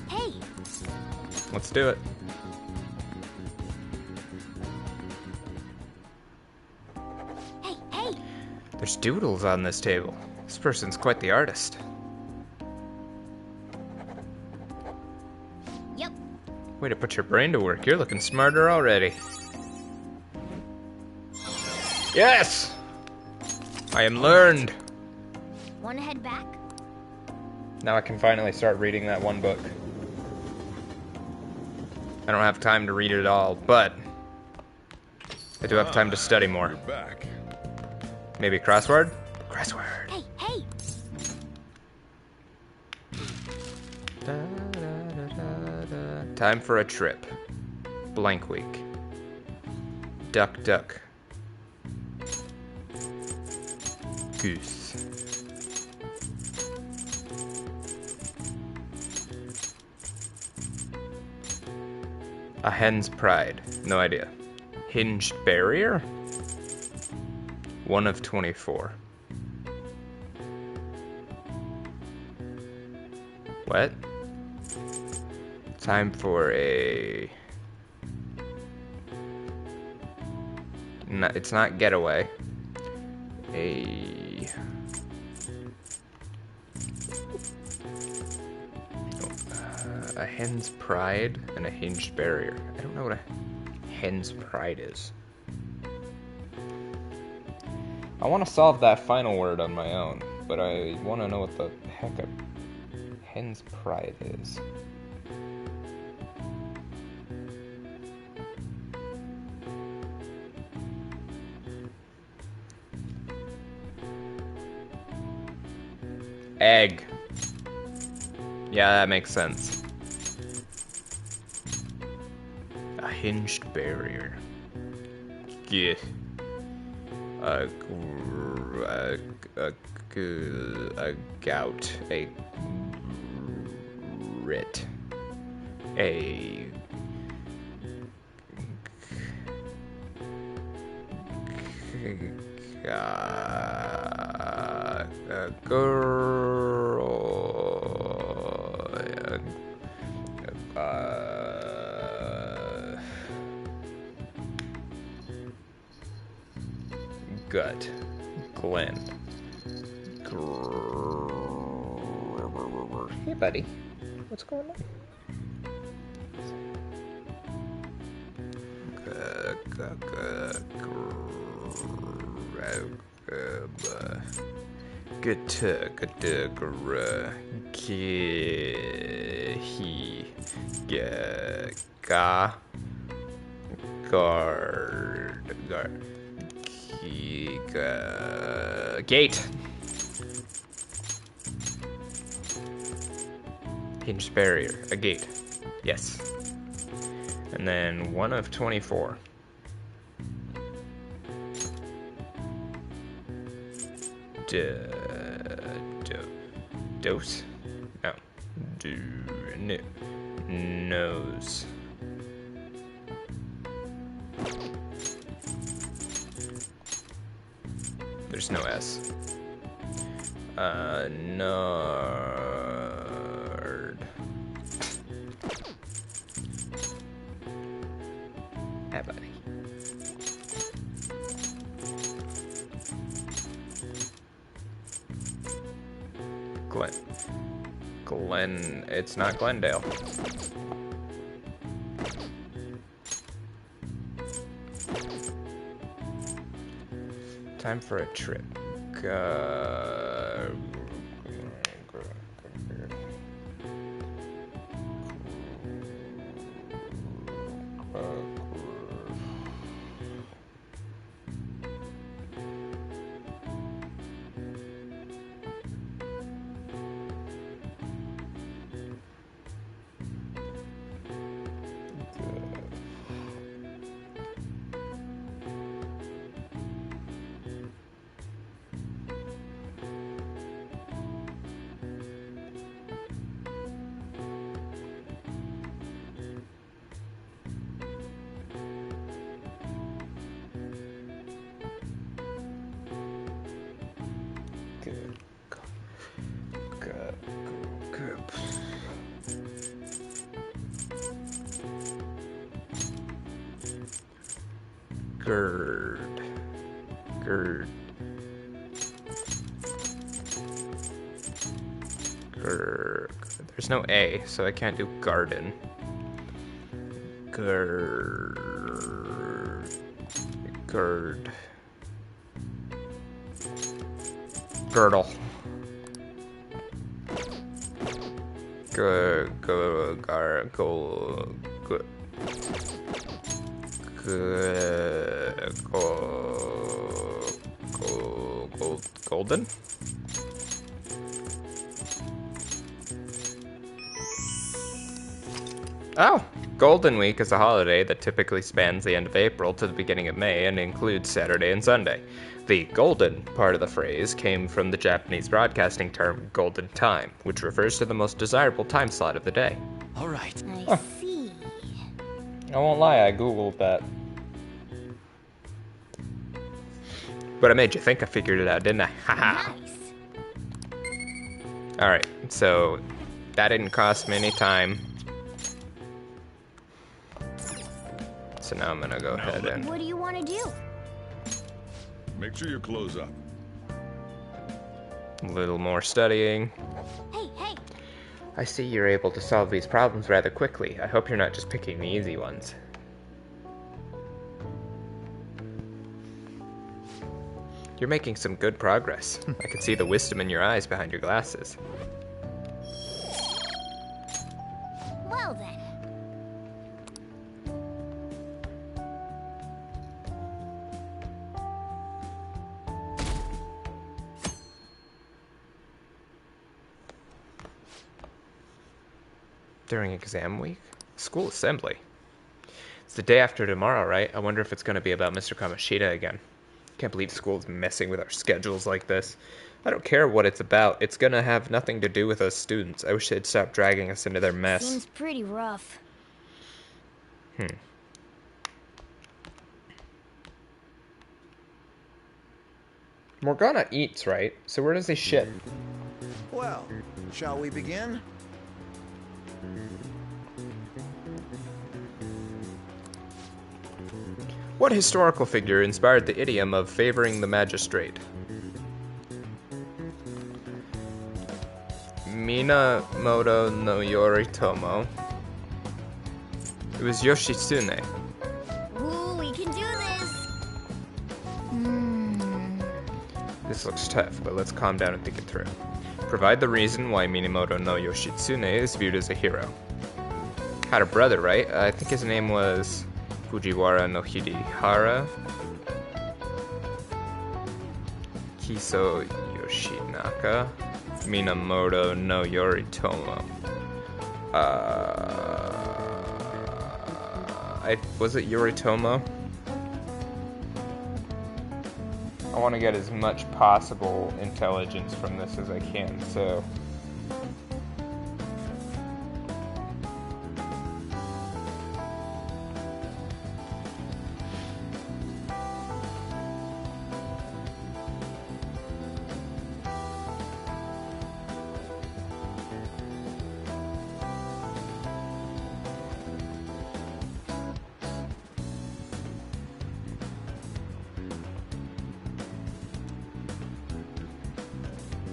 Hey! Let's do it. Hey, hey! There's doodles on this table. This person's quite the artist. Yep. Way to put your brain to work. You're looking smarter already. Yes! I am learned. Wanna head back? Now I can finally start reading that one book. I don't have time to read it all, but I do have time to study more. You're back. Maybe crossword? Crossword. Hey, hey! Time for a trip. Blank week. Duck, duck. Goose. A hen's pride. No idea. Hinged barrier? 1 of 24. What? Time for a... No, it's not getaway. A hen's pride and a hinged barrier. I don't know what a hen's pride is. I want to solve that final word on my own, but I want to know what the heck a hen's pride is. Egg. Yeah, that makes sense. A hinged barrier. Yeah. A gout. A grit. A girl. Gut. Glenn. Hey, buddy. What's going on? Gate. Hinged barrier. A gate. Yes. And then 1 of 24. Dose? No. Nose. There's no S. Nerd. Hey, buddy. Glen. It's not Glendale. Time for a trip. Gird. Gird. Gird. There's no A, so I can't do garden. Gird. Gird. Girdle. Go. Golden? Oh! Golden Week is a holiday that typically spans the end of April to the beginning of May and includes Saturday and Sunday. The golden part of the phrase came from the Japanese broadcasting term golden time, which refers to the most desirable time slot of the day. All right. I see. I won't lie, I googled that. But I made you think I figured it out, didn't I? Haha. Nice. Alright, so that didn't cost me any time. So now I'm gonna go ahead and... What do you want to do? Make sure you close up. a little more studying. Hey, hey! I see you're able to solve these problems rather quickly. I hope you're not just picking the easy ones. You're making some good progress. I can see the wisdom in your eyes behind your glasses. Well then. During exam week? School assembly. It's the day after tomorrow, right? I wonder if it's going to be about Mr. Kamoshida again. Can't believe school's messing with our schedules like this. I don't care what it's about. It's going to have nothing to do with us students. I wish they'd stop dragging us into their mess. Seems pretty rough. Morgana eats, right? So where does he shit? Well, shall we begin? What historical figure inspired the idiom of favoring the magistrate? Minamoto no Yoritomo. It was Yoshitsune. Ooh, we can do this! This looks tough, but let's calm down and think it through. Provide the reason why Minamoto no Yoshitsune is viewed as a hero. Had a brother, right? I think his name was Fujiwara no Hidehara. Kiso Yoshinaka. Minamoto no Yoritomo. Was it Yoritomo? I want to get as much possible intelligence from this as I can, so...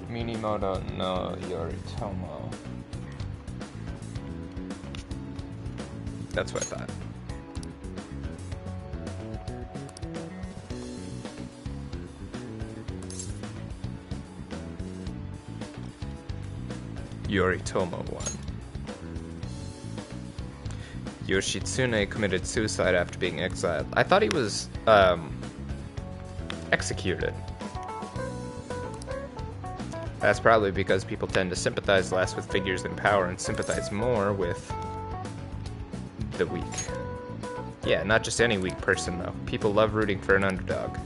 Minamoto no Yoritomo. That's what I thought. Yoritomo won. Yoshitsune committed suicide after being exiled. I thought he was, executed. That's probably because people tend to sympathize less with figures in power and sympathize more with the weak. Yeah, not just any weak person, though. People love rooting for an underdog.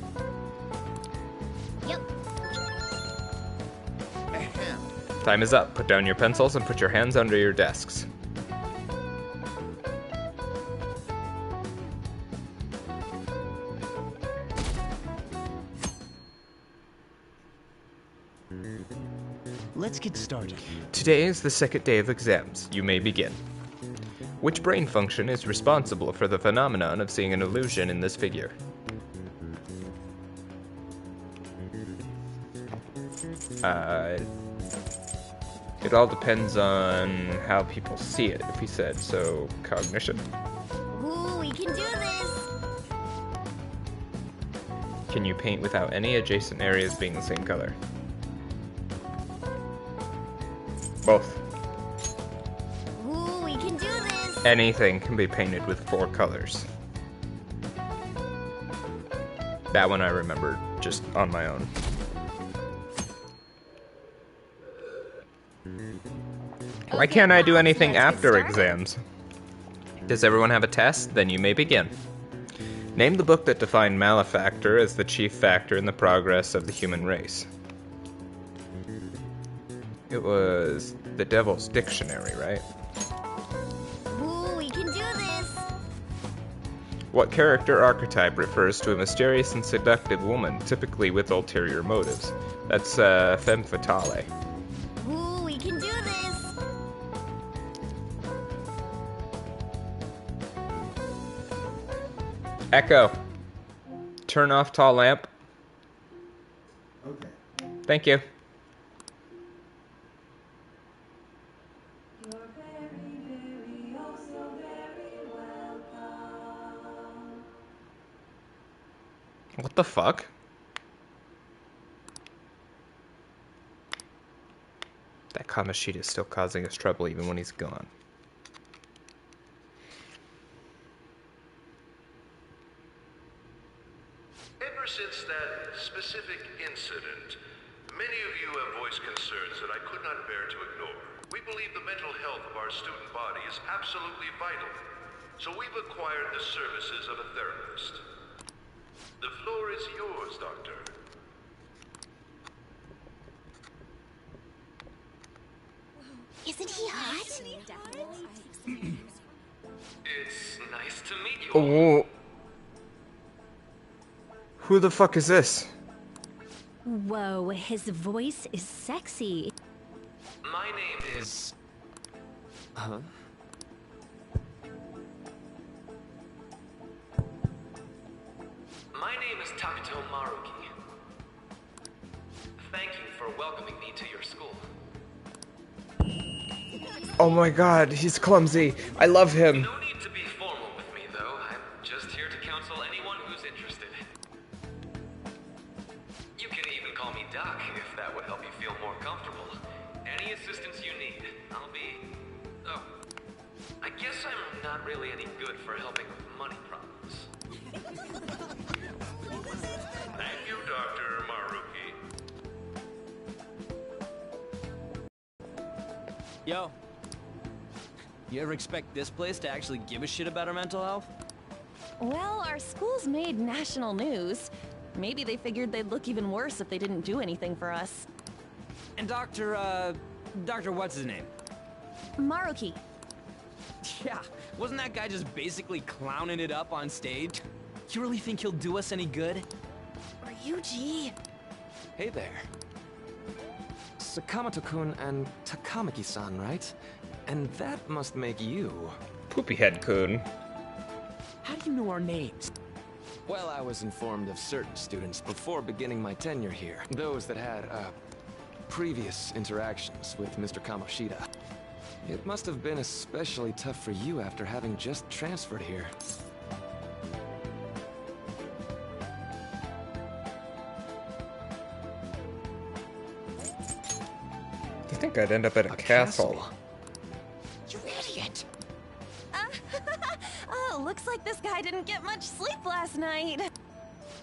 Yep. Ahem. Time is up. Put down your pencils and put your hands under your desks. Let's get started. Today is the second day of exams. You may begin. Which brain function is responsible for the phenomenon of seeing an illusion in this figure? It all depends on how people see it, if he said. So, cognition. Ooh, we can do this! Can you paint without any adjacent areas being the same color? Both. Ooh, we can do this! Anything can be painted with 4 colors. That one I remember just on my own. Why can't I do anything after exams? Does everyone have a test? Then you may begin. Name the book that defined malefactor as the chief factor in the progress of the human race. It was the Devil's Dictionary, right? Ooh, we can do this! What character archetype refers to a mysterious and seductive woman, typically with ulterior motives? That's femme fatale. Ooh, we can do this! Echo. Turn off tall lamp. Okay. Thank you. What the fuck? That Kamashita is still causing us trouble even when he's gone. Ever since that specific incident, many of you have voiced concerns that I could not bear to ignore. We believe the mental health of our student body is absolutely vital, so we've acquired the services of a therapist. The floor is yours, Doctor. Isn't he hot? It's nice to meet you. Oh. Who the fuck is this? Whoa, his voice is sexy. My name is... Huh? My name is Takuto Maruki. Thank you for welcoming me to your school. Oh my god, he's clumsy. I love him. No need to be formal with me, though. I'm just here to counsel anyone who's interested. You can even call me Doc, if that would help you feel more comfortable. Any assistance you need, I'll be... Oh, I guess I'm not really any good for helping with money problems. Thank you, Dr. Maruki. Yo. You ever expect this place to actually give a shit about our mental health? Well, our school's made national news. Maybe they figured they'd look even worse if they didn't do anything for us. And Dr. what's his name? Maruki. Yeah, wasn't that guy just basically clowning it up on stage? You really think he'll do us any good? Ryuji. Hey there. Sakamoto-kun and Takamaki-san, right? And that must make you... Poopy head kun. How do you know our names? Well, I was informed of certain students before beginning my tenure here. Those that had, previous interactions with Mr. Kamoshida. It must have been especially tough for you after having just transferred here. I think I'd end up at a castle. You idiot! Oh, looks like this guy didn't get much sleep last night.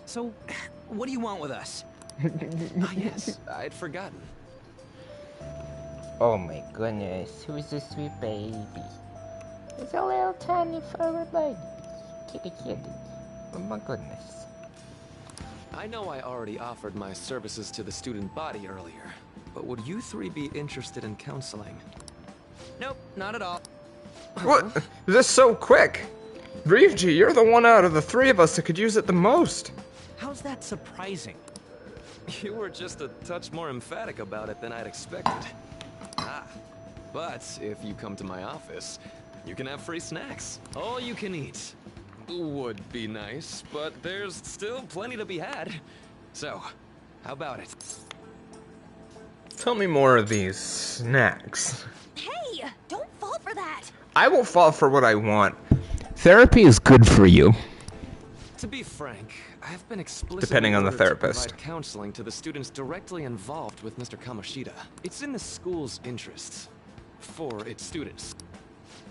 So, what do you want with us? Ah, yes, I'd forgotten. Oh my goodness, who's this sweet baby? It's a little tiny furry baby. Kitty kitty. Oh my goodness. I know I already offered my services to the student body earlier, but would you three be interested in counseling? Nope, not at all. What? This is so quick. Ryuji, you're the one out of the 3 of us that could use it the most. How's that surprising? You were just a touch more emphatic about it than I'd expected. Ah, but if you come to my office, you can have free snacks. All you can eat. Would be nice, but there's still plenty to be had. So, how about it? Tell me more of these snacks. Hey, don't fall for that. I will fall for what I want. Therapy is good for you. To be frank, I've been explicitly Depending on the ordered to therapist. provide counseling to the students directly involved with Mr. Kamoshida. It's in the school's interests. For its students.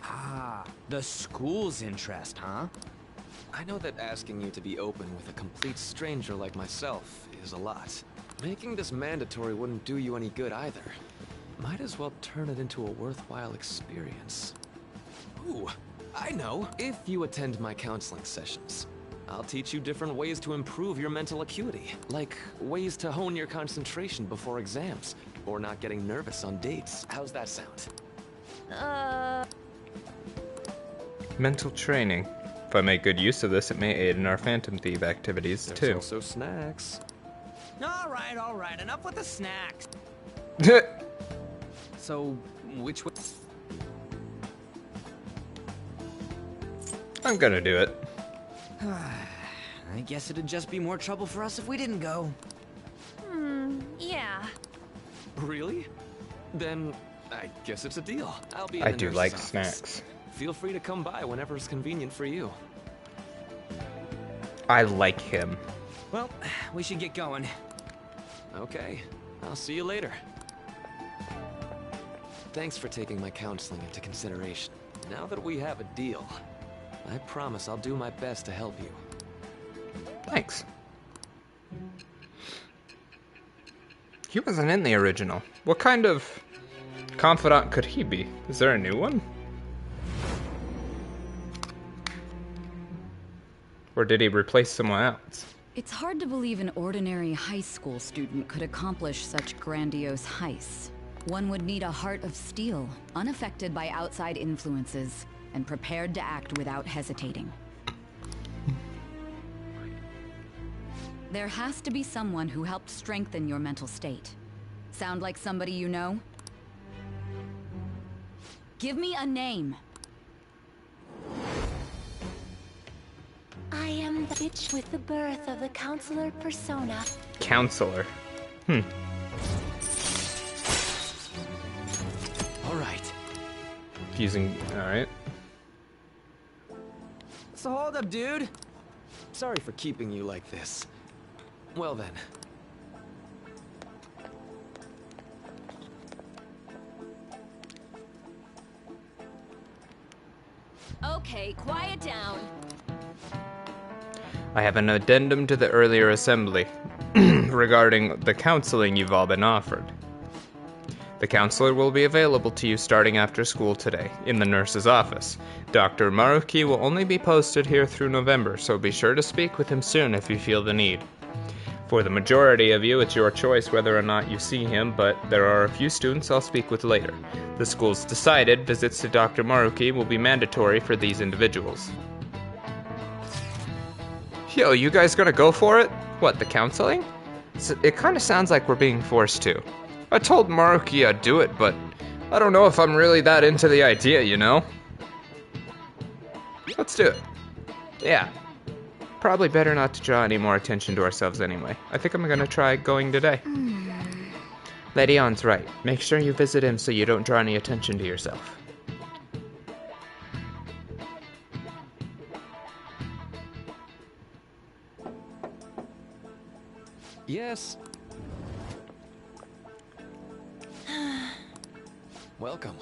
Ah, the school's interest, huh? I know that asking you to be open with a complete stranger like myself is a lot. Making this mandatory wouldn't do you any good either. Might as well turn it into a worthwhile experience. Ooh, I know. If you attend my counseling sessions, I'll teach you different ways to improve your mental acuity. Like ways to hone your concentration before exams, or not getting nervous on dates. How's that sound? Mental training. If I make good use of this, it may aid in our Phantom Thief activities, There's too. also snacks. All right, enough with the snacks. So, which way? I'm gonna do it. I guess it'd just be more trouble for us if we didn't go. Yeah. Really? Then I guess it's a deal. I'll be in I the do nurse's like office. snacks. Feel free to come by whenever it's convenient for you. I like him. Well, we should get going. Okay, I'll see you later. Thanks for taking my counseling into consideration. Now that we have a deal, I promise I'll do my best to help you. Thanks. He wasn't in the original. What kind of confidant could he be? Is there a new one? Or did he replace someone else? It's hard to believe an ordinary high school student could accomplish such grandiose heists. One would need a heart of steel, unaffected by outside influences, and prepared to act without hesitating. There has to be someone who helped strengthen your mental state. Sound like somebody you know? Give me a name. I am the bitch with the birth of the counselor persona. Counselor. All right. Using. Alright. So hold up, dude. Sorry for keeping you like this. Well then. Okay, quiet down. I have an addendum to the earlier assembly regarding the counseling you've all been offered. The counselor will be available to you starting after school today, in the nurse's office. Dr. Maruki will only be posted here through November, so be sure to speak with him soon if you feel the need. For the majority of you, it's your choice whether or not you see him, but there are a few students I'll speak with later. The school's decided visits to Dr. Maruki will be mandatory for these individuals. Yo, you guys gonna go for it? What, the counseling? It kinda sounds like we're being forced to. I told Maruki I'd do it, but I don't know if I'm really that into the idea, you know? Let's do it. Yeah. Probably better not to draw any more attention to ourselves anyway. I think I'm gonna try going today. Lady On's right. Make sure you visit him so you don't draw any attention to yourself. Yes. Welcome.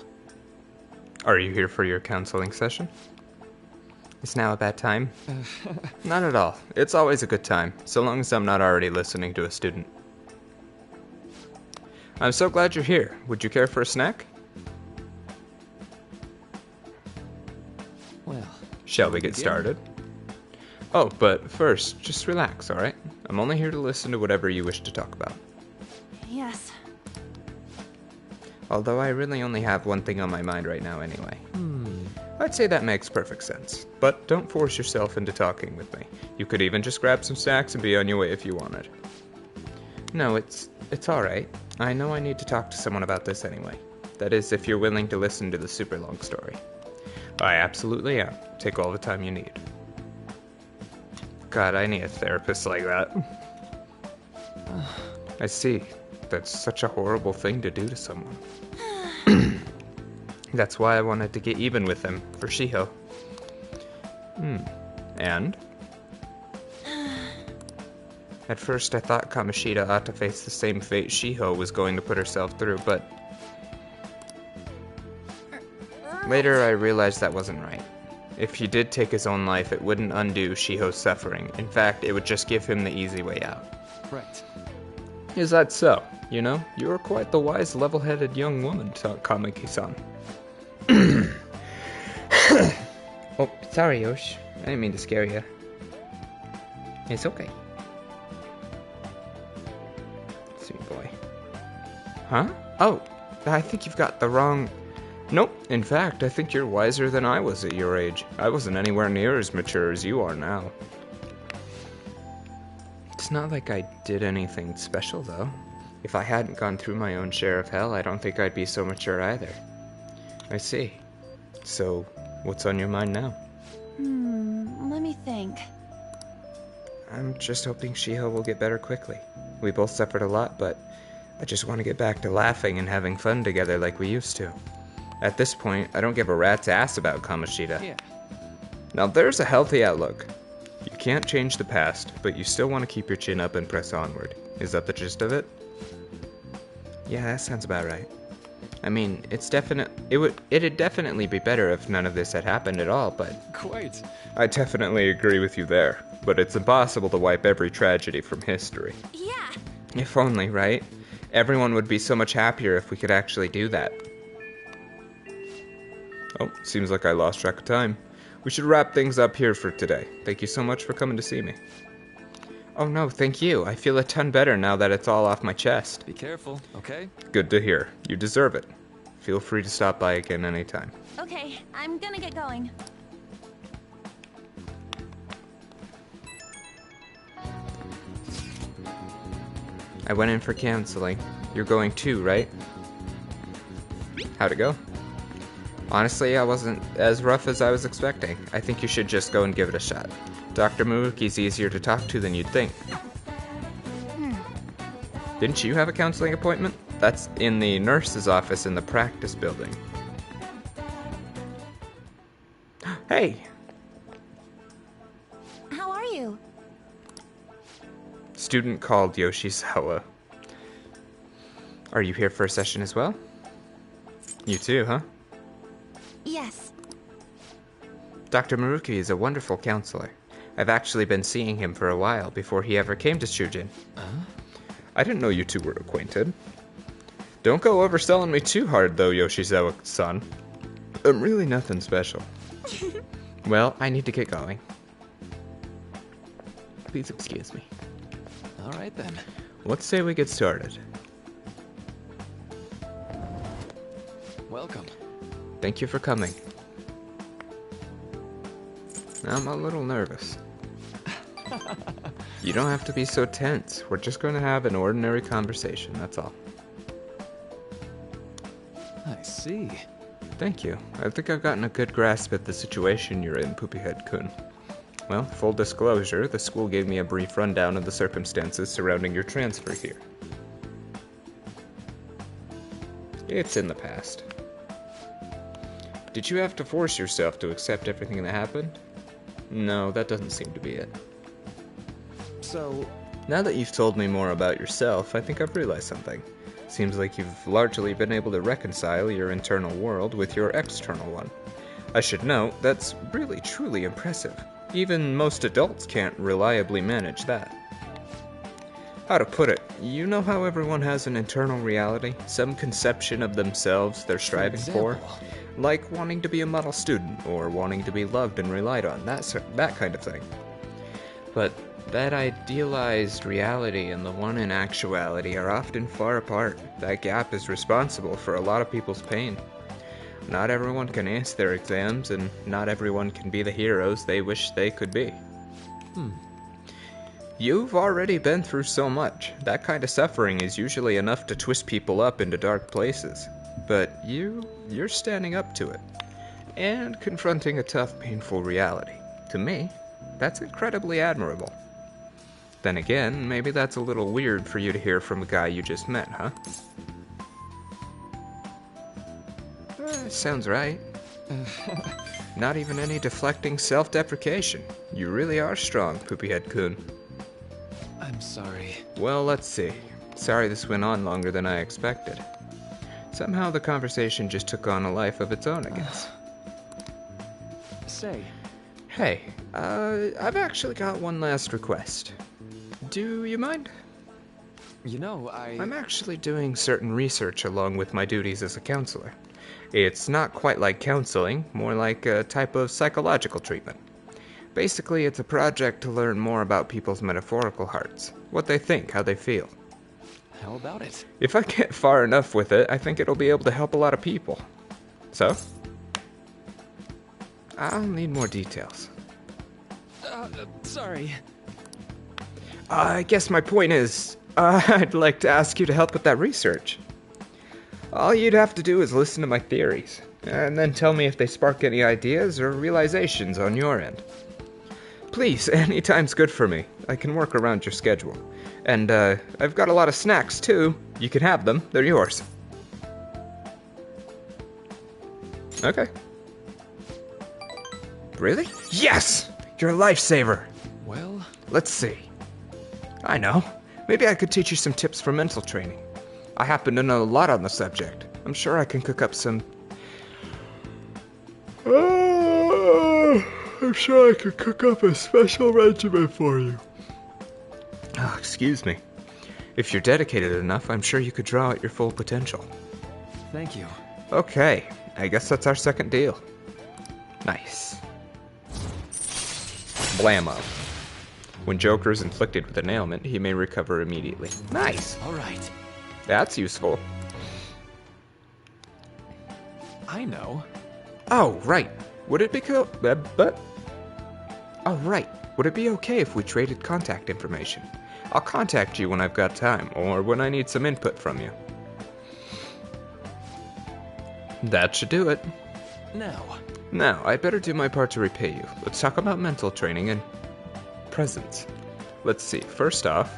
Are you here for your counseling session? Is now a bad time? Not at all. It's always a good time, so long as I'm not already listening to a student. I'm so glad you're here. Would you care for a snack? Well, shall we get started? Oh, but first, just relax, alright? I'm only here to listen to whatever you wish to talk about. Yes. Although I really only have one thing on my mind right now anyway. I'd say that makes perfect sense. But don't force yourself into talking with me. You could even just grab some snacks and be on your way if you wanted. No, it's alright. I know I need to talk to someone about this anyway. That is, if you're willing to listen to the super long story. I absolutely am. Take all the time you need. God, I need a therapist like that. I see. That's such a horrible thing to do to someone. That's why I wanted to get even with him, for Shiho. And? At first I thought Kamoshida ought to face the same fate Shiho was going to put herself through, but later I realized that wasn't right. If he did take his own life, it wouldn't undo Shiho's suffering. In fact, it would just give him the easy way out. Right. Is that so? You know, you are quite the wise, level-headed young woman, Kameki-san. Oh, sorry, Yosh. I didn't mean to scare you. It's okay. Sweet boy. Huh? Oh, I think you've got the wrong... Nope. In fact, I think you're wiser than I was at your age. I wasn't anywhere near as mature as you are now. It's not like I did anything special, though. If I hadn't gone through my own share of hell, I don't think I'd be so mature either. I see. So, what's on your mind now? Let me think. I'm just hoping Shiho will get better quickly. We both suffered a lot, but I just want to get back to laughing and having fun together like we used to. At this point, I don't give a rat's ass about Kamoshida. Yeah. Now there's a healthy outlook. You can't change the past, but you still want to keep your chin up and press onward. Is that the gist of it? Yeah, that sounds about right. I mean, it'd definitely be better if none of this had happened at all, but... Quite. I definitely agree with you there, but it's impossible to wipe every tragedy from history. Yeah. If only, right? Everyone would be so much happier if we could actually do that. Oh, seems like I lost track of time. We should wrap things up here for today. Thank you so much for coming to see me. Oh no, thank you. I feel a ton better now that it's all off my chest. Be careful, okay? Good to hear. You deserve it. Feel free to stop by again anytime. Okay, I'm gonna get going. I went in for counseling. You're going too, right? How'd it go? Honestly, I wasn't as rough as I was expecting. I think you should just go and give it a shot. Dr. Maruki's easier to talk to than you'd think. Didn't you have a counseling appointment? That's in the nurse's office in the practice building. Hey! How are you? Student called Yoshizawa. Are you here for a session as well? You too, huh? Yes. Dr. Maruki is a wonderful counselor. I've actually been seeing him for a while before he ever came to Shujin. I didn't know you two were acquainted. Don't go overselling me too hard, though, Yoshizawa-san. I'm really nothing special. Well, I need to get going. Please excuse me. All right, then. Let's say we get started. Welcome. Thank you for coming. I'm a little nervous. You don't have to be so tense. We're just going to have an ordinary conversation, that's all. I see. Thank you. I think I've gotten a good grasp at the situation you're in, Poopyhead-kun. Well, full disclosure, the school gave me a brief rundown of the circumstances surrounding your transfer here. It's in the past. Did you have to force yourself to accept everything that happened? No, that doesn't seem to be it. So, now that you've told me more about yourself, I think I've realized something. Seems like you've largely been able to reconcile your internal world with your external one. I should note, that's really truly impressive. Even most adults can't reliably manage that. How to put it, you know how everyone has an internal reality? Some conception of themselves they're striving for? Like wanting to be a model student, or wanting to be loved and relied on, that kind of thing. But that idealized reality and the one in actuality are often far apart. That gap is responsible for a lot of people's pain. Not everyone can ace their exams, and not everyone can be the heroes they wish they could be. You've already been through so much. That kind of suffering is usually enough to twist people up into dark places. But you're standing up to it. And confronting a tough, painful reality. To me, that's incredibly admirable. Then again, maybe that's a little weird for you to hear from a guy you just met, huh? Sounds right. Not even any deflecting self-deprecation. You really are strong, Poopyhead-kun. I'm sorry. Well, let's see. Sorry this went on longer than I expected. Somehow the conversation just took on a life of its own, I guess. Say. Hey, I've actually got one last request. Do you mind? You know, I'm actually doing certain research along with my duties as a counselor. It's not quite like counseling, more like a type of psychological treatment. Basically, it's a project to learn more about people's metaphorical hearts, what they think, how they feel. How about it? If I get far enough with it, I think it'll be able to help a lot of people. So, I'll need more details. Sorry. I guess my point is, I'd like to ask you to help with that research. All you'd have to do is listen to my theories, and then tell me if they spark any ideas or realizations on your end. Please, any time's good for me. I can work around your schedule. And, I've got a lot of snacks, too. You can have them. They're yours. Okay. Really? Yes! You're a lifesaver! Well? Let's see. I know. Maybe I could teach you some tips for mental training. I happen to know a lot on the subject. I'm sure I can cook up some... I'm sure I could cook up a special regimen for you. Oh, excuse me. If you're dedicated enough, I'm sure you could draw out your full potential. Thank you. Okay, I guess that's our second deal. Nice. Blammo. When Joker is inflicted with an ailment, he may recover immediately. Nice. All right. That's useful. I know. Oh, right. Would it be cool? Oh, right. Would it be okay if we traded contact information? I'll contact you when I've got time, or when I need some input from you. That should do it. Now, I'd better do my part to repay you. Let's talk about mental training and presents. Let's see. First off,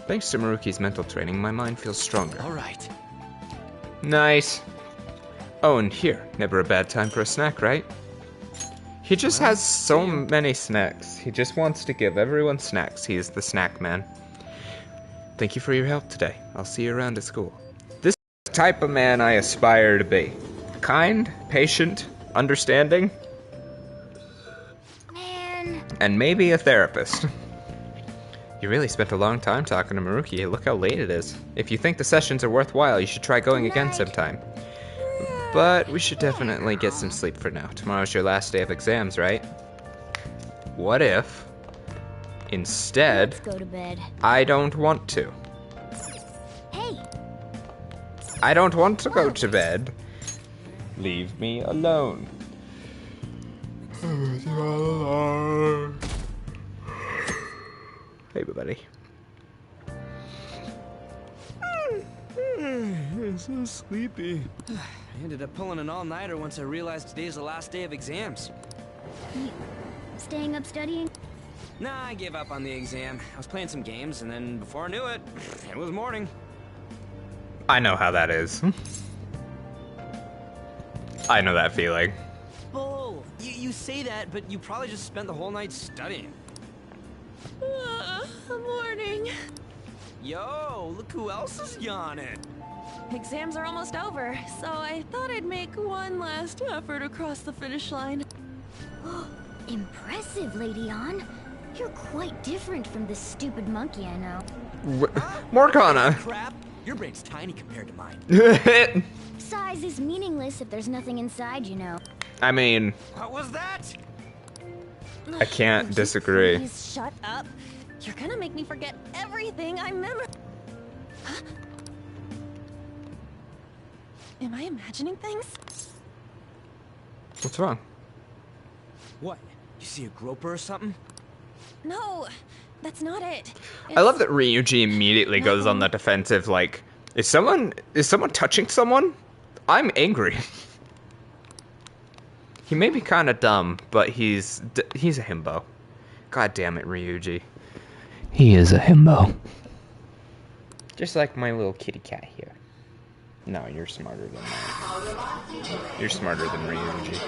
thanks to Maruki's mental training, my mind feels stronger. All right. Nice. Oh, and here, never a bad time for a snack, right? He just has so many snacks. He just wants to give everyone snacks. He is the snack man. Thank you for your help today. I'll see you around at school. This is the type of man I aspire to be. Kind, patient, understanding, and maybe a therapist. You really spent a long time talking to Maruki. Look how late it is. If you think the sessions are worthwhile, you should try going again sometime. But we should definitely get some sleep for now. Tomorrow's your last day of exams, right? What if, instead, Let's go to bed. I don't want to? Hey! I don't want to go to bed. Leave me alone. Hey, buddy. I'm so sleepy. I ended up pulling an all-nighter once I realized today's the last day of exams. You staying up studying? Nah, I gave up on the exam. I was playing some games, and then before I knew it, it was morning. I know how that is. I know that feeling. Bull! You say that, but you probably just spent the whole night studying. Morning. Yo, look who else is yawning. Exams are almost over, so I thought I'd make one last effort across the finish line. Impressive, Lady Ann. You're quite different from this stupid monkey I know. Morgana! Crap! Your brain's tiny compared to mine. Size is meaningless if there's nothing inside, you know. I mean... What was that? I can't disagree. Please shut up. You're gonna make me forget everything I remember. Huh? Am I imagining things? What's wrong? What? You see a groper or something? No, that's not it. I love that Ryuji immediately goes on the defensive, like, is someone touching someone? I'm angry. He may be kind of dumb, but he's a himbo. God damn it, Ryuji. He is a himbo. Just like my little kitty cat here. No, you're smarter than that. You're smarter than Ryuji.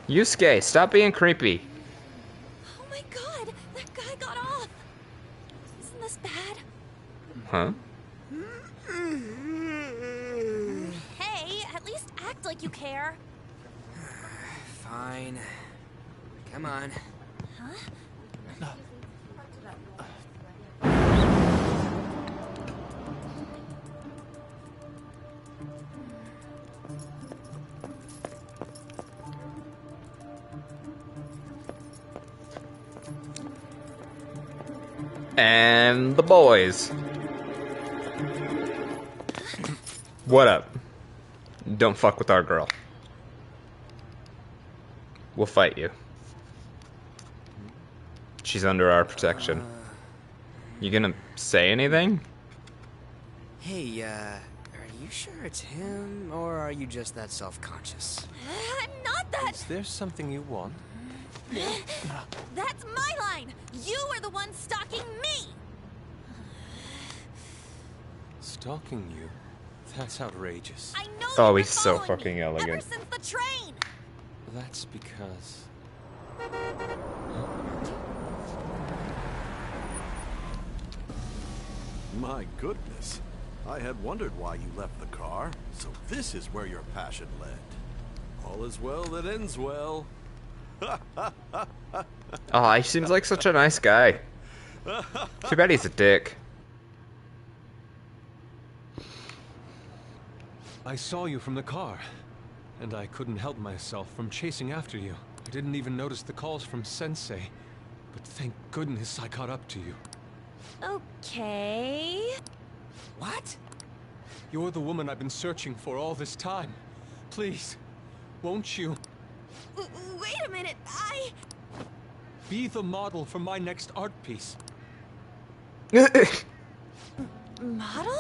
Yusuke, stop being creepy. Oh my god, that guy got off. Isn't this bad? Huh? Hey, at least act like you care. Fine. Come on. Huh? And the boys. What up? Don't fuck with our girl. We'll fight you. She's under our protection. You gonna say anything? Hey, are you sure it's him, or are you just that self-conscious? I'm not that. Is there something you want? That's my line. You are the one stalking me. Stalking you? That's outrageous. I know. Oh, he's so fucking ever elegant. since the train. That's because... My goodness. I had wondered why you left the car. So this is where your passion led. All is well that ends well. Oh, he seems like such a nice guy. Too bad he's a dick. I saw you from the car, and I couldn't help myself from chasing after you. I didn't even notice the calls from Sensei, but thank goodness I caught up to you. Okay. What? You're the woman I've been searching for all this time. Please, won't you? Wait a minute, Be the model for my next art piece. Model?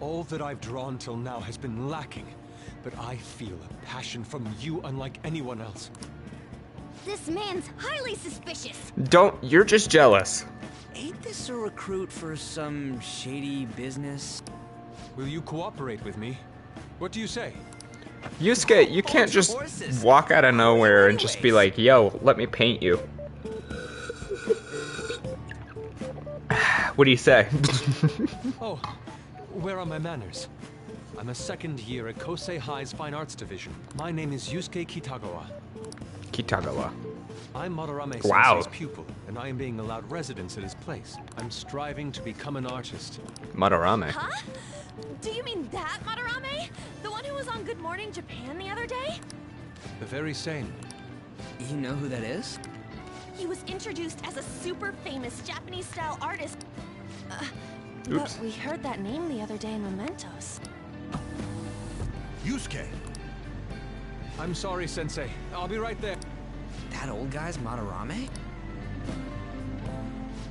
All that I've drawn till now has been lacking, but I feel a passion from you unlike anyone else. This man's highly suspicious. You're just jealous. Ain't this a recruit for some shady business? Will you cooperate with me? What do you say? Yusuke, you can't just walk out of nowhere and just be like, yo, let me paint you. What do you say? Oh, where are my manners? I'm a second year at Kosei High's Fine Arts Division. My name is Yusuke Kitagawa. Kitagawa. I'm Madarame Wow. Sensei's pupil, and I am being allowed residence at his place. I'm striving to become an artist. Madarame. Huh? Do you mean that Madarame? The one who was on Good Morning Japan the other day? The very same. You know who that is? He was introduced as a super famous Japanese-style artist. Oops. But we heard that name the other day in Mementos. Yusuke! I'm sorry, Sensei. I'll be right there. That old guy's Madarame?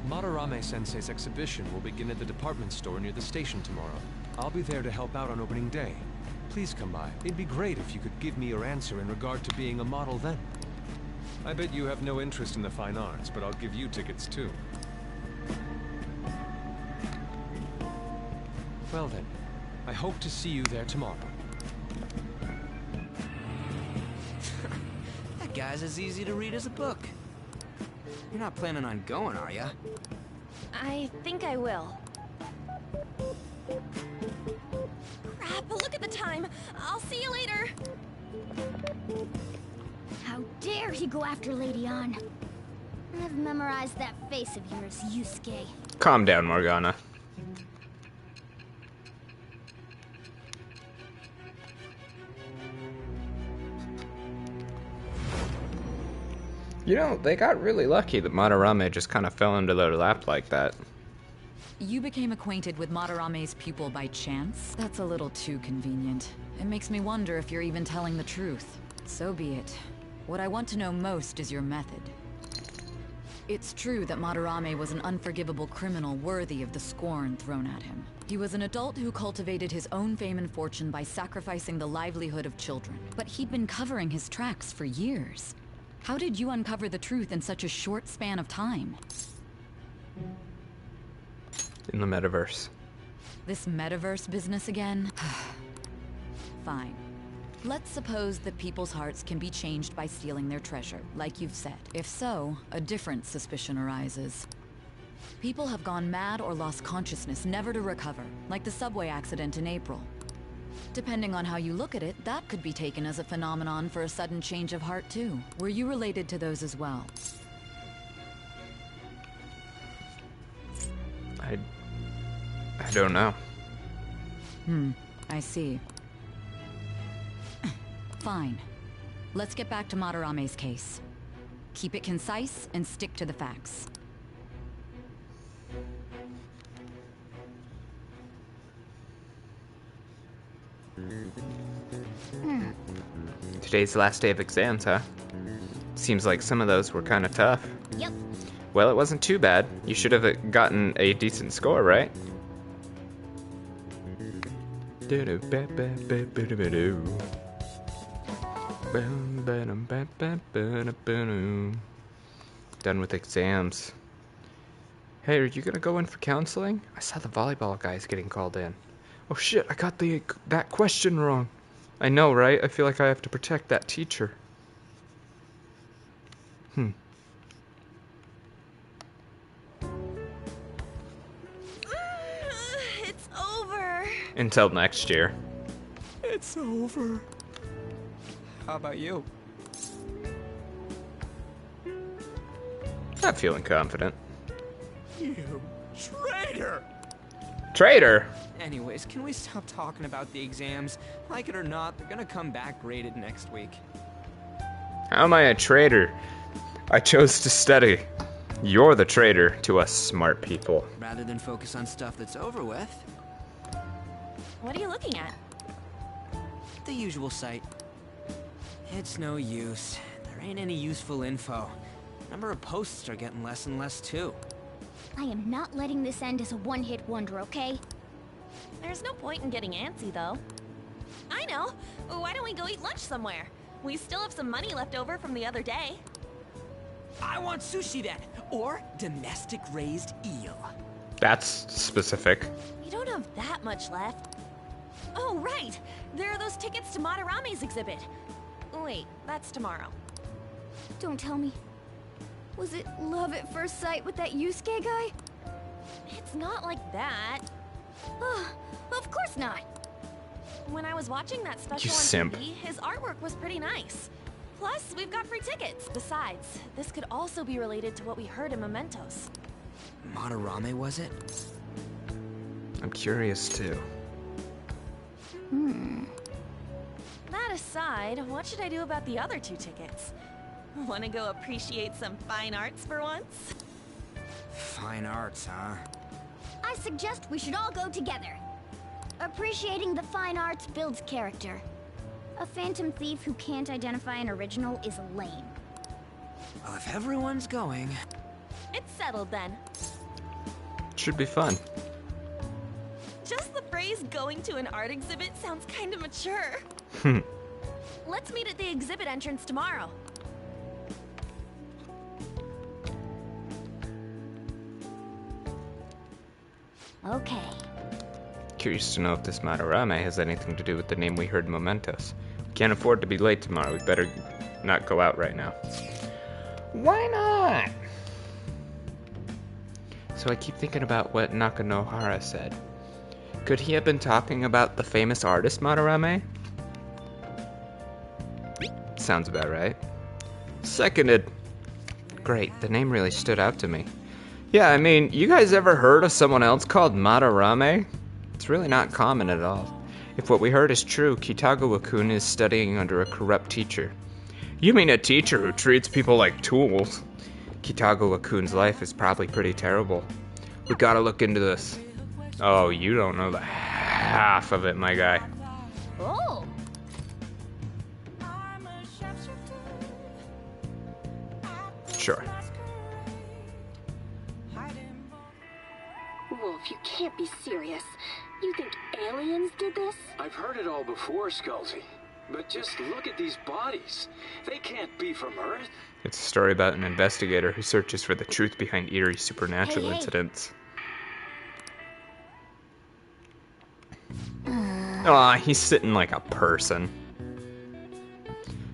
Madarame Sensei's exhibition will begin at the department store near the station tomorrow. I'll be there to help out on opening day. Please come by. It'd be great if you could give me your answer in regard to being a model then. I bet you have no interest in the fine arts, but I'll give you tickets too. Well then, I hope to see you there tomorrow. That guy's as easy to read as a book. You're not planning on going, are ya? I think I will. Crap, look at the time. I'll see you later. How dare he go after Lady Ann? I've memorized that face of yours, Yusuke. Calm down, Morgana. You know, they got really lucky that Madarame just kind of fell into their lap like that. You became acquainted with Madarame's pupil by chance? That's a little too convenient. It makes me wonder if you're even telling the truth. So be it. What I want to know most is your method. It's true that Madarame was an unforgivable criminal worthy of the scorn thrown at him. He was an adult who cultivated his own fame and fortune by sacrificing the livelihood of children. But he'd been covering his tracks for years. How did you uncover the truth in such a short span of time? In the metaverse. This metaverse business again? Fine. Let's suppose that people's hearts can be changed by stealing their treasure, like you've said. If so, a different suspicion arises. People have gone mad or lost consciousness, never to recover, like the subway accident in April. Depending on how you look at it, that could be taken as a phenomenon for a sudden change of heart too. Were you related to those as well? I don't know. I see. Fine. Let's get back to Madarame's case. Keep it concise and stick to the facts. Today's the last day of exams, huh? Seems like some of those were kind of tough. Yep. Well, it wasn't too bad. You should have gotten a decent score, right? Done with exams. Hey, are you gonna go in for counseling? I saw the volleyball guys getting called in. Oh shit, I got that question wrong. I know, right? I feel like I have to protect that teacher. It's over. Until next year. It's over. How about you? Not feeling confident. You traitor! Traitor? Anyways, can we stop talking about the exams? Like it or not, they're gonna come back graded next week. How am I a traitor? I chose to study. You're the traitor to us smart people. Rather than focus on stuff that's over with. What are you looking at? The usual site. It's no use. There ain't any useful info. Number of posts are getting less and less too. I am not letting this end as a one-hit wonder, okay? There's no point in getting antsy, though. I know. Why don't we go eat lunch somewhere? We still have some money left over from the other day. I want sushi then, or domestic-raised eel. That's specific. You don't have that much left. Oh, right! There are those tickets to Madarame's exhibit. Wait, that's tomorrow. Don't tell me. Was it love at first sight with that Yusuke guy? It's not like that. Of course not. When I was watching that special You on simp. TV, his artwork was pretty nice. Plus, we've got free tickets. Besides, this could also be related to what we heard in Mementos. Madarame, was it? I'm curious too. That aside, what should I do about the other 2 tickets? Want to go appreciate some fine arts for once? Fine arts, huh? I suggest we should all go together. Appreciating the fine arts builds character. A phantom thief who can't identify an original is lame. Well, if everyone's going... It's settled then. Should be fun. Just the phrase going to an art exhibit sounds kind of mature. Let's meet at the exhibit entrance tomorrow. Okay. Curious to know if this Madarame has anything to do with the name we heard in Mementos. We can't afford to be late tomorrow. We better not go out right now. Why not? So I keep thinking about what Nakanohara said. Could he have been talking about the famous artist Madarame? Sounds about right. Seconded. Great, the name really stood out to me. Yeah, I mean, you guys ever heard of someone else called Madarame? It's really not common at all. If what we heard is true, Kitagawa-kun is studying under a corrupt teacher. You mean a teacher who treats people like tools? Kitagawa-kun's life is probably pretty terrible. We gotta look into this. Oh, you don't know the half of it, my guy. Oh. Sure. can't be serious. You think aliens did this? I've heard it all before, Skullsy. But just look at these bodies. They can't be from Earth. It's a story about an investigator who searches for the truth behind eerie supernatural incidents. Aw, he's sitting like a person.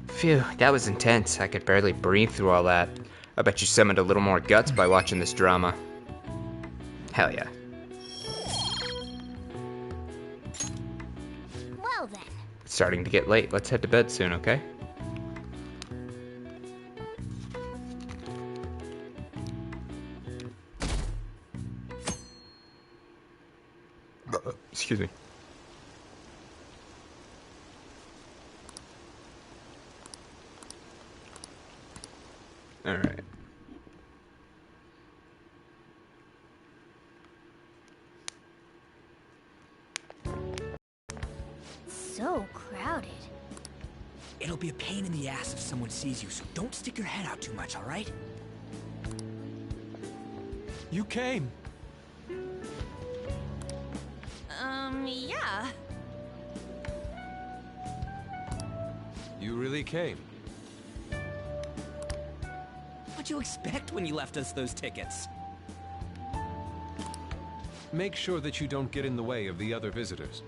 Phew, that was intense. I could barely breathe through all that. I bet you summoned a little more guts by watching this drama. Hell yeah. Well then. It's starting to get late. Let's head to bed soon, okay? Excuse me. All right. So crowded. It'll be a pain in the ass if someone sees you, so don't stick your head out too much, all right? You came. Yeah. You really came. What'd you expect when you left us those tickets? Make sure that you don't get in the way of the other visitors.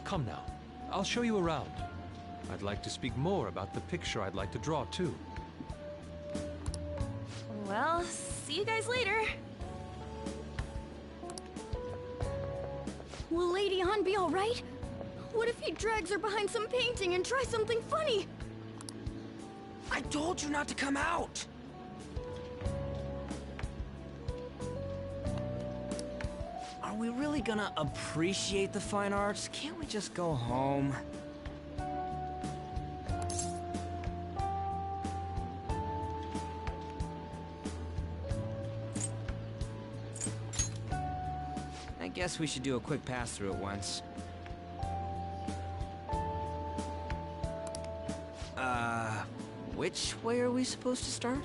Come now. I'll show you around. I'd like to speak more about the picture I'd like to draw, too. Well, see you guys later. Will Lady Han be alright? What if he drags her behind some painting and tries something funny? I told you not to come out! Are we really gonna appreciate the fine arts? Can't we just go home? I guess we should do a quick pass through at once. Which way are we supposed to start?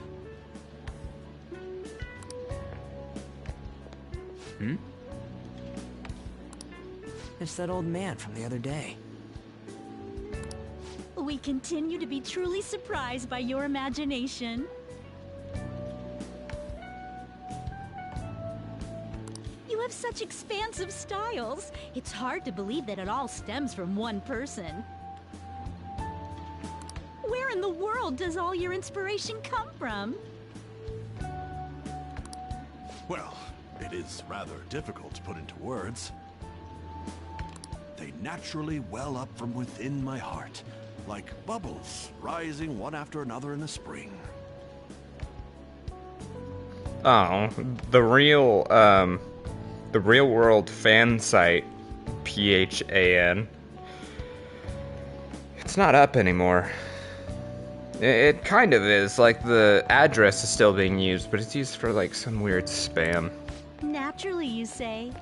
It's that old man from the other day. We continue to be truly surprised by your imagination. You have such expansive styles. It's hard to believe that it all stems from one person. Where in the world does all your inspiration come from? Well, it is rather difficult to put into words. They naturally well up from within my heart, like bubbles rising one after another in the spring. Oh, the real world fan site, PHAN. It's not up anymore. It kind of is, like the address is still being used, but it's used for like some weird spam. Naturally, you say.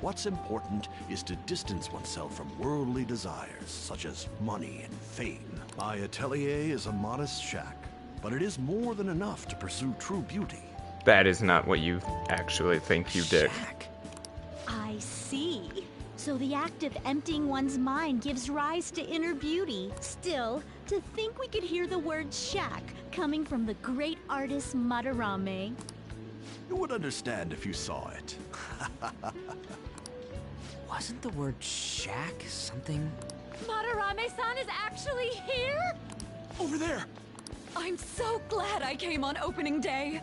What's important is to distance oneself from worldly desires, such as money and fame. My atelier is a modest shack, but it is more than enough to pursue true beauty. That is not what you actually think, you dick. I see. So the act of emptying one's mind gives rise to inner beauty. Still, to think we could hear the word shack coming from the great artist Madarame. You would understand if you saw it. Wasn't the word shack something? Madarame-san is actually here? Over there! I'm so glad I came on opening day.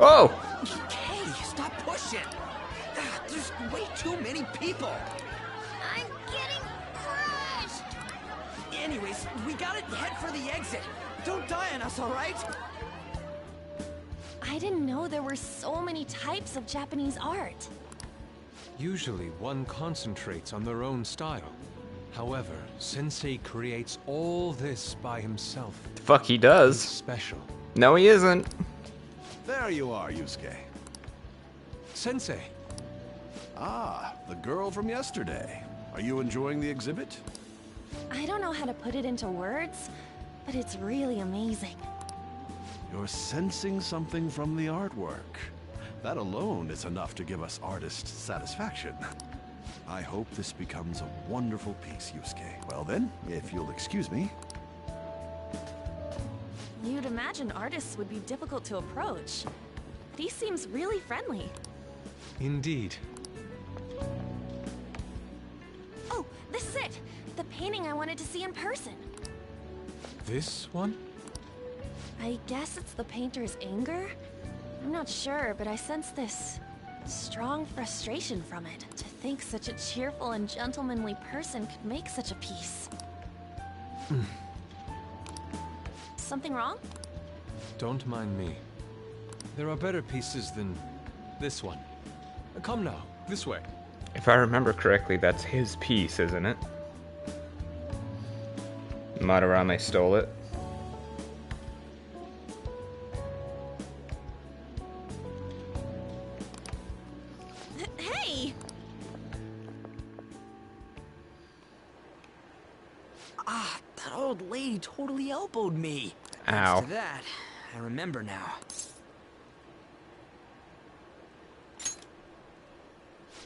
Oh! Hey, stop pushing! There's way too many people! I'm getting crushed! Anyways, we gotta head for the exit. Don't die on us, alright? I didn't know there were so many types of Japanese art. Usually one concentrates on their own style. However, Sensei creates all this by himself. The fuck he does. He's special. No, he isn't. There you are, Yusuke. Sensei. Ah, the girl from yesterday. Are you enjoying the exhibit? I don't know how to put it into words, but it's really amazing. You're sensing something from the artwork. That alone is enough to give us artist satisfaction. I hope this becomes a wonderful piece, Yusuke. Well then, if you'll excuse me. You'd imagine artists would be difficult to approach. But he seems really friendly. Indeed. Oh, this is it! The painting I wanted to see in person. This one? I guess it's the painter's anger? I'm not sure, but I sense this strong frustration from it. To think such a cheerful and gentlemanly person could make such a piece. Something wrong? Don't mind me. There are better pieces than this one. Come now, this way. If I remember correctly, that's his piece, isn't it? Madarame stole it. Hey! Ah, that old lady totally elbowed me. Ow. Thanks to that, I remember now.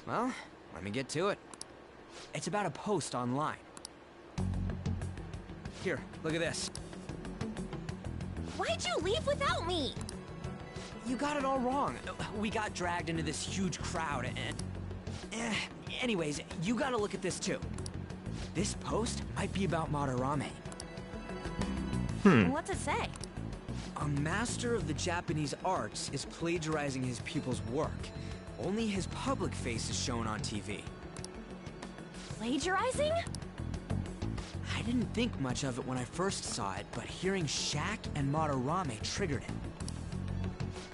Well, let me get to it. It's about a post online. Here, look at this. Why'd you leave without me? You got it all wrong. We got dragged into this huge crowd and... anyways, you gotta look at this too. This post might be about Madarame. What's it say? A master of the Japanese arts is plagiarizing his pupil's work. Only his public face is shown on TV. Plagiarizing? I didn't think much of it when I first saw it, but hearing Shaq and Madarame triggered it.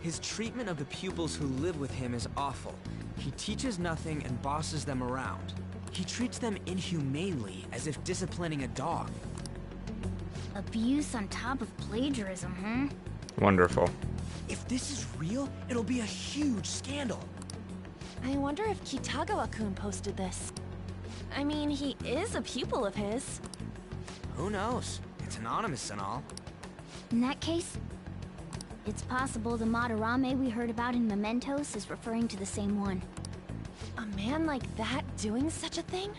His treatment of the pupils who live with him is awful. He teaches nothing and bosses them around. He treats them inhumanely, as if disciplining a dog. Abuse on top of plagiarism, huh? Wonderful. If this is real, it'll be a huge scandal. I wonder if Kitagawa-kun posted this. I mean, he is a pupil of his. Who knows? It's anonymous and all. In that case, it's possible the Madarame we heard about in Mementos is referring to the same one. A man like that doing such a thing?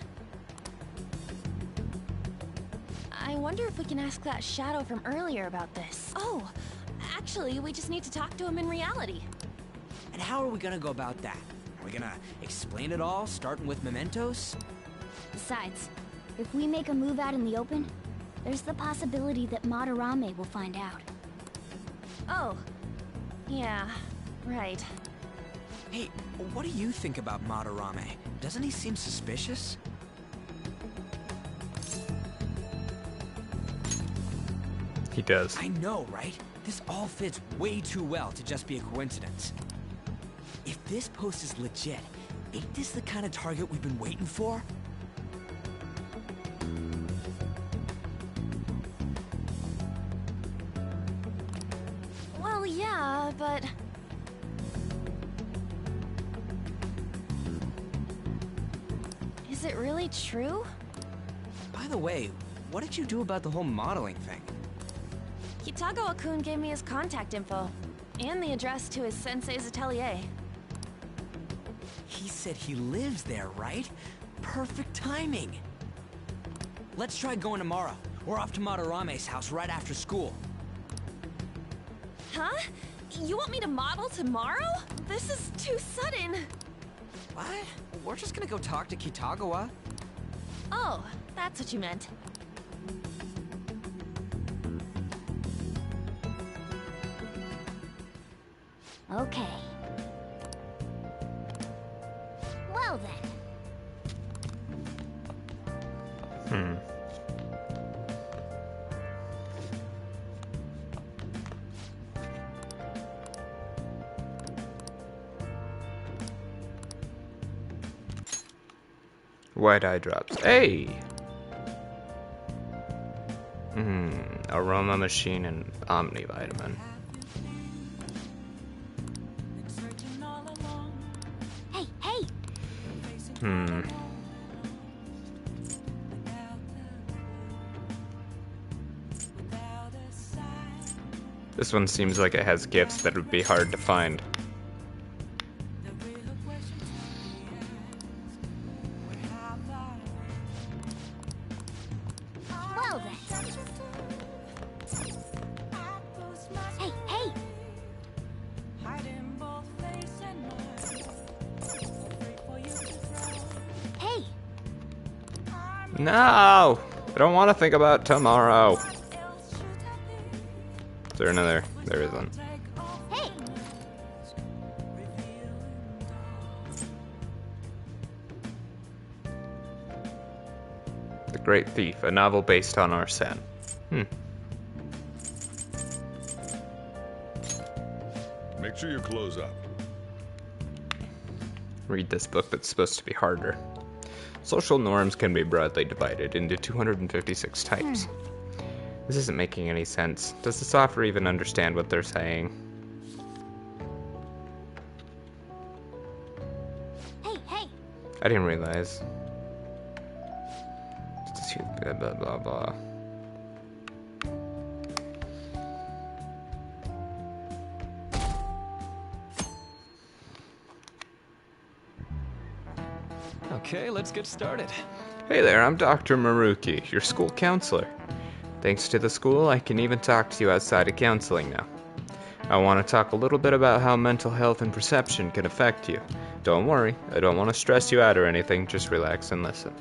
I wonder if we can ask that shadow from earlier about this. Oh, actually, we just need to talk to him in reality. And how are we gonna go about that? Are we gonna explain it all, starting with Mementos? Besides, if we make a move out in the open, there's the possibility that Madarame will find out. Oh. Yeah, right. Hey, what do you think about Madarame? Doesn't he seem suspicious? He does. I know, right? This all fits way too well to just be a coincidence. If this post is legit, ain't this the kind of target we've been waiting for? Well, yeah, but... Is it really true? By the way, what did you do about the whole modeling thing? Kitagawa-kun gave me his contact info, and the address to his sensei's atelier. He said he lives there, right? Perfect timing. Let's try going tomorrow. We're off to Madarame's house right after school. Huh? You want me to model tomorrow? This is too sudden. What? We're just gonna go talk to Kitagawa. Oh, that's what you meant. Okay. Well then. White eye drops. Hey! Aroma machine and omnivitamin. Hey, hey! This one seems like it has gifts that would be hard to find. Hey, hey! Hey! No! I don't want to think about tomorrow. Is there another? There isn't. Hey! The Great Thief, a novel based on Arsène. Make sure you close up. Read this book that's supposed to be harder. Social norms can be broadly divided into 256 types. This isn't making any sense. Does this author even understand what they're saying? Hey, hey! I didn't realize. Blah, blah, blah, blah. Okay, let's get started. Hey there, I'm Dr. Maruki, your school counselor. Thanks to the school, I can even talk to you outside of counseling now. I want to talk a little bit about how mental health and perception can affect you. Don't worry, I don't want to stress you out or anything, just relax and listen.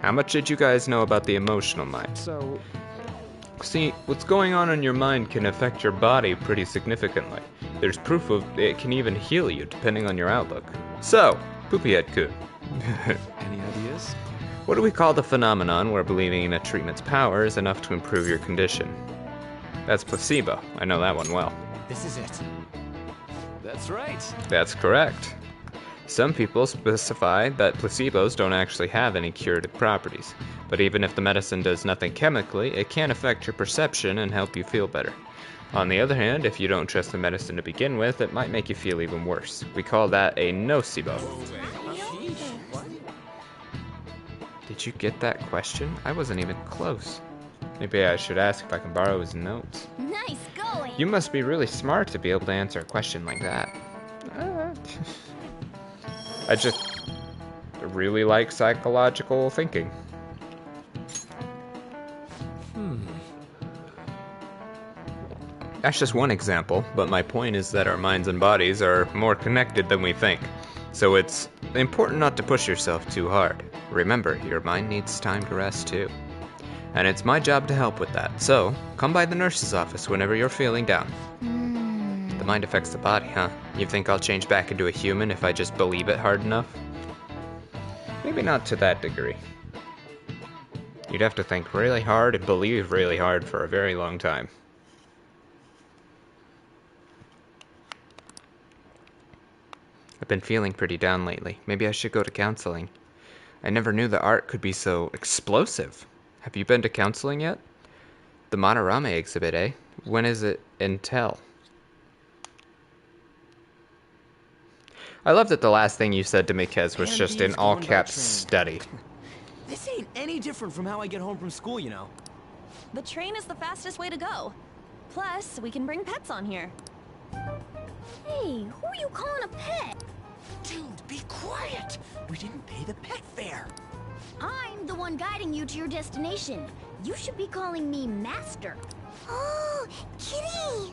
How much did you guys know about the emotional mind? See, what's going on in your mind can affect your body pretty significantly. There's proof of it can even heal you depending on your outlook. So, Poopyhead-kun. Any ideas? What do we call the phenomenon where believing in a treatment's power is enough to improve your condition? That's placebo. I know that one well. This is it. That's right. That's correct. Some people specify that placebos don't actually have any curative properties, but even if the medicine does nothing chemically, it can affect your perception and help you feel better. On the other hand, if you don't trust the medicine to begin with, it might make you feel even worse. We call that a nocebo. Did you get that question? I wasn't even close. Maybe I should ask if I can borrow his notes. Nice going! You must be really smart to be able to answer a question like that. I just really like psychological thinking. That's just one example, but my point is that our minds and bodies are more connected than we think. So it's important not to push yourself too hard. Remember, your mind needs time to rest too. And it's my job to help with that. So, come by the nurse's office whenever you're feeling down. The mind affects the body, huh? You think I'll change back into a human if I just believe it hard enough? Maybe not to that degree. You'd have to think really hard and believe really hard for a very long time. I've been feeling pretty down lately. Maybe I should go to counseling. I never knew that art could be so explosive. Have you been to counseling yet? The Madarame exhibit, eh? When is it until? I love that the last thing you said to me, Kez, was just in all caps study. This ain't any different from how I get home from school, you know. The train is the fastest way to go. Plus, we can bring pets on here. Hey, who are you calling a pet? Dude, be quiet! We didn't pay the pet fare. I'm the one guiding you to your destination. You should be calling me Master. Oh, Kitty!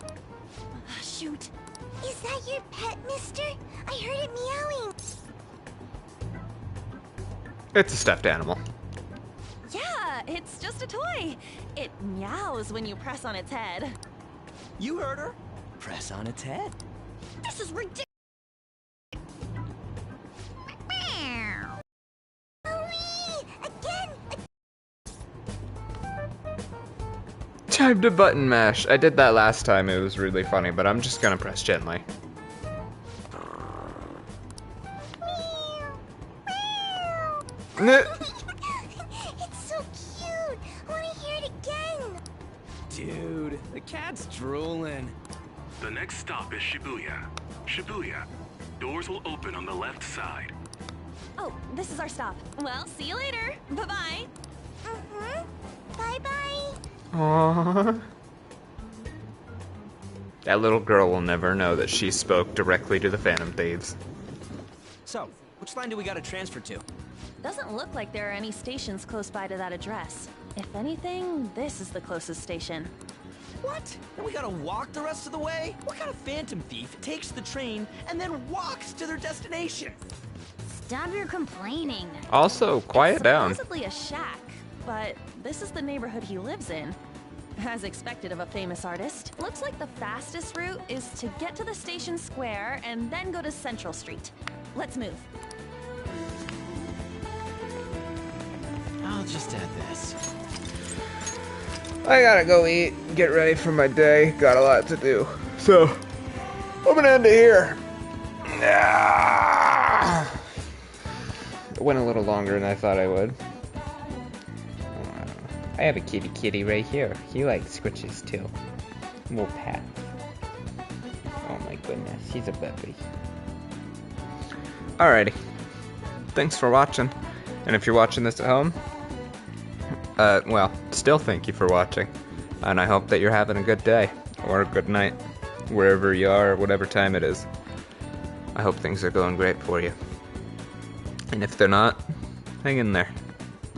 Shoot. Is that your pet, mister? I heard it meowing. It's a stuffed animal. Yeah, it's just a toy. It meows when you press on its head. You heard her. Press on its head. This is ridiculous. Time to button mash. I did that last time. It was really funny, but I'm just gonna press gently. It's so cute. I want to hear it again. Dude, the cat's drooling. The next stop is Shibuya. Shibuya. Doors will open on the left side. Oh, this is our stop. Well, see you later. Bye-bye. Bye-bye. Aww. That little girl will never know that she spoke directly to the Phantom Thieves. So, Which line do we gotta transfer to? Doesn't look like there are any stations close by to that address. If anything, this is the closest station. What? And we gotta walk the rest of the way? What kind of phantom thief takes the train and then walks to their destination? Stop your complaining. Also, quiet down. Supposedly a shack, but this is the neighborhood he lives in. As expected of a famous artist. Looks like the fastest route is to get to the station square and then go to Central Street. Let's move. I'll just add this. I gotta go eat, get ready for my day. Got a lot to do. So, I'm gonna end it here. It went a little longer than I thought I would. I have a kitty right here. He likes squishes too. Little pat. Oh my goodness, he's a baby. Alrighty. Thanks for watching. And if you're watching this at home, well, still thank you for watching. And I hope that you're having a good day or a good night, wherever you are, whatever time it is. I hope things are going great for you. And if they're not, hang in there.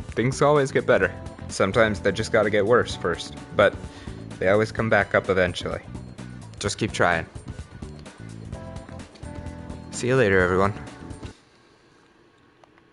Things always get better. Sometimes they just gotta get worse first, but they always come back up eventually. Just keep trying. See you later, everyone.